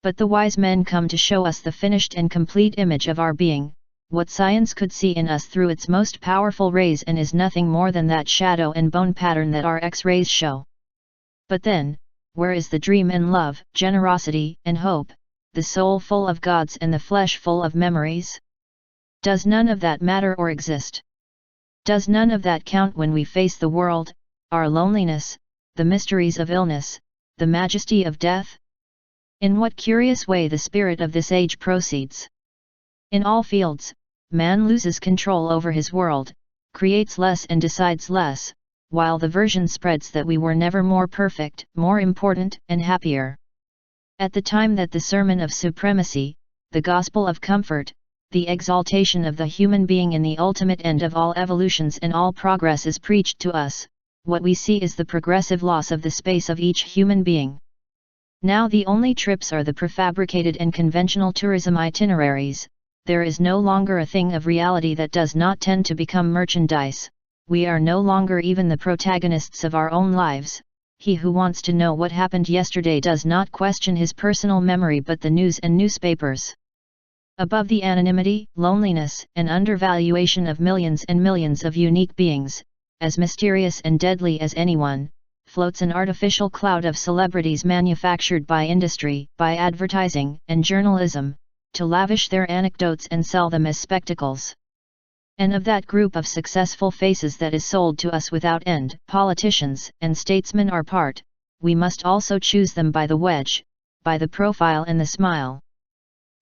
But the wise men come to show us the finished and complete image of our being, what science could see in us through its most powerful rays and is nothing more than that shadow and bone pattern that our X-rays show. But then, where is the dream and love, generosity and hope, the soul full of gods and the flesh full of memories? Does none of that matter or exist? Does none of that count when we face the world, our loneliness, the mysteries of illness, the majesty of death? In what curious way the spirit of this age proceeds! In all fields, man loses control over his world, creates less and decides less, while the version spreads that we were never more perfect, more important, and happier. At the time that the sermon of supremacy, the gospel of comfort, the exaltation of the human being in the ultimate end of all evolutions and all progress is preached to us, what we see is the progressive loss of the space of each human being. Now the only trips are the prefabricated and conventional tourism itineraries. There is no longer a thing of reality that does not tend to become merchandise. We are no longer even the protagonists of our own lives. He who wants to know what happened yesterday does not question his personal memory but the news and newspapers. Above the anonymity, loneliness, and undervaluation of millions and millions of unique beings, as mysterious and deadly as anyone, floats an artificial cloud of celebrities manufactured by industry, by advertising, and journalism, to lavish their anecdotes and sell them as spectacles. And of that group of successful faces that is sold to us without end, politicians and statesmen are part. We must also choose them by the wedge, by the profile and the smile.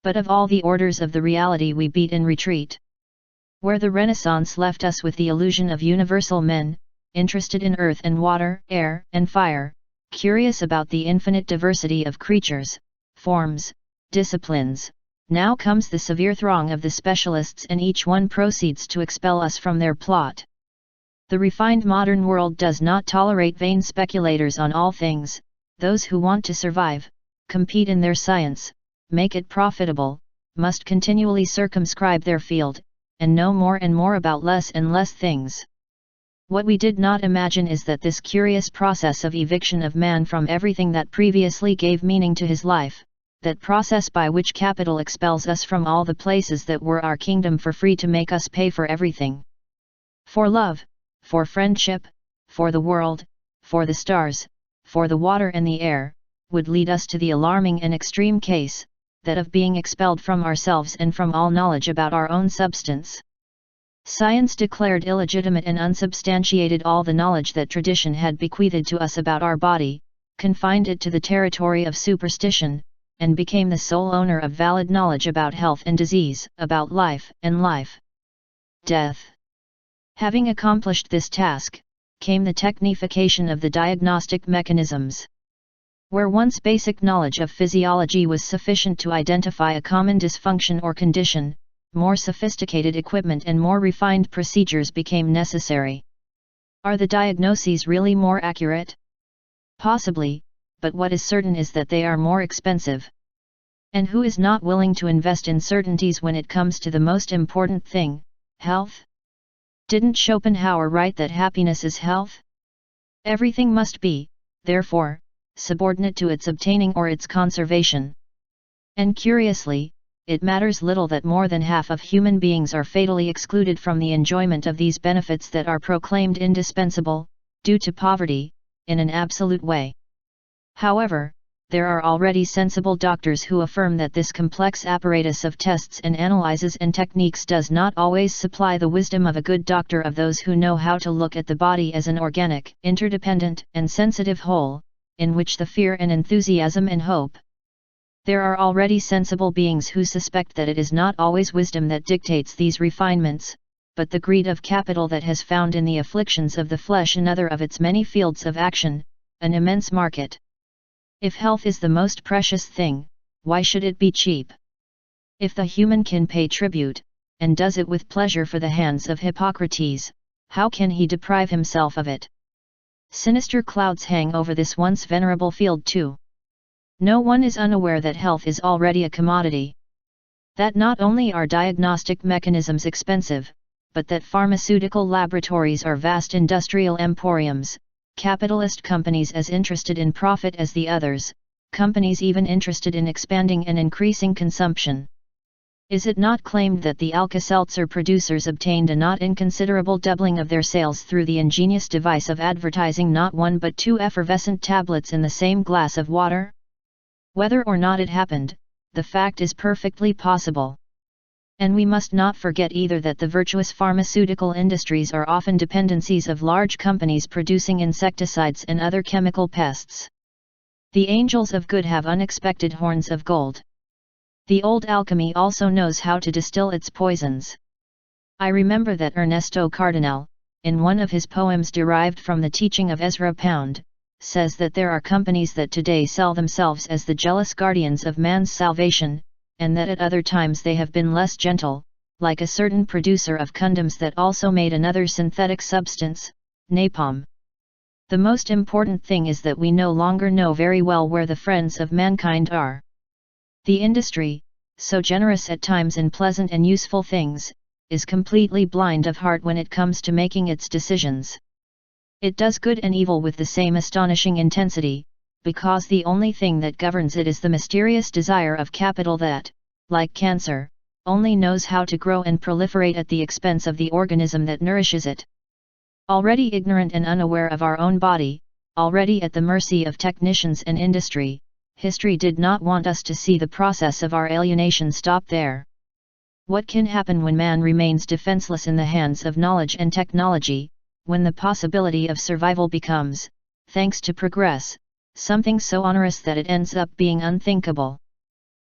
But of all the orders of the reality we beat in retreat. Where the Renaissance left us with the illusion of universal men, interested in earth and water, air and fire, curious about the infinite diversity of creatures, forms, disciplines. Now comes the severe throng of the specialists, and each one proceeds to expel us from their plot. The refined modern world does not tolerate vain speculators on all things. Those who want to survive, compete in their science, make it profitable, must continually circumscribe their field, and know more and more about less and less things. What we did not imagine is that this curious process of eviction of man from everything that previously gave meaning to his life, that process by which capital expels us from all the places that were our kingdom for free to make us pay for everything. For love, for friendship, for the world, for the stars, for the water and the air, would lead us to the alarming and extreme case, that of being expelled from ourselves and from all knowledge about our own substance. Science declared illegitimate and unsubstantiated all the knowledge that tradition had bequeathed to us about our body, confined it to the territory of superstition, and became the sole owner of valid knowledge about health and disease, about life and death. Having accomplished this task, came the technification of the diagnostic mechanisms. Where once basic knowledge of physiology was sufficient to identify a common dysfunction or condition, more sophisticated equipment and more refined procedures became necessary. Are the diagnoses really more accurate? Possibly, but what is certain is that they are more expensive. And who is not willing to invest in certainties when it comes to the most important thing, health? Didn't Schopenhauer write that happiness is health? Everything must be, therefore, subordinate to its obtaining or its conservation. And curiously, it matters little that more than half of human beings are fatally excluded from the enjoyment of these benefits that are proclaimed indispensable, due to poverty, in an absolute way. However, there are already sensible doctors who affirm that this complex apparatus of tests and analyses and techniques does not always supply the wisdom of a good doctor of those who know how to look at the body as an organic, interdependent, and sensitive whole, in which the fear and enthusiasm and hope. There are already sensible beings who suspect that it is not always wisdom that dictates these refinements, but the greed of capital that has found in the afflictions of the flesh another of its many fields of action, an immense market. If health is the most precious thing, why should it be cheap? If the human can pay tribute, and does it with pleasure for the hands of Hippocrates, how can he deprive himself of it? Sinister clouds hang over this once venerable field too. No one is unaware that health is already a commodity. That not only are diagnostic mechanisms expensive, but that pharmaceutical laboratories are vast industrial emporiums, capitalist companies as interested in profit as the others, companies even interested in expanding and increasing consumption. Is it not claimed that the Alka-Seltzer producers obtained a not inconsiderable doubling of their sales through the ingenious device of advertising not one but two effervescent tablets in the same glass of water? Whether or not it happened, the fact is perfectly possible. And we must not forget either that the virtuous pharmaceutical industries are often dependencies of large companies producing insecticides and other chemical pests. The angels of good have unexpected horns of gold. The old alchemy also knows how to distill its poisons. I remember that Ernesto Cardenal, in one of his poems derived from the teaching of Ezra Pound, says that there are companies that today sell themselves as the jealous guardians of man's salvation, and that at other times they have been less gentle, like a certain producer of condoms that also made another synthetic substance, napalm. The most important thing is that we no longer know very well where the friends of mankind are. The industry, so generous at times in pleasant and useful things, is completely blind of heart when it comes to making its decisions. It does good and evil with the same astonishing intensity, because the only thing that governs it is the mysterious desire of capital that, like cancer, only knows how to grow and proliferate at the expense of the organism that nourishes it. Already ignorant and unaware of our own body, already at the mercy of technicians and industry, history did not want us to see the process of our alienation stop there. What can happen when man remains defenseless in the hands of knowledge and technology, when the possibility of survival becomes, thanks to progress, something so onerous that it ends up being unthinkable?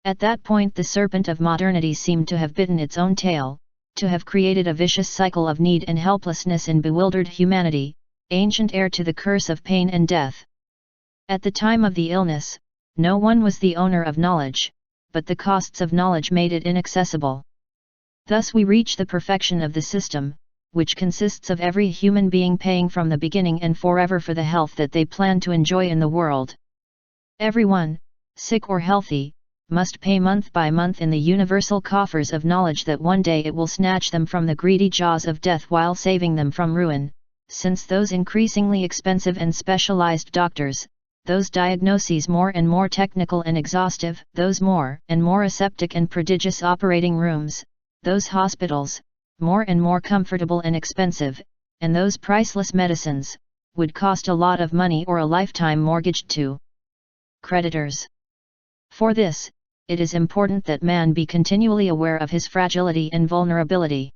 At that point the serpent of modernity seemed to have bitten its own tail, to have created a vicious cycle of need and helplessness in bewildered humanity, ancient heir to the curse of pain and death. At the time of the illness, no one was the owner of knowledge, but the costs of knowledge made it inaccessible. Thus we reach the perfection of the system, which consists of every human being paying from the beginning and forever for the health that they plan to enjoy in the world. Everyone, sick or healthy, must pay month by month in the universal coffers of knowledge that one day it will snatch them from the greedy jaws of death while saving them from ruin, since those increasingly expensive and specialized doctors, those diagnoses more and more technical and exhaustive, those more and more aseptic and prodigious operating rooms, those hospitals, more and more comfortable and expensive, and those priceless medicines, would cost a lot of money or a lifetime mortgaged to creditors. For this, it is important that man be continually aware of his fragility and vulnerability.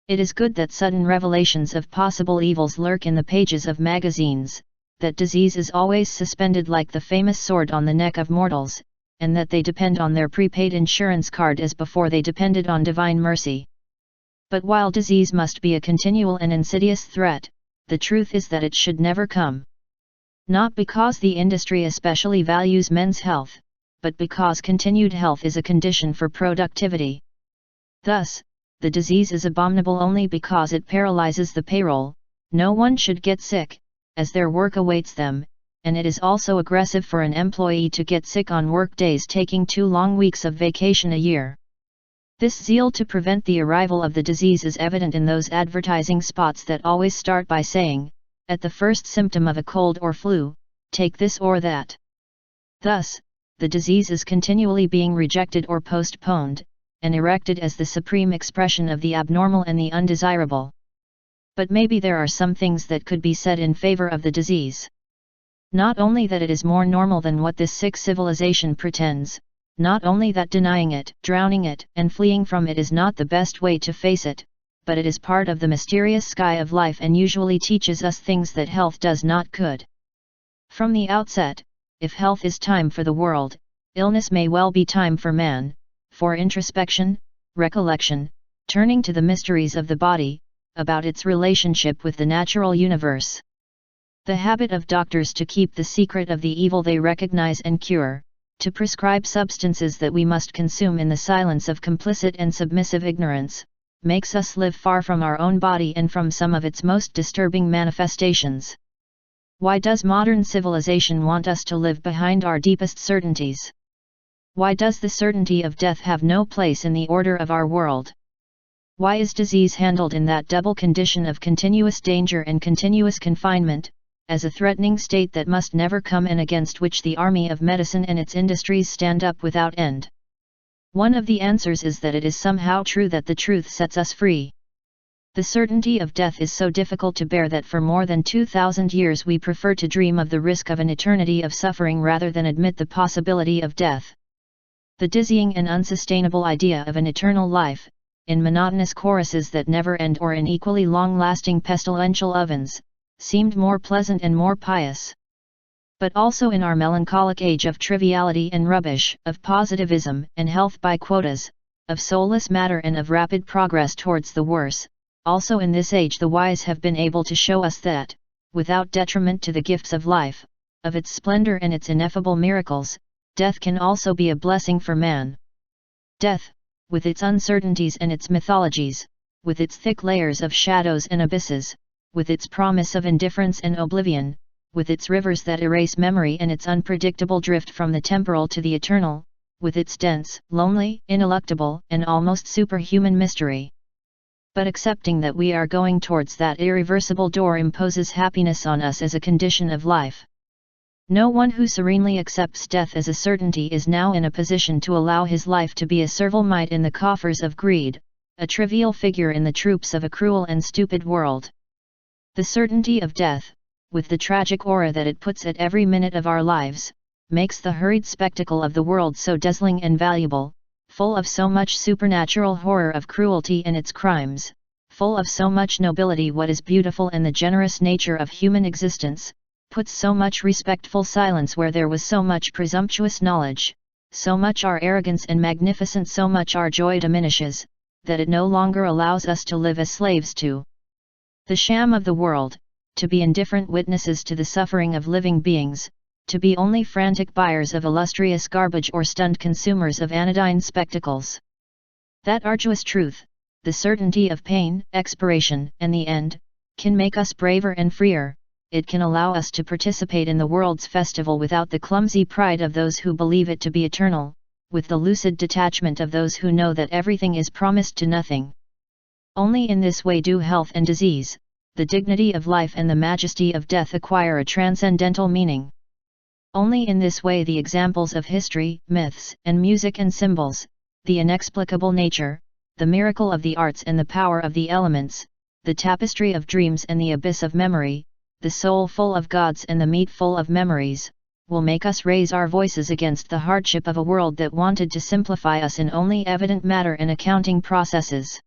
It is good that sudden revelations of possible evils lurk in the pages of magazines, that disease is always suspended like the famous sword on the neck of mortals, and that they depend on their prepaid insurance card as before they depended on divine mercy. But while disease must be a continual and insidious threat, the truth is that it should never come. Not because the industry especially values men's health, but because continued health is a condition for productivity. Thus, the disease is abominable only because it paralyzes the payroll. No one should get sick, as their work awaits them, and it is also aggressive for an employee to get sick on work days taking 2 long weeks of vacation a year. This zeal to prevent the arrival of the disease is evident in those advertising spots that always start by saying, at the first symptom of a cold or flu, take this or that. Thus, the disease is continually being rejected or postponed, and erected as the supreme expression of the abnormal and the undesirable. But maybe there are some things that could be said in favor of the disease. Not only that it is more normal than what this sick civilization pretends, not only that denying it, drowning it, and fleeing from it is not the best way to face it, but it is part of the mysterious sky of life and usually teaches us things that health does not could. From the outset, if health is time for the world, illness may well be time for man, for introspection, recollection, turning to the mysteries of the body, about its relationship with the natural universe. The habit of doctors to keep the secret of the evil they recognize and cure, to prescribe substances that we must consume in the silence of complicit and submissive ignorance, makes us live far from our own body and from some of its most disturbing manifestations. Why does modern civilization want us to live behind our deepest certainties? Why does the certainty of death have no place in the order of our world? Why is disease handled in that double condition of continuous danger and continuous confinement, as a threatening state that must never come and against which the army of medicine and its industries stand up without end? One of the answers is that it is somehow true that the truth sets us free. The certainty of death is so difficult to bear that for more than 2,000 years we prefer to dream of the risk of an eternity of suffering rather than admit the possibility of death. The dizzying and unsustainable idea of an eternal life, in monotonous choruses that never end or in equally long-lasting pestilential ovens, seemed more pleasant and more pious. But also in our melancholic age of triviality and rubbish, of positivism and health by quotas, of soulless matter and of rapid progress towards the worse, also in this age the wise have been able to show us that, without detriment to the gifts of life, of its splendor and its ineffable miracles, death can also be a blessing for man. Death, with its uncertainties and its mythologies, with its thick layers of shadows and abysses, with its promise of indifference and oblivion, with its rivers that erase memory and its unpredictable drift from the temporal to the eternal, with its dense, lonely, ineluctable, and almost superhuman mystery. But accepting that we are going towards that irreversible door imposes happiness on us as a condition of life. No one who serenely accepts death as a certainty is now in a position to allow his life to be a servile mite in the coffers of greed, a trivial figure in the troops of a cruel and stupid world. The certainty of death, with the tragic aura that it puts at every minute of our lives, makes the hurried spectacle of the world so dazzling and valuable, full of so much supernatural horror of cruelty and its crimes, full of so much nobility what is beautiful and the generous nature of human existence, puts so much respectful silence where there was so much presumptuous knowledge, so much our arrogance and magnificence, so much our joy diminishes, that it no longer allows us to live as slaves to the sham of the world, to be indifferent witnesses to the suffering of living beings, to be only frantic buyers of illustrious garbage or stunned consumers of anodyne spectacles. That arduous truth, the certainty of pain, expiration, and the end, can make us braver and freer. It can allow us to participate in the world's festival without the clumsy pride of those who believe it to be eternal, with the lucid detachment of those who know that everything is promised to nothing. Only in this way do health and disease, the dignity of life and the majesty of death acquire a transcendental meaning. Only in this way the examples of history, myths, and music and symbols, the inexplicable nature, the miracle of the arts and the power of the elements, the tapestry of dreams and the abyss of memory, the soul full of gods and the meat full of memories, will make us raise our voices against the hardship of a world that wanted to simplify us in only evident matter and accounting processes.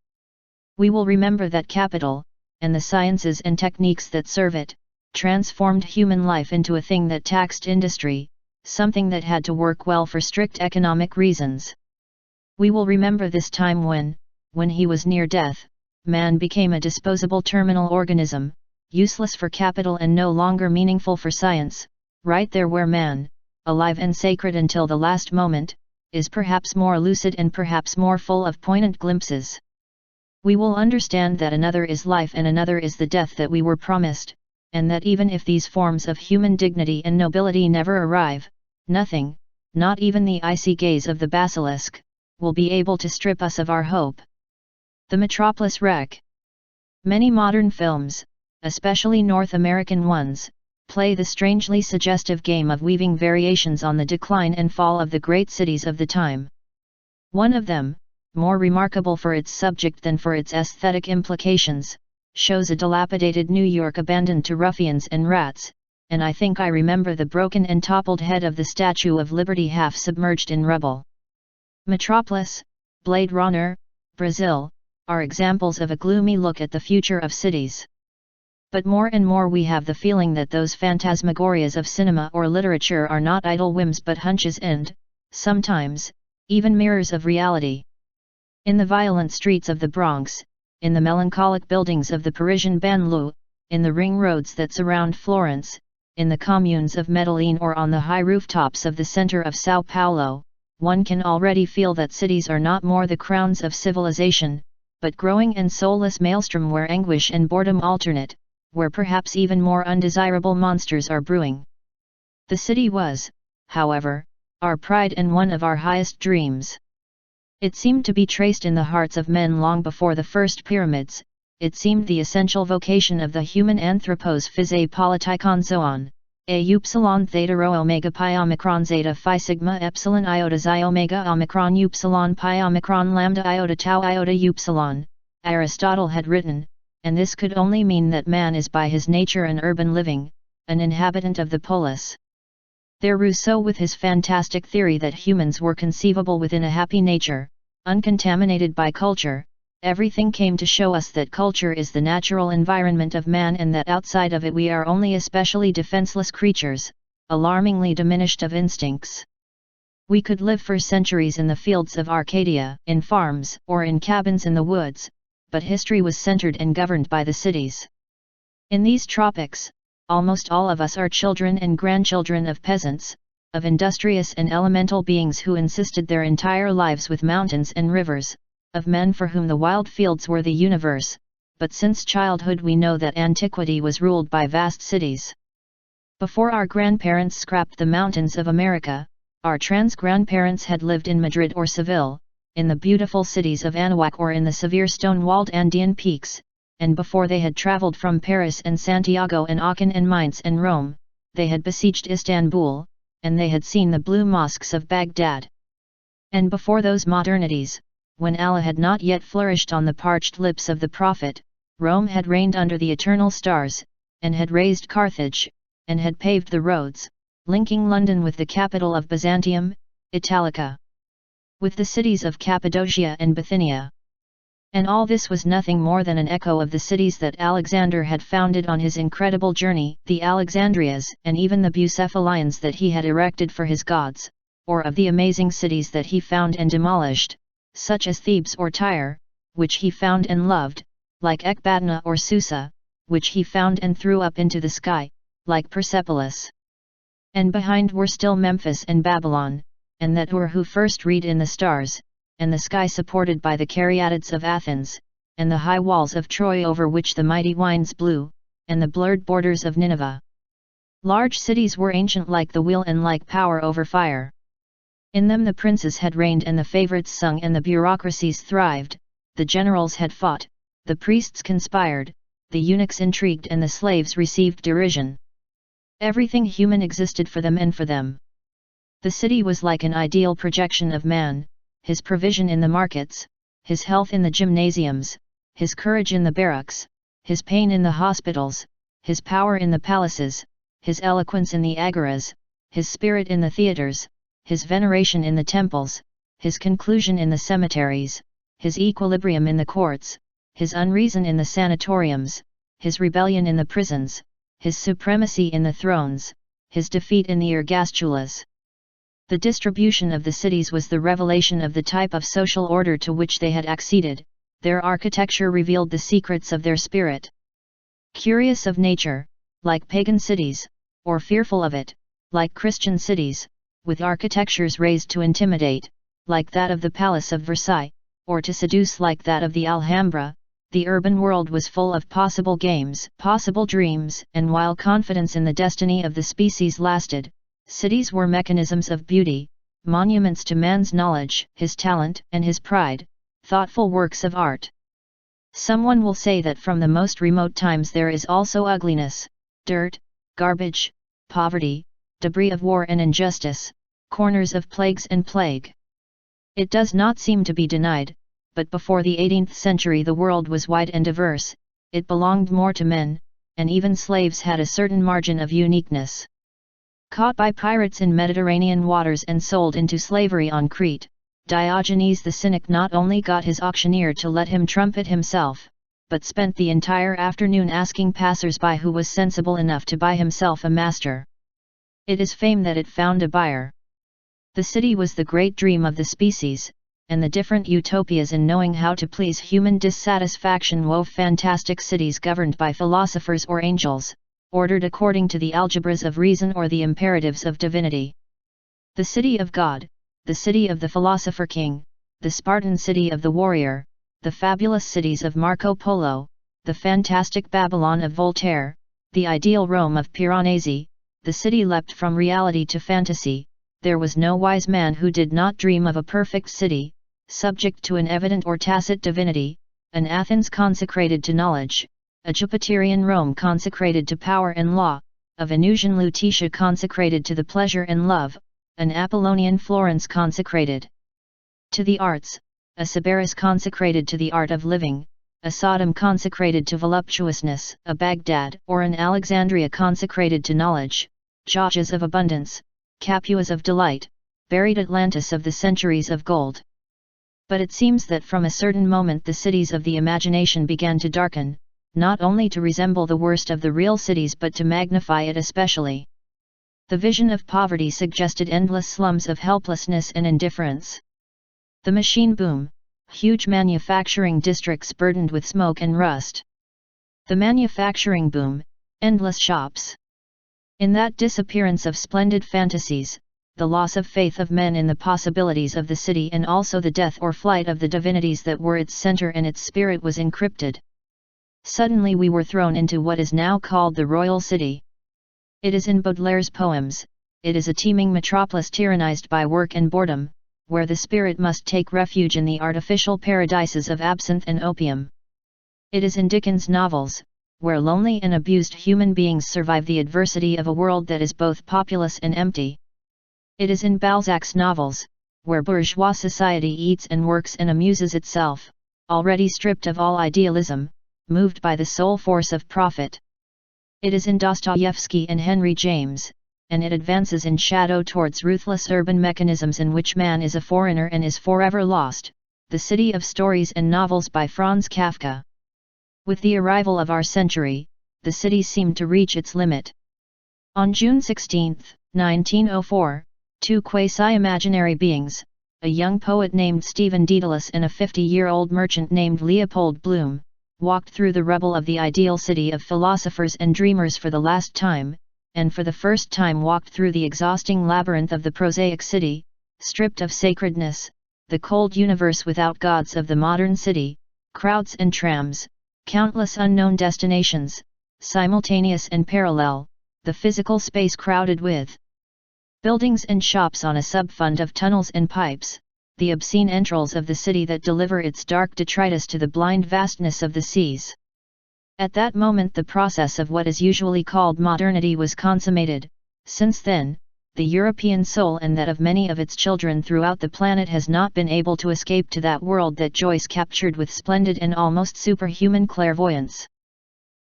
We will remember that capital, and the sciences and techniques that serve it, transformed human life into a thing that taxed industry, something that had to work well for strict economic reasons. We will remember this time when he was near death, man became a disposable terminal organism, useless for capital and no longer meaningful for science, right there where man, alive and sacred until the last moment, is perhaps more lucid and perhaps more full of poignant glimpses. We will understand that another is life and another is the death that we were promised, and that even if these forms of human dignity and nobility never arrive, nothing, not even the icy gaze of the basilisk, will be able to strip us of our hope. The Metropolis Wreck. Many modern films, especially North American ones, play the strangely suggestive game of weaving variations on the decline and fall of the great cities of the time. One of them, more remarkable for its subject than for its aesthetic implications, shows a dilapidated New York abandoned to ruffians and rats, and I think I remember the broken and toppled head of the Statue of Liberty half submerged in rubble. Metropolis, Blade Runner, Brazil, are examples of a gloomy look at the future of cities. But more and more we have the feeling that those phantasmagorias of cinema or literature are not idle whims but hunches and, sometimes, even mirrors of reality. In the violent streets of the Bronx, in the melancholic buildings of the Parisian banlieue, in the ring roads that surround Florence, in the communes of Medellin or on the high rooftops of the center of Sao Paulo, one can already feel that cities are not more the crowns of civilization, but growing and soulless maelstrom where anguish and boredom alternate, where perhaps even more undesirable monsters are brewing. The city was, however, our pride and one of our highest dreams. It seemed to be traced in the hearts of men long before the first pyramids. It seemed the essential vocation of the human anthropos physae politikon zoon, a upsilon theta rho omega pi omicron zeta phi sigma epsilon iota xi omega omicron upsilon pi omicron lambda iota tau iota upsilon, Aristotle had written, and this could only mean that man is by his nature an urban living, an inhabitant of the polis. There Rousseau with his fantastic theory that humans were conceivable within a happy nature, uncontaminated by culture. Everything came to show us that culture is the natural environment of man and that outside of it we are only especially defenseless creatures, alarmingly diminished of instincts. We could live for centuries in the fields of Arcadia, in farms, or in cabins in the woods, but history was centered and governed by the cities. In these tropics, almost all of us are children and grandchildren of peasants, of industrious and elemental beings who insisted their entire lives with mountains and rivers, of men for whom the wild fields were the universe, but since childhood we know that antiquity was ruled by vast cities. Before our grandparents scrapped the mountains of America, our trans-grandparents had lived in Madrid or Seville, in the beautiful cities of Anahuac or in the severe stone-walled Andean peaks, and before they had traveled from Paris and Santiago and Aachen and Mainz and Rome, they had besieged Istanbul, and they had seen the blue mosques of Baghdad. And before those modernities, when Allah had not yet flourished on the parched lips of the prophet, Rome had reigned under the eternal stars, and had raised Carthage, and had paved the roads, linking London with the capital of Byzantium, Italica, with the cities of Cappadocia and Bithynia. And all this was nothing more than an echo of the cities that Alexander had founded on his incredible journey, the Alexandrias and even the Bucephalians that he had erected for his gods, or of the amazing cities that he found and demolished, such as Thebes or Tyre, which he found and loved, like Ecbatana or Susa, which he found and threw up into the sky, like Persepolis. And behind were still Memphis and Babylon, and that Ur who first read in the stars, and the sky supported by the caryatids of Athens, and the high walls of Troy over which the mighty winds blew, and the blurred borders of Nineveh. Large cities were ancient like the wheel and like power over fire. In them the princes had reigned and the favorites sung and the bureaucracies thrived, the generals had fought, the priests conspired, the eunuchs intrigued and the slaves received derision. Everything human existed for them and for them. The city was like an ideal projection of man, his provision in the markets, his health in the gymnasiums, his courage in the barracks, his pain in the hospitals, his power in the palaces, his eloquence in the agoras, his spirit in the theatres, his veneration in the temples, his conclusion in the cemeteries, his equilibrium in the courts, his unreason in the sanatoriums, his rebellion in the prisons, his supremacy in the thrones, his defeat in the ergastulas. The distribution of the cities was the revelation of the type of social order to which they had acceded, their architecture revealed the secrets of their spirit. Curious of nature, like pagan cities, or fearful of it, like Christian cities, with architectures raised to intimidate, like that of the Palace of Versailles, or to seduce like that of the Alhambra, the urban world was full of possible games, possible dreams, and while confidence in the destiny of the species lasted, cities were mechanisms of beauty, monuments to man's knowledge, his talent, and his pride, thoughtful works of art. Someone will say that from the most remote times there is also ugliness, dirt, garbage, poverty, debris of war and injustice, corners of plagues and plague. It does not seem to be denied, but before the 18th century the world was wide and diverse, it belonged more to men, and even slaves had a certain margin of uniqueness. Caught by pirates in Mediterranean waters and sold into slavery on Crete, Diogenes the Cynic not only got his auctioneer to let him trumpet himself, but spent the entire afternoon asking passers-by who was sensible enough to buy himself a master. It is fame that it found a buyer. The city was the great dream of the species, and the different utopias in knowing how to please human dissatisfaction wove fantastic cities governed by philosophers or angels, ordered according to the algebras of reason or the imperatives of divinity. The city of God, the city of the philosopher king, the Spartan city of the warrior, the fabulous cities of Marco Polo, the fantastic Babylon of Voltaire, the ideal Rome of Piranesi, the city leapt from reality to fantasy. There was no wise man who did not dream of a perfect city, subject to an evident or tacit divinity, an Athens consecrated to knowledge, a Jupiterian Rome consecrated to power and law, a Venusian Lutetia consecrated to the pleasure and love, an Apollonian Florence consecrated to the arts, a Sybaris consecrated to the art of living, a Sodom consecrated to voluptuousness, a Baghdad or an Alexandria consecrated to knowledge, Jajas of abundance, Capuas of delight, buried Atlantis of the centuries of gold. But it seems that from a certain moment the cities of the imagination began to darken, not only to resemble the worst of the real cities but to magnify it especially. The vision of poverty suggested endless slums of helplessness and indifference. The machine boom, huge manufacturing districts burdened with smoke and rust. The manufacturing boom, endless shops. In that disappearance of splendid fantasies, the loss of faith of men in the possibilities of the city and also the death or flight of the divinities that were its center and its spirit was encrypted. Suddenly we were thrown into what is now called the Royal City. It is in Baudelaire's poems, it is a teeming metropolis tyrannized by work and boredom, where the spirit must take refuge in the artificial paradises of absinthe and opium. It is in Dickens' novels, where lonely and abused human beings survive the adversity of a world that is both populous and empty. It is in Balzac's novels, where bourgeois society eats and works and amuses itself, already stripped of all idealism, moved by the sole force of profit. It is in Dostoevsky and Henry James, and it advances in shadow towards ruthless urban mechanisms in which man is a foreigner and is forever lost, the city of stories and novels by Franz Kafka. With the arrival of our century, the city seemed to reach its limit. On June 16, 1904, two quasi-imaginary beings, a young poet named Stephen Daedalus and a 50-year-old merchant named Leopold Bloom, walked through the rubble of the ideal city of philosophers and dreamers for the last time, and for the first time walked through the exhausting labyrinth of the prosaic city, stripped of sacredness, the cold universe without gods of the modern city, crowds and trams, countless unknown destinations, simultaneous and parallel, the physical space crowded with buildings and shops on a subfund of tunnels and pipes, the obscene entrails of the city that deliver its dark detritus to the blind vastness of the seas. At that moment the process of what is usually called modernity was consummated. Since then, the European soul and that of many of its children throughout the planet has not been able to escape to that world that Joyce captured with splendid and almost superhuman clairvoyance.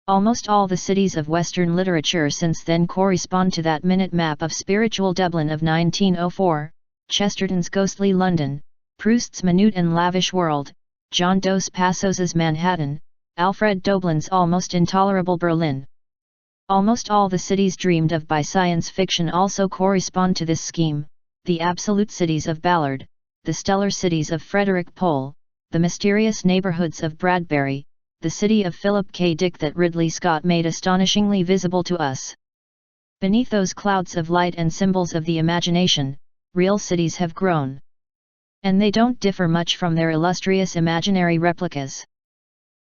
Almost all the cities of Western literature since then correspond to that minute map of spiritual Dublin of 1904, Chesterton's ghostly London, Proust's minute and lavish world, John Dos Passos's Manhattan, Alfred Doblin's almost intolerable Berlin. Almost all the cities dreamed of by science fiction also correspond to this scheme, the absolute cities of Ballard, the stellar cities of Frederick Pohl, the mysterious neighborhoods of Bradbury, the city of Philip K. Dick that Ridley Scott made astonishingly visible to us. Beneath those clouds of light and symbols of the imagination, real cities have grown. And they don't differ much from their illustrious imaginary replicas.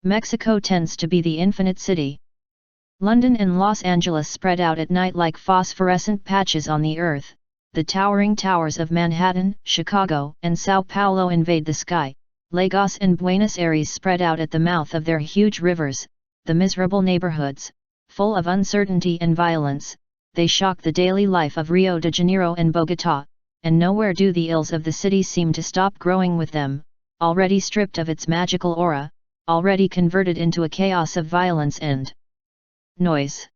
Mexico tends to be the infinite city. London and Los Angeles spread out at night like phosphorescent patches on the earth, the towering towers of Manhattan, Chicago, and Sao Paulo invade the sky, Lagos and Buenos Aires spread out at the mouth of their huge rivers, the miserable neighborhoods, full of uncertainty and violence, they shock the daily life of Rio de Janeiro and Bogotá, and nowhere do the ills of the city seem to stop growing with them, already stripped of its magical aura, already converted into a chaos of violence and noise.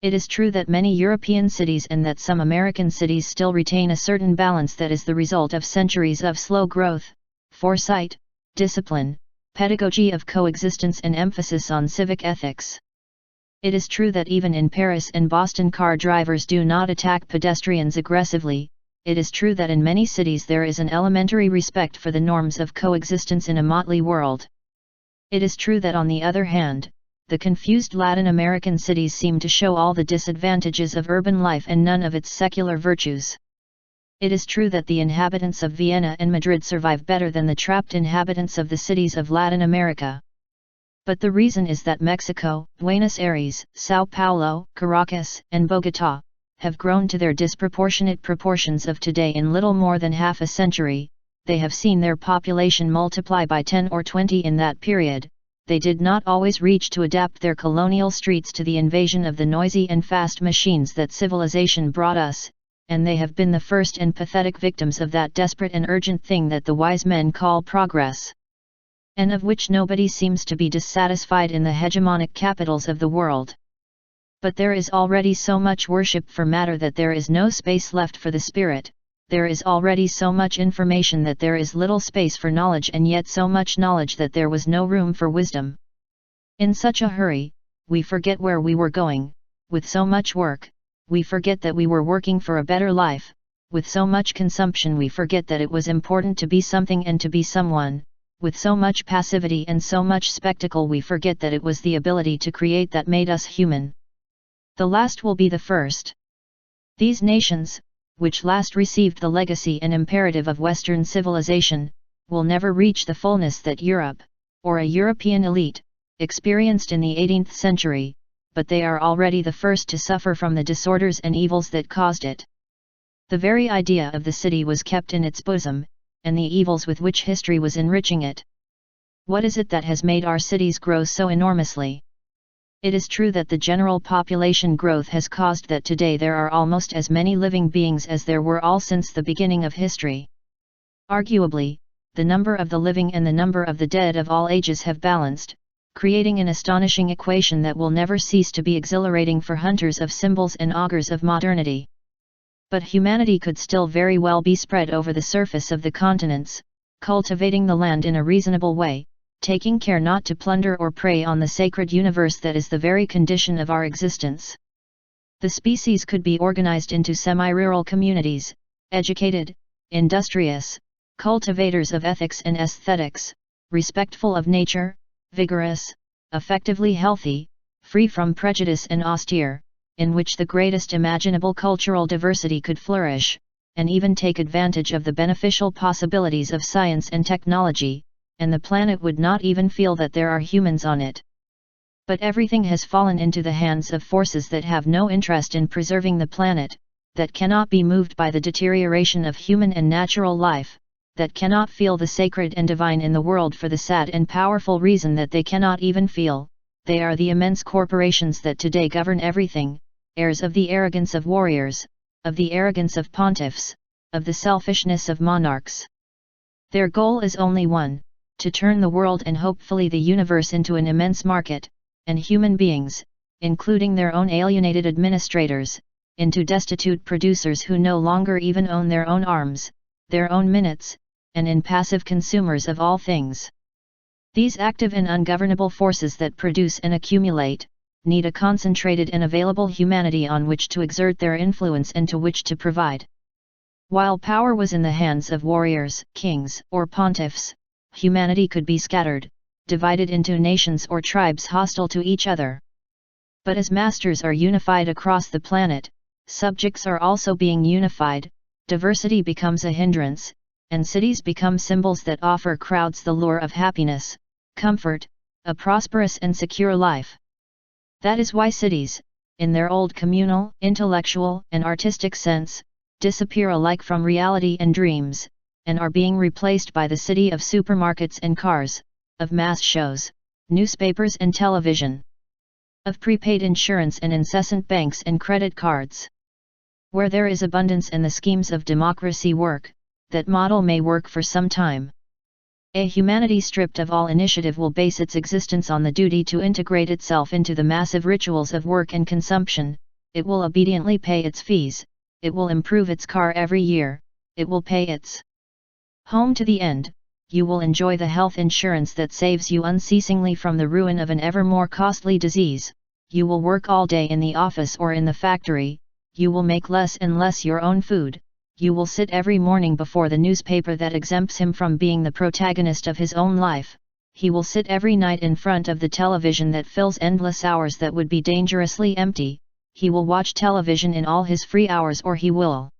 It is true that many European cities and that some American cities still retain a certain balance that is the result of centuries of slow growth, foresight, discipline, pedagogy of coexistence and emphasis on civic ethics. It is true that even in Paris and Boston car drivers do not attack pedestrians aggressively. It is true that in many cities there is an elementary respect for the norms of coexistence in a motley world. It is true that on the other hand, the confused Latin American cities seem to show all the disadvantages of urban life and none of its secular virtues. It is true that the inhabitants of Vienna and Madrid survive better than the trapped inhabitants of the cities of Latin America. But the reason is that Mexico, Buenos Aires, Sao Paulo, Caracas, and Bogotá have grown to their disproportionate proportions of today in little more than half a century. They have seen their population multiply by 10 or 20 in that period. They did not always reach to adapt their colonial streets to the invasion of the noisy and fast machines that civilization brought us, and they have been the first and pathetic victims of that desperate and urgent thing that the wise men call progress, and of which nobody seems to be dissatisfied in the hegemonic capitals of the world. But there is already so much worship for matter that there is no space left for the spirit. There is already so much information that there is little space for knowledge, and yet so much knowledge that there was no room for wisdom. In such a hurry, we forget where we were going. With so much work, we forget that we were working for a better life. With so much consumption we forget that it was important to be something and to be someone. With so much passivity and so much spectacle we forget that it was the ability to create that made us human. The last will be the first. These nations, which last received the legacy and imperative of Western civilization, will never reach the fullness that Europe, or a European elite, experienced in the 18th century, but they are already the first to suffer from the disorders and evils that caused it. The very idea of the city was kept in its bosom, and the evils with which history was enriching it. What is it that has made our cities grow so enormously? It is true that the general population growth has caused that today there are almost as many living beings as there were all since the beginning of history. Arguably, the number of the living and the number of the dead of all ages have balanced, creating an astonishing equation that will never cease to be exhilarating for hunters of symbols and augurs of modernity. But humanity could still very well be spread over the surface of the continents, cultivating the land in a reasonable way, taking care not to plunder or prey on the sacred universe that is the very condition of our existence. The species could be organized into semi-rural communities, educated, industrious, cultivators of ethics and aesthetics, respectful of nature, vigorous, effectively healthy, free from prejudice and austere, in which the greatest imaginable cultural diversity could flourish, and even take advantage of the beneficial possibilities of science and technology, and the planet would not even feel that there are humans on it. But everything has fallen into the hands of forces that have no interest in preserving the planet, that cannot be moved by the deterioration of human and natural life, that cannot feel the sacred and divine in the world for the sad and powerful reason that they cannot even feel. They are the immense corporations that today govern everything, heirs of the arrogance of warriors, of the arrogance of pontiffs, of the selfishness of monarchs. Their goal is only one: to turn the world and hopefully the universe into an immense market, and human beings, including their own alienated administrators, into destitute producers who no longer even own their own arms, their own minutes, and in passive consumers of all things. These active and ungovernable forces that produce and accumulate, need a concentrated and available humanity on which to exert their influence and to which to provide. While power was in the hands of warriors, kings, or pontiffs, humanity could be scattered, divided into nations or tribes hostile to each other. But as masters are unified across the planet, subjects are also being unified, diversity becomes a hindrance, and cities become symbols that offer crowds the lure of happiness, comfort, a prosperous and secure life. That is why cities, in their old communal, intellectual, and artistic sense, disappear alike from reality and dreams, and are being replaced by the city of supermarkets and cars, of mass shows, newspapers and television, of prepaid insurance and incessant banks and credit cards. Where there is abundance and the schemes of democracy work, that model may work for some time. A humanity stripped of all initiative will base its existence on the duty to integrate itself into the massive rituals of work and consumption. It will obediently pay its fees, it will improve its car every year, it will pay its home to the end. You will enjoy the health insurance that saves you unceasingly from the ruin of an ever more costly disease. You will work all day in the office or in the factory, you will make less and less your own food. You will sit every morning before the newspaper that exempts him from being the protagonist of his own life. He will sit every night in front of the television that fills endless hours that would be dangerously empty. He will watch television in all his free hours, or he will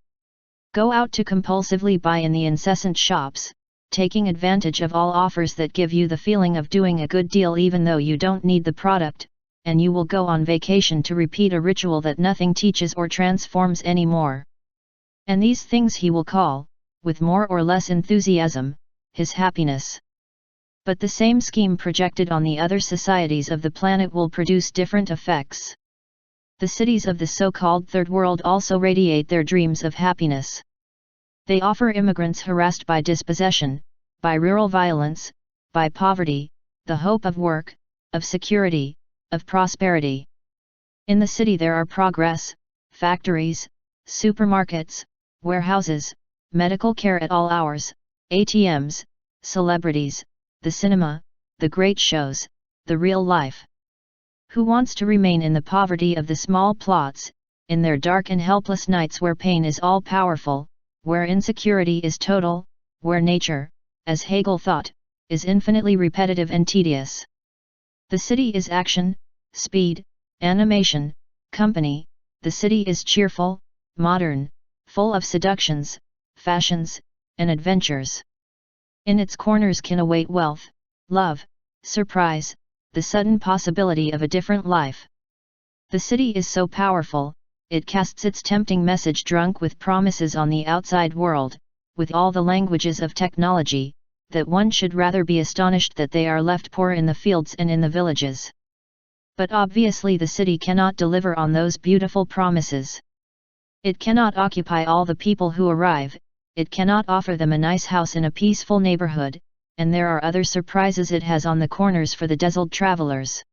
go out to compulsively buy in the incessant shops, taking advantage of all offers that give you the feeling of doing a good deal even though you don't need the product, and you will go on vacation to repeat a ritual that nothing teaches or transforms anymore. And these things he will call, with more or less enthusiasm, his happiness. But the same scheme projected on the other societies of the planet will produce different effects. The cities of the so-called Third World also radiate their dreams of happiness. They offer immigrants harassed by dispossession, by rural violence, by poverty, the hope of work, of security, of prosperity. In the city there are progress, factories, supermarkets, warehouses, medical care at all hours, ATMs, celebrities, the cinema, the great shows, the real life. Who wants to remain in the poverty of the small plots, in their dark and helpless nights where pain is all-powerful, where insecurity is total, where nature, as Hegel thought, is infinitely repetitive and tedious? The city is action, speed, animation, company. The city is cheerful, modern, full of seductions, fashions, and adventures. In its corners can await wealth, love, surprise, the sudden possibility of a different life. The city is so powerful, it casts its tempting message drunk with promises on the outside world, with all the languages of technology, that one should rather be astonished that they are left poor in the fields and in the villages. But obviously the city cannot deliver on those beautiful promises. It cannot occupy all the people who arrive, it cannot offer them a nice house in a peaceful neighborhood, and there are other surprises it has on the corners for the dazzled travelers.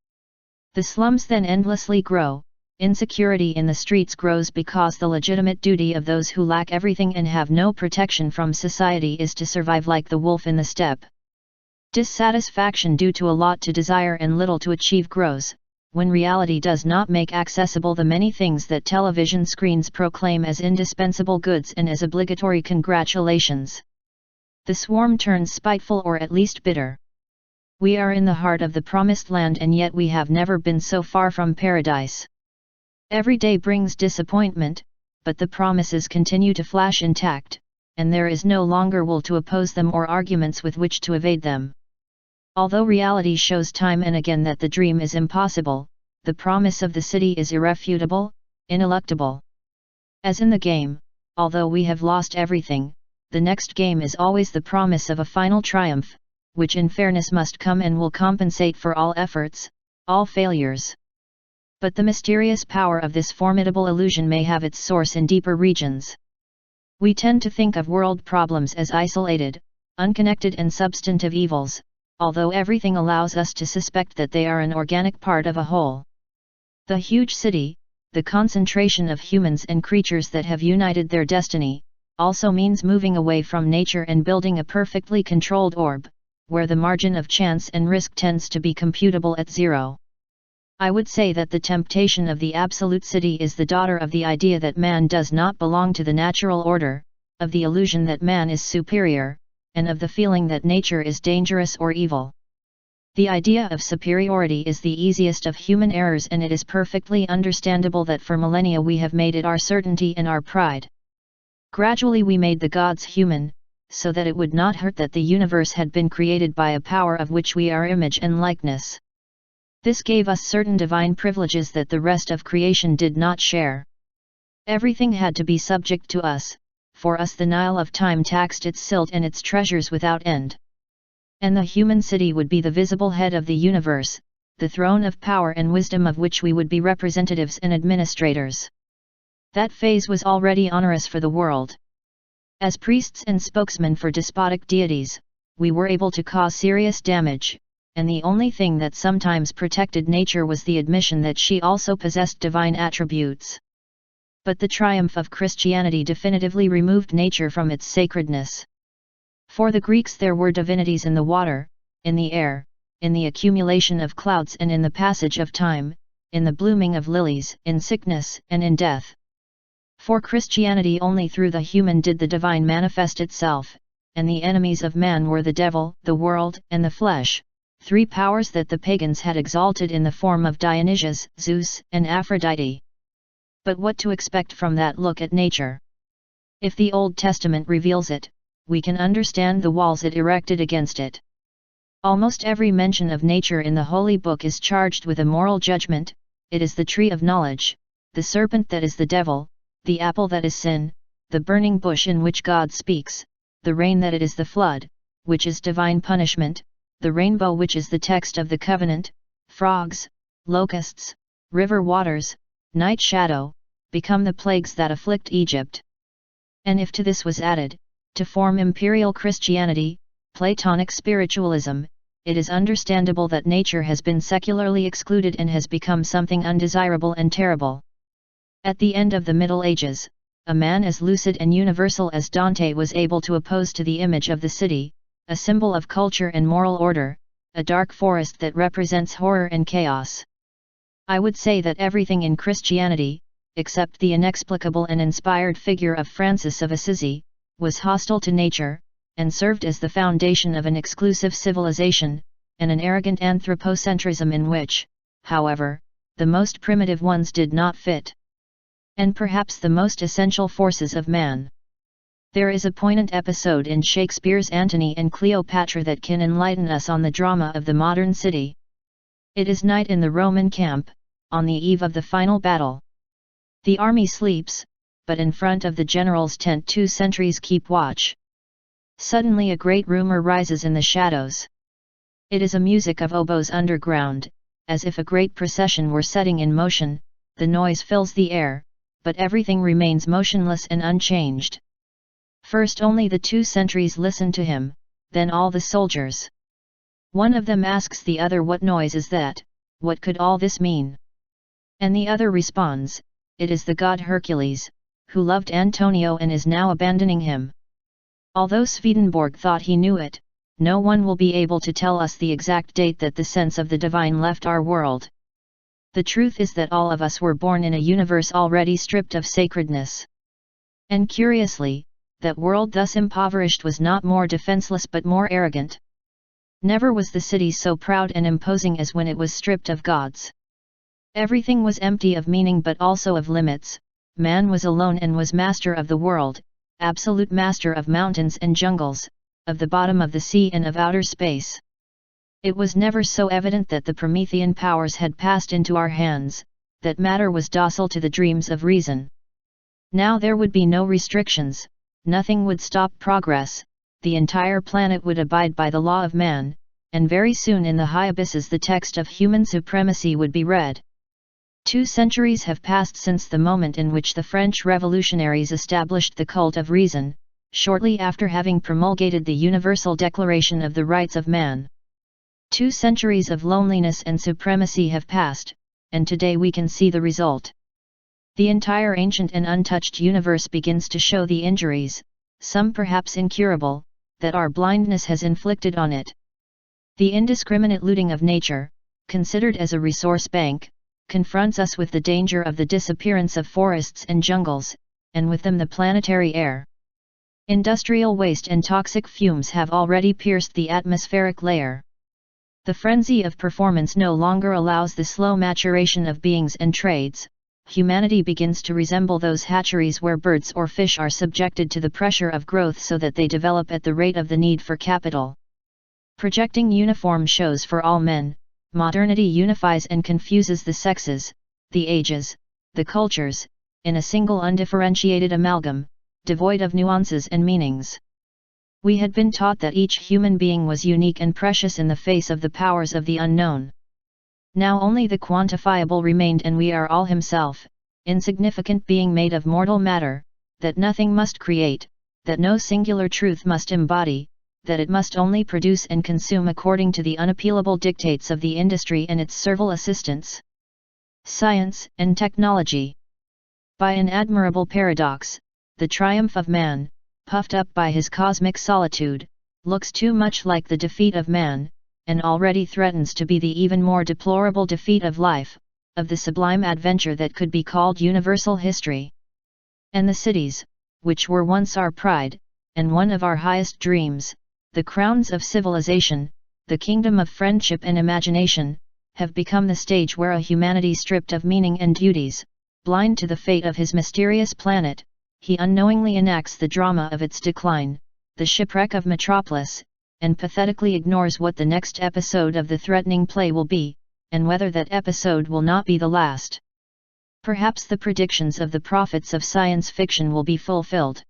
The slums then endlessly grow, insecurity in the streets grows because the legitimate duty of those who lack everything and have no protection from society is to survive like the wolf in the steppe. Dissatisfaction due to a lot to desire and little to achieve grows, when reality does not make accessible the many things that television screens proclaim as indispensable goods and as obligatory congratulations. The swarm turns spiteful or at least bitter. We are in the heart of the promised land, and yet we have never been so far from paradise. Every day brings disappointment, but the promises continue to flash intact, and there is no longer will to oppose them or arguments with which to evade them. Although reality shows time and again that the dream is impossible, the promise of the city is irrefutable, ineluctable. As in the game, although we have lost everything, the next game is always the promise of a final triumph, which in fairness must come and will compensate for all efforts, all failures. But the mysterious power of this formidable illusion may have its source in deeper regions. We tend to think of world problems as isolated, unconnected and substantive evils, although everything allows us to suspect that they are an organic part of a whole. The huge city, the concentration of humans and creatures that have united their destiny, also means moving away from nature and building a perfectly controlled orb, where the margin of chance and risk tends to be computable at zero. I would say that the temptation of the absolute city is the daughter of the idea that man does not belong to the natural order, of the illusion that man is superior, and of the feeling that nature is dangerous or evil. The idea of superiority is the easiest of human errors, and it is perfectly understandable that for millennia we have made it our certainty and our pride. Gradually we made the gods human, so that it would not hurt that the universe had been created by a power of which we are image and likeness. This gave us certain divine privileges that the rest of creation did not share. Everything had to be subject to us. For us the Nile of time taxed its silt and its treasures without end. And the human city would be the visible head of the universe, the throne of power and wisdom of which we would be representatives and administrators. That phase was already onerous for the world. As priests and spokesmen for despotic deities, we were able to cause serious damage, and the only thing that sometimes protected nature was the admission that she also possessed divine attributes. But the triumph of Christianity definitively removed nature from its sacredness. For the Greeks there were divinities in the water, in the air, in the accumulation of clouds and in the passage of time, in the blooming of lilies, in sickness and in death. For Christianity only through the human did the divine manifest itself, and the enemies of man were the devil, the world, and the flesh, three powers that the pagans had exalted in the form of Dionysius, Zeus, and Aphrodite. But what to expect from that look at nature? If the Old Testament reveals it, we can understand the walls it erected against it. Almost every mention of nature in the Holy Book is charged with a moral judgment. It is the tree of knowledge, the serpent that is the devil, the apple that is sin, the burning bush in which God speaks, the rain that it is the flood, which is divine punishment, the rainbow which is the text of the covenant, frogs, locusts, river waters, night shadow, become the plagues that afflict Egypt. And if to this was added, to form imperial Christianity, Platonic spiritualism, it is understandable that nature has been secularly excluded and has become something undesirable and terrible. At the end of the Middle Ages, a man as lucid and universal as Dante was able to oppose to the image of the city, a symbol of culture and moral order, a dark forest that represents horror and chaos. I would say that everything in Christianity, except the inexplicable and inspired figure of Francis of Assisi, was hostile to nature, and served as the foundation of an exclusive civilization, and an arrogant anthropocentrism in which, however, the most primitive ones did not fit. And perhaps the most essential forces of man. There is a poignant episode in Shakespeare's Antony and Cleopatra that can enlighten us on the drama of the modern city. It is night in the Roman camp, on the eve of the final battle. The army sleeps, but in front of the general's tent 2 sentries keep watch. Suddenly a great rumor rises in the shadows. It is a music of oboes underground, as if a great procession were setting in motion. The noise fills the air, but everything remains motionless and unchanged. First only the 2 sentries listen to him, then all the soldiers. One of them asks the other, "What noise is that? What could all this mean?" And the other responds, "It is the god Hercules, who loved Antonio and is now abandoning him." Although Swedenborg thought he knew it, no one will be able to tell us the exact date that the sense of the divine left our world. The truth is that all of us were born in a universe already stripped of sacredness. And curiously, that world thus impoverished was not more defenseless but more arrogant. Never was the city so proud and imposing as when it was stripped of gods. Everything was empty of meaning but also of limits. Man was alone and was master of the world, absolute master of mountains and jungles, of the bottom of the sea and of outer space. It was never so evident that the Promethean powers had passed into our hands, that matter was docile to the dreams of reason. Now there would be no restrictions, nothing would stop progress, the entire planet would abide by the law of man, and very soon in the high abysses the text of human supremacy would be read. 2 centuries have passed since the moment in which the French revolutionaries established the cult of reason, shortly after having promulgated the Universal Declaration of the Rights of Man. 2 centuries of loneliness and supremacy have passed, and today we can see the result. The entire ancient and untouched universe begins to show the injuries, some perhaps incurable, that our blindness has inflicted on it. The indiscriminate looting of nature, considered as a resource bank, confronts us with the danger of the disappearance of forests and jungles, and with them the planetary air. Industrial waste and toxic fumes have already pierced the atmospheric layer. The frenzy of performance no longer allows the slow maturation of beings and trades. Humanity begins to resemble those hatcheries where birds or fish are subjected to the pressure of growth so that they develop at the rate of the need for capital. Projecting uniform shows for all men, modernity unifies and confuses the sexes, the ages, the cultures, in a single undifferentiated amalgam, devoid of nuances and meanings. We had been taught that each human being was unique and precious in the face of the powers of the unknown. Now only the quantifiable remained, and we are all himself, insignificant being made of mortal matter, that nothing must create, that no singular truth must embody, that it must only produce and consume according to the unappealable dictates of the industry and its servile assistants. Science and technology. By an admirable paradox, the triumph of man, puffed up by his cosmic solitude, looks too much like the defeat of man, and already threatens to be the even more deplorable defeat of life, of the sublime adventure that could be called universal history. And the cities, which were once our pride, and one of our highest dreams, the crowns of civilization, the kingdom of friendship and imagination, have become the stage where a humanity stripped of meaning and duties, blind to the fate of his mysterious planet, he unknowingly enacts the drama of its decline, the shipwreck of Metropolis, and pathetically ignores what the next episode of the threatening play will be, and whether that episode will not be the last. Perhaps the predictions of the prophets of science fiction will be fulfilled.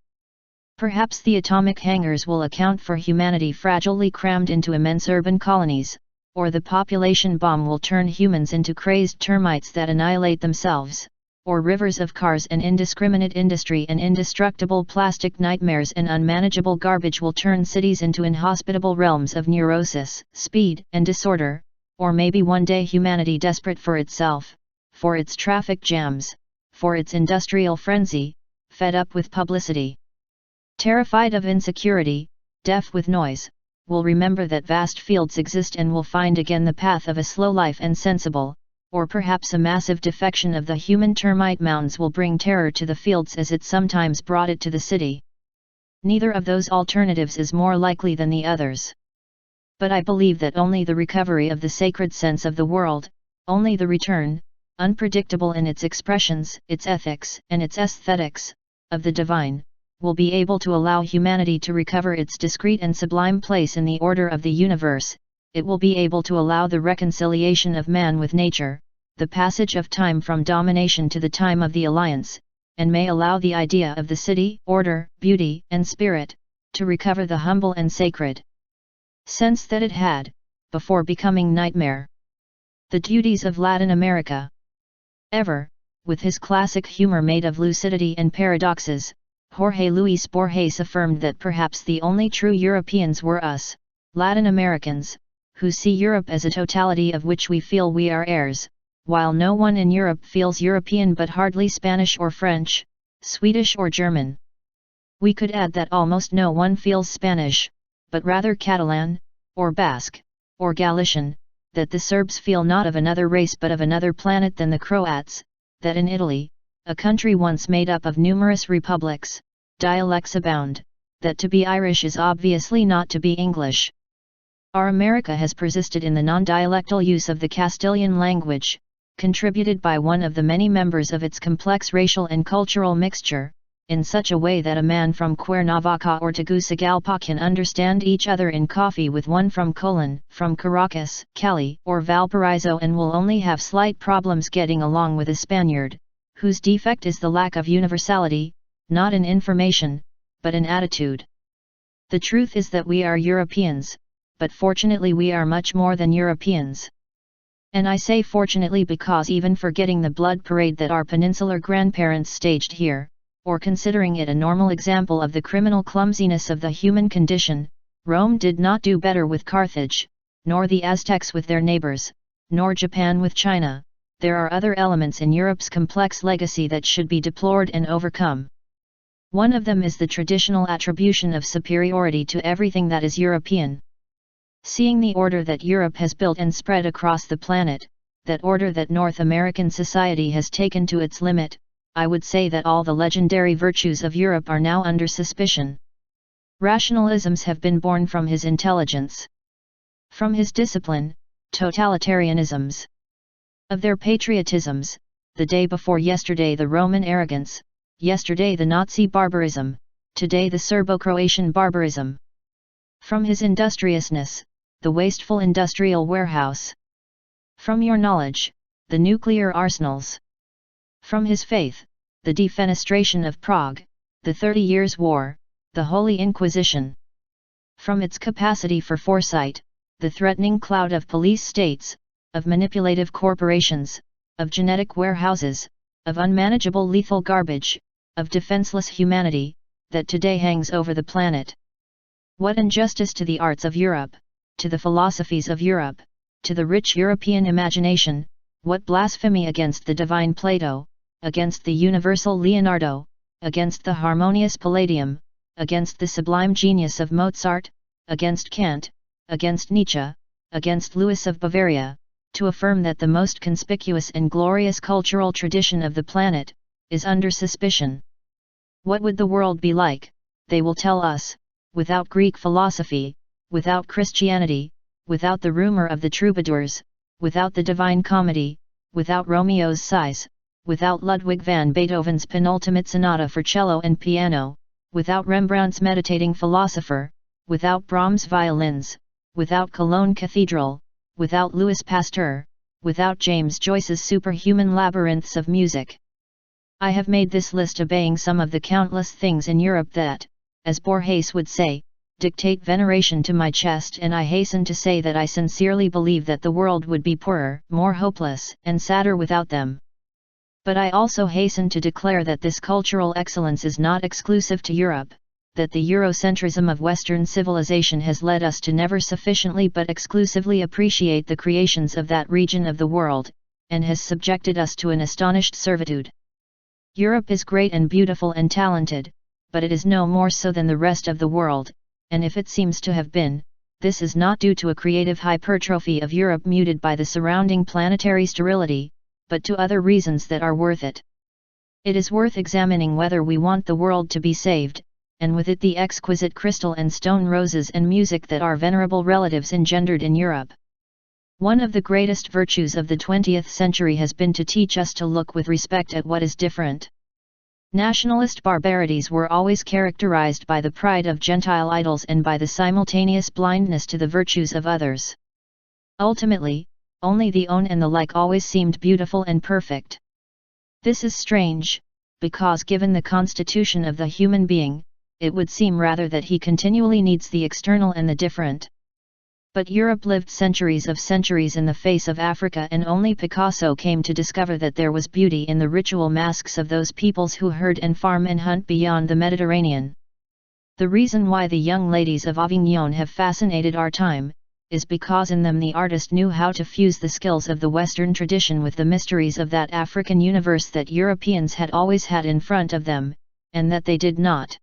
Perhaps the atomic hangars will account for humanity fragilely crammed into immense urban colonies, or the population bomb will turn humans into crazed termites that annihilate themselves, or rivers of cars and indiscriminate industry and indestructible plastic nightmares and unmanageable garbage will turn cities into inhospitable realms of neurosis, speed, and disorder, or maybe one day humanity desperate for itself, for its traffic jams, for its industrial frenzy, fed up with publicity, terrified of insecurity, deaf with noise, will remember that vast fields exist and will find again the path of a slow life and sensible, or perhaps a massive defection of the human termite mounds will bring terror to the fields as it sometimes brought it to the city. Neither of those alternatives is more likely than the others. But I believe that only the recovery of the sacred sense of the world, only the return, unpredictable in its expressions, its ethics, and its aesthetics, of the divine, will be able to allow humanity to recover its discrete and sublime place in the order of the universe. It will be able to allow the reconciliation of man with nature, the passage of time from domination to the time of the alliance, and may allow the idea of the city, order, beauty, and spirit, to recover the humble and sacred sense that it had, before becoming nightmare. The duties of Latin America. Ever, with his classic humor made of lucidity and paradoxes, Jorge Luis Borges affirmed that perhaps the only true Europeans were us, Latin Americans, who see Europe as a totality of which we feel we are heirs, while no one in Europe feels European but hardly Spanish or French, Swedish or German. We could add that almost no one feels Spanish, but rather Catalan, or Basque, or Galician, that the Serbs feel not of another race but of another planet than the Croats, that in Italy, a country once made up of numerous republics, dialects abound, that to be Irish is obviously not to be English. Our America has persisted in the non-dialectal use of the Castilian language, contributed by one of the many members of its complex racial and cultural mixture, in such a way that a man from Cuernavaca or Tegucigalpa can understand each other in coffee with one from Colon, from Caracas, Cali, or Valparaiso, and will only have slight problems getting along with a Spaniard, whose defect is the lack of universality, not in information, but in attitude. The truth is that we are Europeans, but fortunately we are much more than Europeans. And I say fortunately because even forgetting the blood parade that our peninsular grandparents staged here, or considering it a normal example of the criminal clumsiness of the human condition, Rome did not do better with Carthage, nor the Aztecs with their neighbors, nor Japan with China. There are other elements in Europe's complex legacy that should be deplored and overcome. One of them is the traditional attribution of superiority to everything that is European. Seeing the order that Europe has built and spread across the planet, that order that North American society has taken to its limit, I would say that all the legendary virtues of Europe are now under suspicion. Rationalisms have been born from his intelligence, from his discipline, totalitarianisms. Of their patriotisms, the day before yesterday the Roman arrogance, yesterday the Nazi barbarism, today the Serbo-Croatian barbarism. From his industriousness, the wasteful industrial warehouse. From your knowledge, the nuclear arsenals. From his faith, the defenestration of Prague, the 30 Years' War, the Holy Inquisition. From its capacity for foresight, the threatening cloud of police states, of manipulative corporations, of genetic warehouses, of unmanageable lethal garbage, of defenseless humanity, that today hangs over the planet. What injustice to the arts of Europe, to the philosophies of Europe, to the rich European imagination, what blasphemy against the divine Plato, against the universal Leonardo, against the harmonious Palladium, against the sublime genius of Mozart, against Kant, against Nietzsche, against Louis of Bavaria, to affirm that the most conspicuous and glorious cultural tradition of the planet is under suspicion. What would the world be like, they will tell us, without Greek philosophy, without Christianity, without the rumor of the troubadours, without the Divine Comedy, without Romeo's sighs, without Ludwig van Beethoven's penultimate sonata for cello and piano, without Rembrandt's meditating philosopher, without Brahms' violins, without Cologne Cathedral, without Louis Pasteur, without James Joyce's superhuman labyrinths of music. I have made this list obeying some of the countless things in Europe that, as Borges would say, dictate veneration to my chest, and I hasten to say that I sincerely believe that the world would be poorer, more hopeless, and sadder without them. But I also hasten to declare that this cultural excellence is not exclusive to Europe, that the Eurocentrism of Western civilization has led us to never sufficiently but exclusively appreciate the creations of that region of the world, and has subjected us to an astonished servitude. Europe is great and beautiful and talented, but it is no more so than the rest of the world, and if it seems to have been, this is not due to a creative hypertrophy of Europe muted by the surrounding planetary sterility, but to other reasons that are worth it. It is worth examining whether we want the world to be saved, and with it the exquisite crystal and stone roses and music that our venerable relatives engendered in Europe. One of the greatest virtues of the 20th century has been to teach us to look with respect at what is different. Nationalist barbarities were always characterized by the pride of Gentile idols and by the simultaneous blindness to the virtues of others. Ultimately, only the own and the like always seemed beautiful and perfect. This is strange, because given the constitution of the human being, it would seem rather that he continually needs the external and the different. But Europe lived centuries in the face of Africa, and only Picasso came to discover that there was beauty in the ritual masks of those peoples who herd and farm and hunt beyond the Mediterranean. The reason why the young ladies of Avignon have fascinated our time, is because in them the artist knew how to fuse the skills of the Western tradition with the mysteries of that African universe that Europeans had always had in front of them, and that they did not.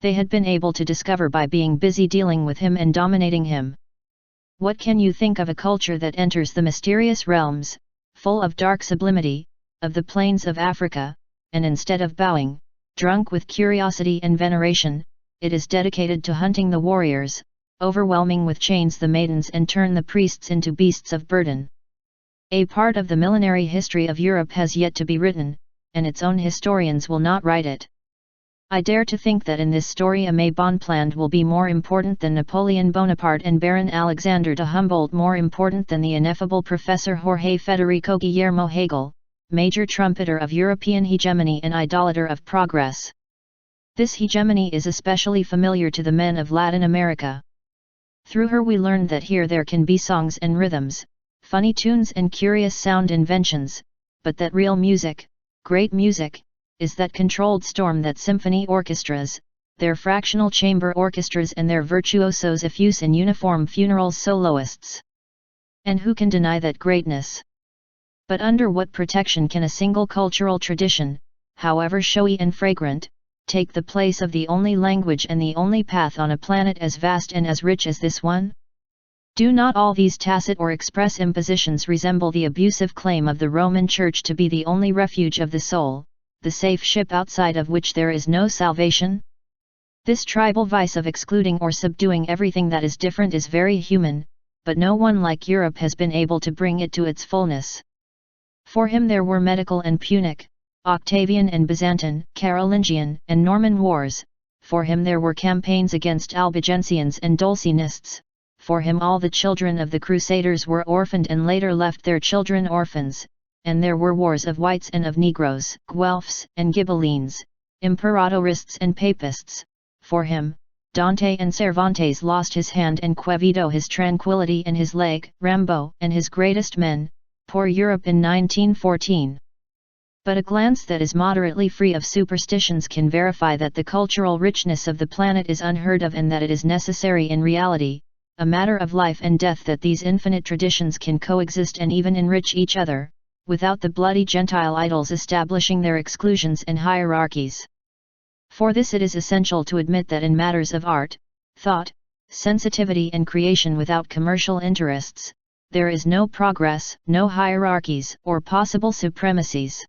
They had been able to discover by being busy dealing with him and dominating him. What can you think of a culture that enters the mysterious realms, full of dark sublimity, of the plains of Africa, and instead of bowing, drunk with curiosity and veneration, it is dedicated to hunting the warriors, overwhelming with chains the maidens and turn the priests into beasts of burden. A part of the millenary history of Europe has yet to be written, and its own historians will not write it. I dare to think that in this story Aimé Bonpland will be more important than Napoleon Bonaparte and Baron Alexander de Humboldt, more important than the ineffable Professor Jorge Federico Guillermo Hegel, major trumpeter of European hegemony and idolater of progress. This hegemony is especially familiar to the men of Latin America. Through her we learned that here there can be songs and rhythms, funny tunes and curious sound inventions, but that real music, great music, is that controlled storm that symphony orchestras, their fractional chamber orchestras and their virtuosos effuse in uniform funeral soloists. And who can deny that greatness? But under what protection can a single cultural tradition, however showy and fragrant, take the place of the only language and the only path on a planet as vast and as rich as this one? Do not all these tacit or express impositions resemble the abusive claim of the Roman Church to be the only refuge of the soul, the safe ship outside of which there is no salvation? This tribal vice of excluding or subduing everything that is different is very human, but no one like Europe has been able to bring it to its fullness. For him there were Medical and Punic, Octavian and Byzantine, Carolingian and Norman wars, for him there were campaigns against Albigensians and Dulcinists, for him all the children of the Crusaders were orphaned and later left their children orphans, and there were wars of whites and of Negroes, Guelphs and Ghibellines, Imperatorists and Papists, for him, Dante and Cervantes lost his hand and Quevedo his tranquility and his leg, Rimbaud and his greatest men, poor Europe in 1914. But a glance that is moderately free of superstitions can verify that the cultural richness of the planet is unheard of and that it is necessary in reality, a matter of life and death, that these infinite traditions can coexist and even enrich each other, without the bloody Gentile idols establishing their exclusions and hierarchies. For this it is essential to admit that in matters of art, thought, sensitivity and creation without commercial interests, there is no progress, no hierarchies or possible supremacies.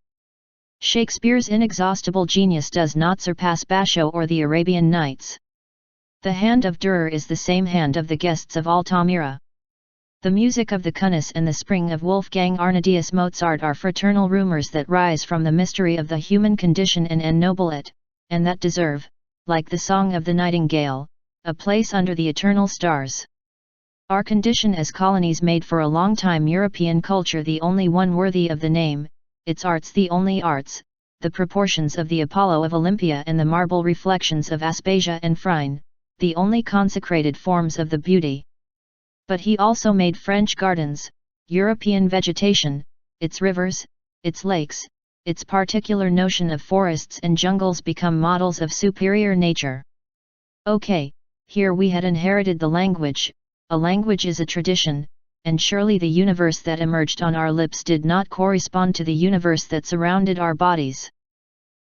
Shakespeare's inexhaustible genius does not surpass Basho or the Arabian Nights. The hand of Dürer is the same hand of the guests of Altamira. The music of the Kunis and the spring of Wolfgang Amadeus Mozart are fraternal rumors that rise from the mystery of the human condition and ennoble it, and that deserve, like the song of the nightingale, a place under the eternal stars. Our condition as colonies made for a long time European culture the only one worthy of the name, its arts the only arts, the proportions of the Apollo of Olympia and the marble reflections of Aspasia and Phryne, the only consecrated forms of the beauty. But he also made French gardens, European vegetation, its rivers, its lakes, its particular notion of forests and jungles become models of superior nature. Okay, here we had inherited the language, a language is a tradition, and surely the universe that emerged on our lips did not correspond to the universe that surrounded our bodies.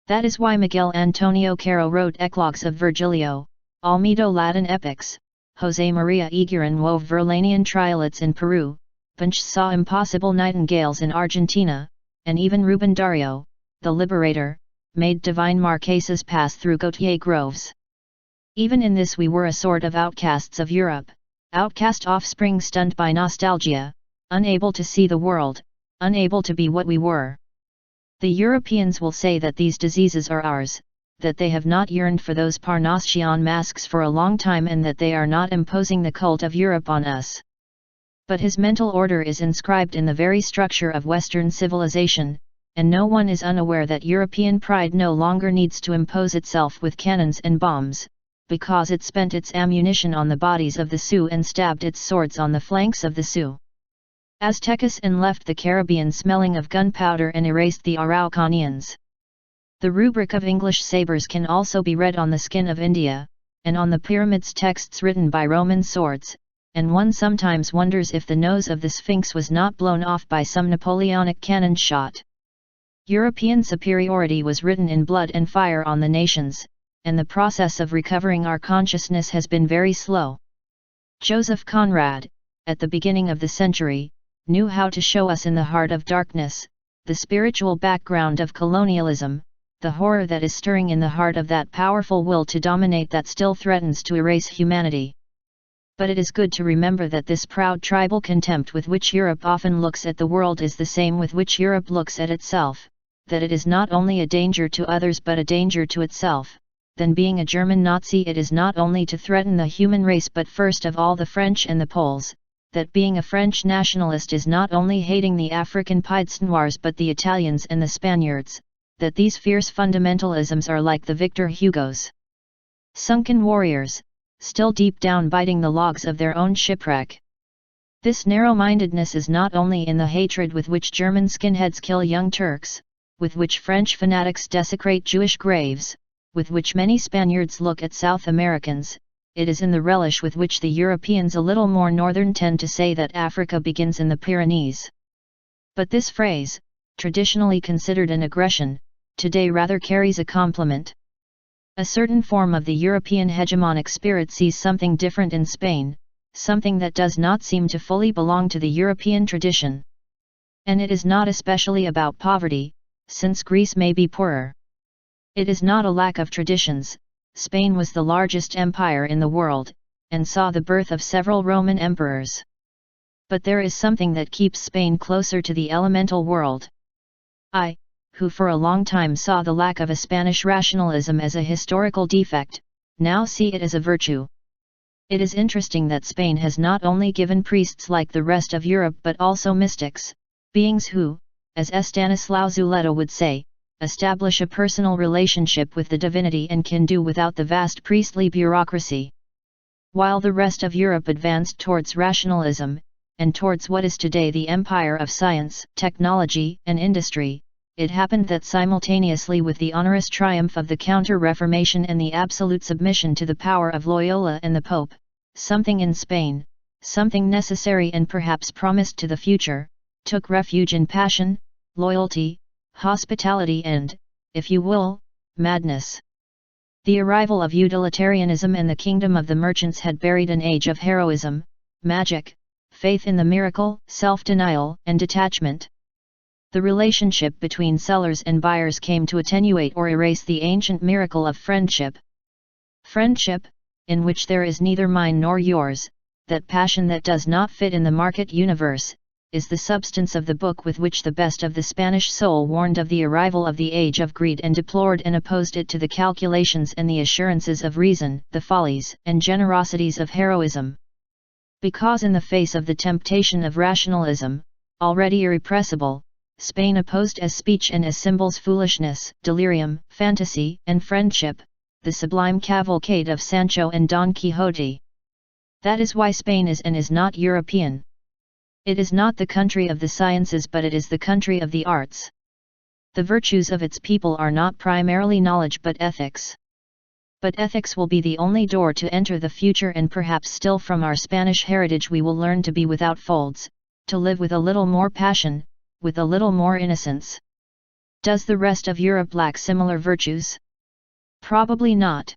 That is why Miguel Antonio Caro wrote Eclogues of Virgilio, Almeida Latin epics, José María Eguren wove Verlanian triolets in Peru, Bunch saw impossible nightingales in Argentina, and even Rubén Darío, the liberator, made divine Marquesas pass through Gautier groves. Even in this we were a sort of outcasts of Europe, outcast offspring stunned by nostalgia, unable to see the world, unable to be what we were. The Europeans will say that these diseases are ours, that they have not yearned for those Parnassian masks for a long time and that they are not imposing the cult of Europe on us. But his mental order is inscribed in the very structure of Western civilization, and no one is unaware that European pride no longer needs to impose itself with cannons and bombs, because it spent its ammunition on the bodies of the Sioux and stabbed its swords on the flanks of the Sioux. Aztecas and left the Caribbean smelling of gunpowder and erased the Araucanians. The rubric of English sabres can also be read on the skin of India, and on the pyramids texts written by Roman swords, and one sometimes wonders if the nose of the Sphinx was not blown off by some Napoleonic cannon shot. European superiority was written in blood and fire on the nations, and the process of recovering our consciousness has been very slow. Joseph Conrad, at the beginning of the century, knew how to show us in the heart of darkness, the spiritual background of colonialism, the horror that is stirring in the heart of that powerful will to dominate that still threatens to erase humanity. But it is good to remember that this proud tribal contempt with which Europe often looks at the world is the same with which Europe looks at itself, that it is not only a danger to others but a danger to itself. Then being a German Nazi, it is not only to threaten the human race but first of all the French and the Poles, that being a French nationalist is not only hating the African Pieds Noirs but the Italians and the Spaniards, that these fierce fundamentalisms are like the Victor Hugo's sunken warriors, still deep down biting the logs of their own shipwreck. This narrow-mindedness is not only in the hatred with which German skinheads kill young Turks, with which French fanatics desecrate Jewish graves, with which many Spaniards look at South Americans, it is in the relish with which the Europeans a little more northern tend to say that Africa begins in the Pyrenees. But this phrase, traditionally considered an aggression, today rather carries a compliment. A certain form of the European hegemonic spirit sees something different in Spain, something that does not seem to fully belong to the European tradition. And it is not especially about poverty, since Greece may be poorer. It is not a lack of traditions. Spain was the largest empire in the world, and saw the birth of several Roman emperors. But there is something that keeps Spain closer to the elemental world. I, who for a long time saw the lack of a Spanish rationalism as a historical defect, now see it as a virtue. It is interesting that Spain has not only given priests like the rest of Europe but also mystics, beings who, as Estanislao Zuleta would say, establish a personal relationship with the divinity and can do without the vast priestly bureaucracy. While the rest of Europe advanced towards rationalism, and towards what is today the empire of science, technology, and industry, it happened that simultaneously with the onerous triumph of the Counter-Reformation and the absolute submission to the power of Loyola and the Pope, something in Spain, something necessary and perhaps promised to the future, took refuge in passion, loyalty, hospitality and, if you will, madness. The arrival of utilitarianism and the kingdom of the merchants had buried an age of heroism, magic, faith in the miracle, self-denial, and detachment. The relationship between sellers and buyers came to attenuate or erase the ancient miracle of friendship. Friendship, in which there is neither mine nor yours, that passion that does not fit in the market universe, is the substance of the book with which the best of the Spanish soul warned of the arrival of the age of greed and deplored and opposed it to the calculations and the assurances of reason, the follies and generosities of heroism. Because in the face of the temptation of rationalism, already irrepressible, Spain opposed as speech and as symbols foolishness, delirium, fantasy, and friendship, the sublime cavalcade of Sancho and Don Quixote. That is why Spain is and is not European. It is not the country of the sciences but it is the country of the arts. The virtues of its people are not primarily knowledge but ethics. But ethics will be the only door to enter the future, and perhaps still from our Spanish heritage we will learn to be without folds, to live with a little more passion, with a little more innocence. Does the rest of Europe lack similar virtues? Probably not.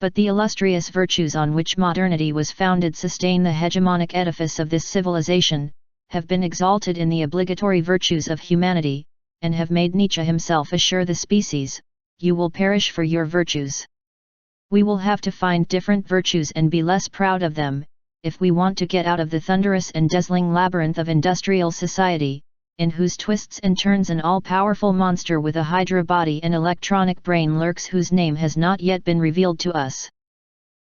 But the illustrious virtues on which modernity was founded sustain the hegemonic edifice of this civilization, have been exalted in the obligatory virtues of humanity, and have made Nietzsche himself assure the species, "You will perish for your virtues." We will have to find different virtues and be less proud of them, if we want to get out of the thunderous and dazzling labyrinth of industrial society, in whose twists and turns an all-powerful monster with a hydra body and electronic brain lurks whose name has not yet been revealed to us.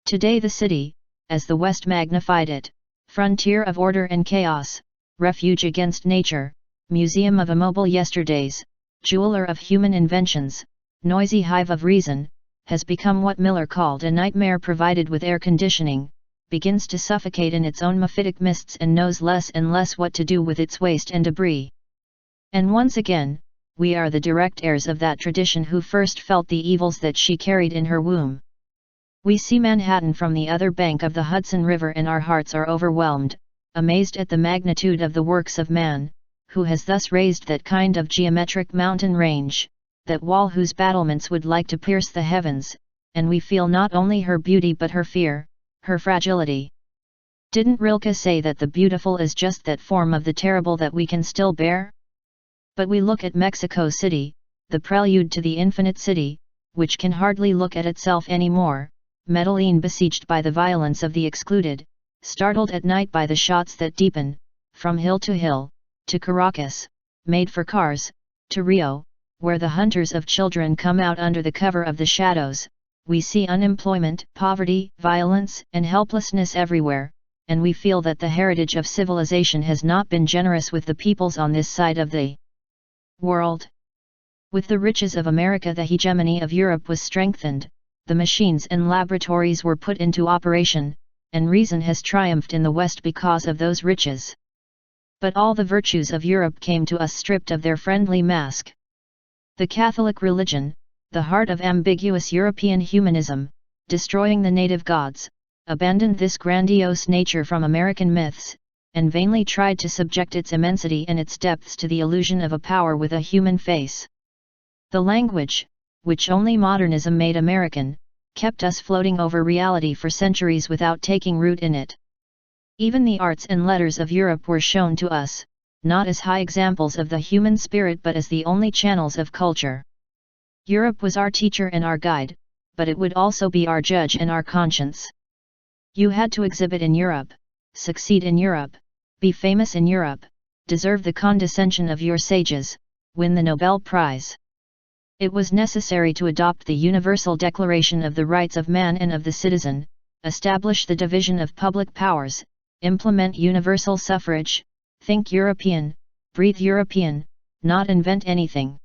Today the city, as the West magnified it, frontier of order and chaos, refuge against nature, museum of immobile yesterdays, jeweler of human inventions, noisy hive of reason, has become what Miller called a nightmare provided with air conditioning, begins to suffocate in its own mephitic mists and knows less and less what to do with its waste and debris. And once again, we are the direct heirs of that tradition who first felt the evils that she carried in her womb. We see Manhattan from the other bank of the Hudson River and our hearts are overwhelmed, amazed at the magnitude of the works of man, who has thus raised that kind of geometric mountain range, that wall whose battlements would like to pierce the heavens, and we feel not only her beauty but her fear, her fragility. Didn't Rilke say that the beautiful is just that form of the terrible that we can still bear? But we look at Mexico City, the prelude to the infinite city, which can hardly look at itself any more, Medellin besieged by the violence of the excluded, startled at night by the shots that deepen, from hill, to Caracas, made for cars, to Rio, where the hunters of children come out under the cover of the shadows. We see unemployment, poverty, violence, and helplessness everywhere, and we feel that the heritage of civilization has not been generous with the peoples on this side of the world. With the riches of America, the hegemony of Europe was strengthened, the machines and laboratories were put into operation, and reason has triumphed in the West because of those riches. But all the virtues of Europe came to us stripped of their friendly mask. The Catholic religion, the heart of ambiguous European humanism, destroying the native gods, abandoned this grandiose nature from American myths, and vainly tried to subject its immensity and its depths to the illusion of a power with a human face. The language, which only modernism made American, kept us floating over reality for centuries without taking root in it. Even the arts and letters of Europe were shown to us, not as high examples of the human spirit but as the only channels of culture. Europe was our teacher and our guide, but it would also be our judge and our conscience. You had to exhibit in Europe, succeed in Europe, be famous in Europe, deserve the condescension of your sages, win the Nobel Prize. It was necessary to adopt the Universal Declaration of the Rights of Man and of the Citizen, establish the division of public powers, implement universal suffrage, think European, breathe European, not invent anything.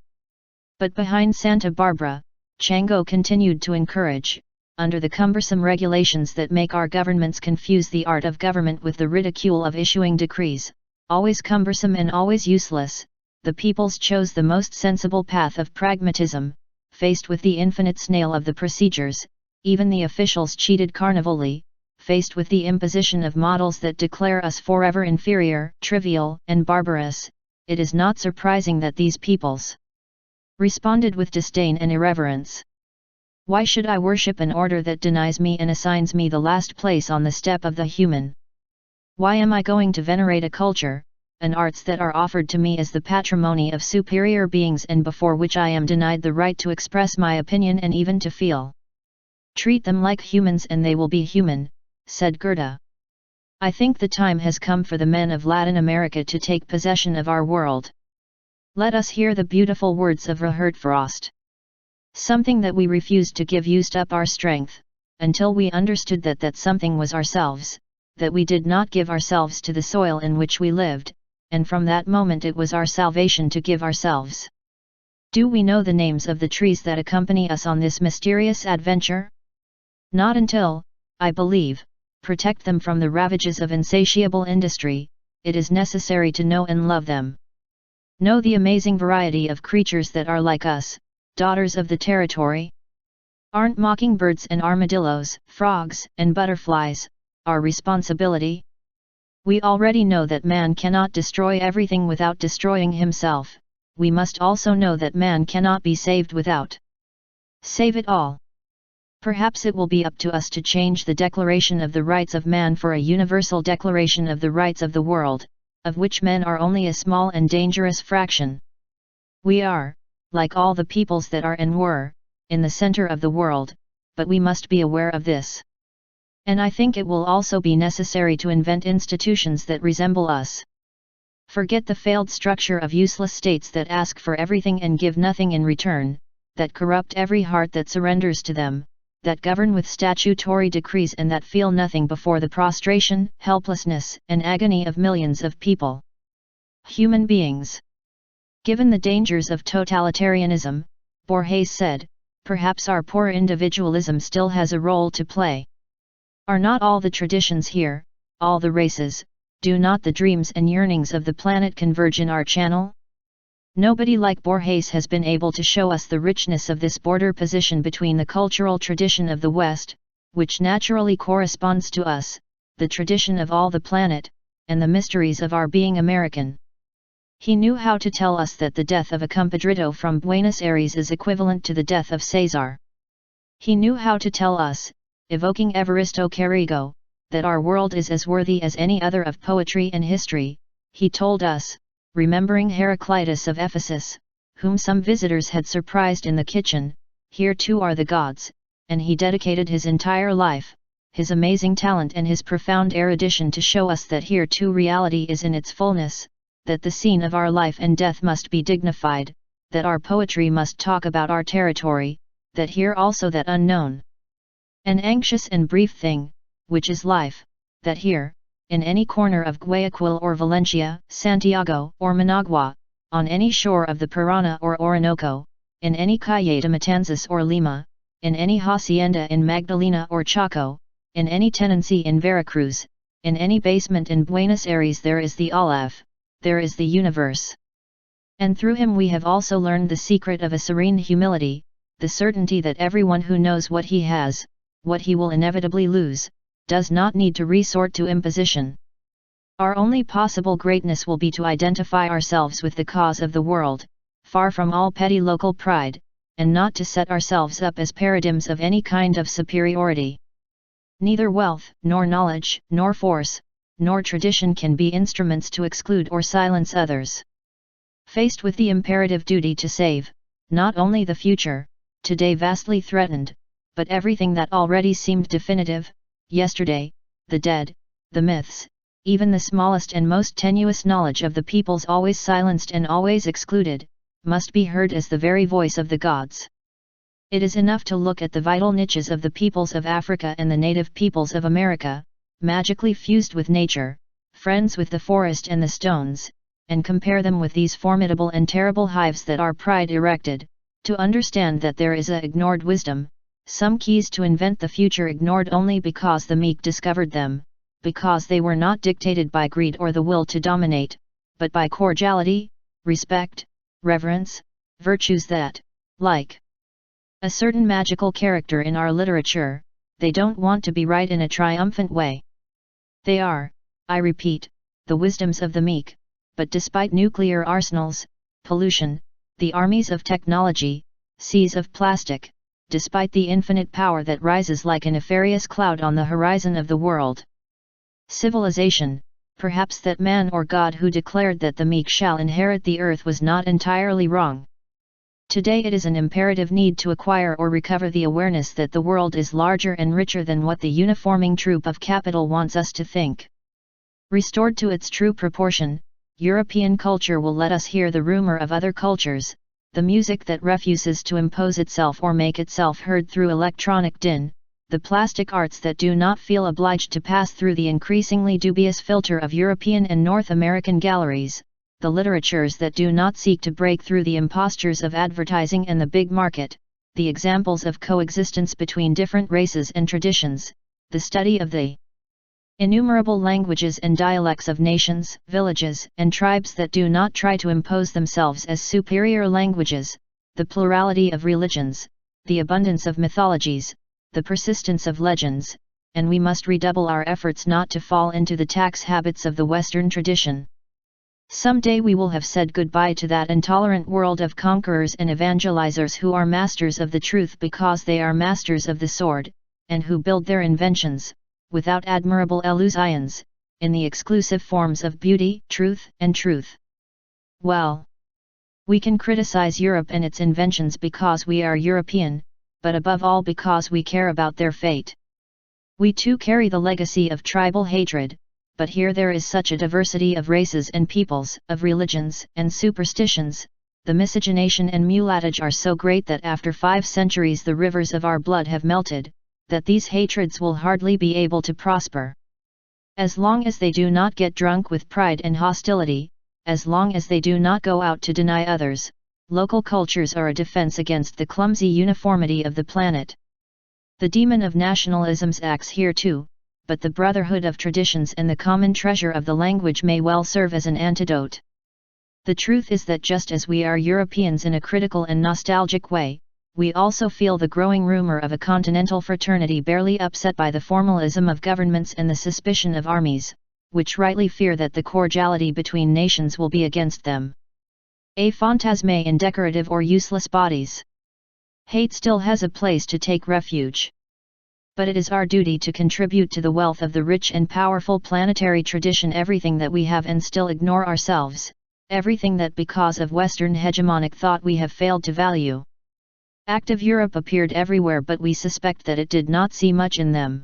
But behind Santa Barbara, Chango continued to encourage, under the cumbersome regulations that make our governments confuse the art of government with the ridicule of issuing decrees, always cumbersome and always useless, the peoples chose the most sensible path of pragmatism. Faced with the infinite snail of the procedures, even the officials cheated carnivally. Faced with the imposition of models that declare us forever inferior, trivial, and barbarous, it is not surprising that these peoples responded with disdain and irreverence. Why should I worship an order that denies me and assigns me the last place on the step of the human? Why am I going to venerate a culture, and arts that are offered to me as the patrimony of superior beings and before which I am denied the right to express my opinion and even to feel? Treat them like humans and they will be human, said Goethe. I think the time has come for the men of Latin America to take possession of our world. Let us hear the beautiful words of Richard Frost. Something that we refused to give used up our strength, until we understood that that something was ourselves, that we did not give ourselves to the soil in which we lived, and from that moment it was our salvation to give ourselves. Do we know the names of the trees that accompany us on this mysterious adventure? Not until, I believe, protect them from the ravages of insatiable industry, it is necessary to know and love them. Know the amazing variety of creatures that are like us, daughters of the territory. Aren't mockingbirds and armadillos, frogs and butterflies, our responsibility? We already know that man cannot destroy everything without destroying himself. We must also know that man cannot be saved without save it all. Perhaps it will be up to us to change the Declaration of the Rights of Man for a universal declaration of the rights of the world, of which men are only a small and dangerous fraction. We are, like all the peoples that are and were, in the center of the world, but we must be aware of this. And I think it will also be necessary to invent institutions that resemble us. Forget the failed structure of useless states that ask for everything and give nothing in return, that corrupt every heart that surrenders to them, that govern with statutory decrees and that feel nothing before the prostration, helplessness, and agony of millions of people. Human beings. Given the dangers of totalitarianism, Borges said, perhaps our poor individualism still has a role to play. Are not all the traditions here, all the races, do not the dreams and yearnings of the planet converge in our channel? Nobody like Borges has been able to show us the richness of this border position between the cultural tradition of the West, which naturally corresponds to us, the tradition of all the planet, and the mysteries of our being American. He knew how to tell us that the death of a compadrito from Buenos Aires is equivalent to the death of Cesar. He knew how to tell us, evoking Evaristo Carrigo, that our world is as worthy as any other of poetry and history. He told us, remembering Heraclitus of Ephesus, whom some visitors had surprised in the kitchen, here too are the gods, and he dedicated his entire life, his amazing talent and his profound erudition to show us that here too reality is in its fullness, that the scene of our life and death must be dignified, that our poetry must talk about our territory, that here also that unknown, an anxious and brief thing, which is life, that here, in any corner of Guayaquil or Valencia, Santiago or Managua, on any shore of the Parana or Orinoco, in any calle de Matanzas or Lima, in any hacienda in Magdalena or Chaco, in any tenancy in Veracruz, in any basement in Buenos Aires there is the Aleph, there is the universe. And through him we have also learned the secret of a serene humility, the certainty that everyone who knows what he has, what he will inevitably lose, does not need to resort to imposition. Our only possible greatness will be to identify ourselves with the cause of the world, far from all petty local pride, and not to set ourselves up as paradigms of any kind of superiority. Neither wealth, nor knowledge, nor force, nor tradition can be instruments to exclude or silence others. Faced with the imperative duty to save, not only the future, today vastly threatened, but everything that already seemed definitive, yesterday, the dead, the myths, even the smallest and most tenuous knowledge of the peoples always silenced and always excluded, must be heard as the very voice of the gods. It is enough to look at the vital niches of the peoples of Africa and the native peoples of America, magically fused with nature, friends with the forest and the stones, and compare them with these formidable and terrible hives that our pride erected, to understand that there is a ignored wisdom, some keys to invent the future ignored only because the meek discovered them, because they were not dictated by greed or the will to dominate, but by cordiality, respect, reverence, virtues that, like a certain magical character in our literature, they don't want to be right in a triumphant way. They are, I repeat, the wisdoms of the meek, but despite nuclear arsenals, pollution, the armies of technology, seas of plastic, despite the infinite power that rises like a nefarious cloud on the horizon of the world. Civilization, perhaps that man or God who declared that the meek shall inherit the earth was not entirely wrong. Today it is an imperative need to acquire or recover the awareness that the world is larger and richer than what the uniforming troop of capital wants us to think. Restored to its true proportion, European culture will let us hear the rumor of other cultures, the music that refuses to impose itself or make itself heard through electronic din, the plastic arts that do not feel obliged to pass through the increasingly dubious filter of European and North American galleries, the literatures that do not seek to break through the impostures of advertising and the big market, the examples of coexistence between different races and traditions, the study of the innumerable languages and dialects of nations, villages, and tribes that do not try to impose themselves as superior languages, the plurality of religions, the abundance of mythologies, the persistence of legends, and we must redouble our efforts not to fall into the tax habits of the Western tradition. Someday we will have said goodbye to that intolerant world of conquerors and evangelizers who are masters of the truth because they are masters of the sword, and who build their inventions, without admirable illusions, in the exclusive forms of beauty, truth, and truth. Well, we can criticize Europe and its inventions because we are European, but above all because we care about their fate. We too carry the legacy of tribal hatred, but here there is such a diversity of races and peoples, of religions and superstitions, the miscegenation and mulattage are so great that after 5 centuries the rivers of our blood have melted, that these hatreds will hardly be able to prosper. As long as they do not get drunk with pride and hostility, as long as they do not go out to deny others, local cultures are a defense against the clumsy uniformity of the planet. The demon of nationalisms acts here too, but the brotherhood of traditions and the common treasure of the language may well serve as an antidote. The truth is that just as we are Europeans in a critical and nostalgic way, we also feel the growing rumor of a continental fraternity barely upset by the formalism of governments and the suspicion of armies, which rightly fear that the cordiality between nations will be against them. A phantasme in decorative or useless bodies. Hate still has a place to take refuge. But it is our duty to contribute to the wealth of the rich and powerful planetary tradition everything that we have and still ignore ourselves, everything that because of Western hegemonic thought we have failed to value. Active Europe appeared everywhere but we suspect that it did not see much in them.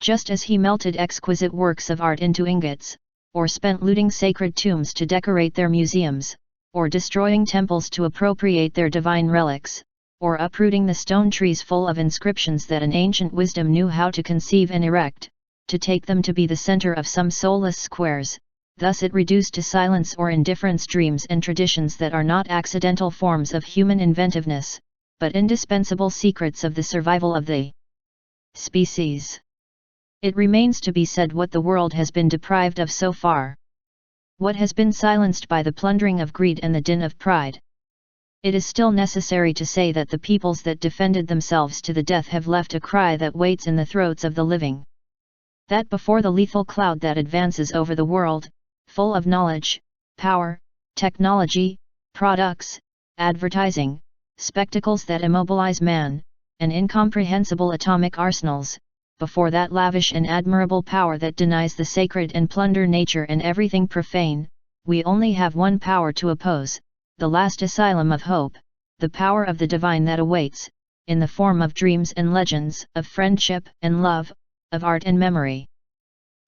Just as he melted exquisite works of art into ingots, or spent looting sacred tombs to decorate their museums, or destroying temples to appropriate their divine relics, or uprooting the stone trees full of inscriptions that an ancient wisdom knew how to conceive and erect, to take them to be the center of some soulless squares, thus it reduced to silence or indifference dreams and traditions that are not accidental forms of human inventiveness, but indispensable secrets of the survival of the species. It remains to be said what the world has been deprived of so far. What has been silenced by the plundering of greed and the din of pride. It is still necessary to say that the peoples that defended themselves to the death have left a cry that waits in the throats of the living. That before the lethal cloud that advances over the world, full of knowledge, power, technology, products, advertising, spectacles that immobilize man, and incomprehensible atomic arsenals, before that lavish and admirable power that denies the sacred and plunder nature and everything profane, we only have one power to oppose, the last asylum of hope, the power of the divine that awaits, in the form of dreams and legends, of friendship and love, of art and memory,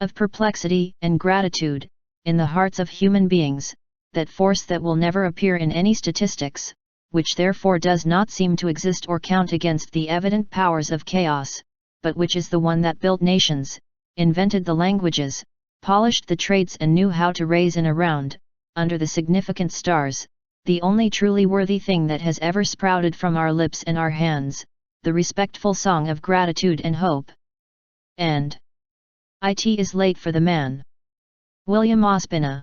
of perplexity and gratitude, in the hearts of human beings, that force that will never appear in any statistics, which therefore does not seem to exist or count against the evident powers of chaos, but which is the one that built nations, invented the languages, polished the trades and knew how to raise and around, under the significant stars, the only truly worthy thing that has ever sprouted from our lips and our hands, the respectful song of gratitude and hope. And it is late for the man. William Ospina.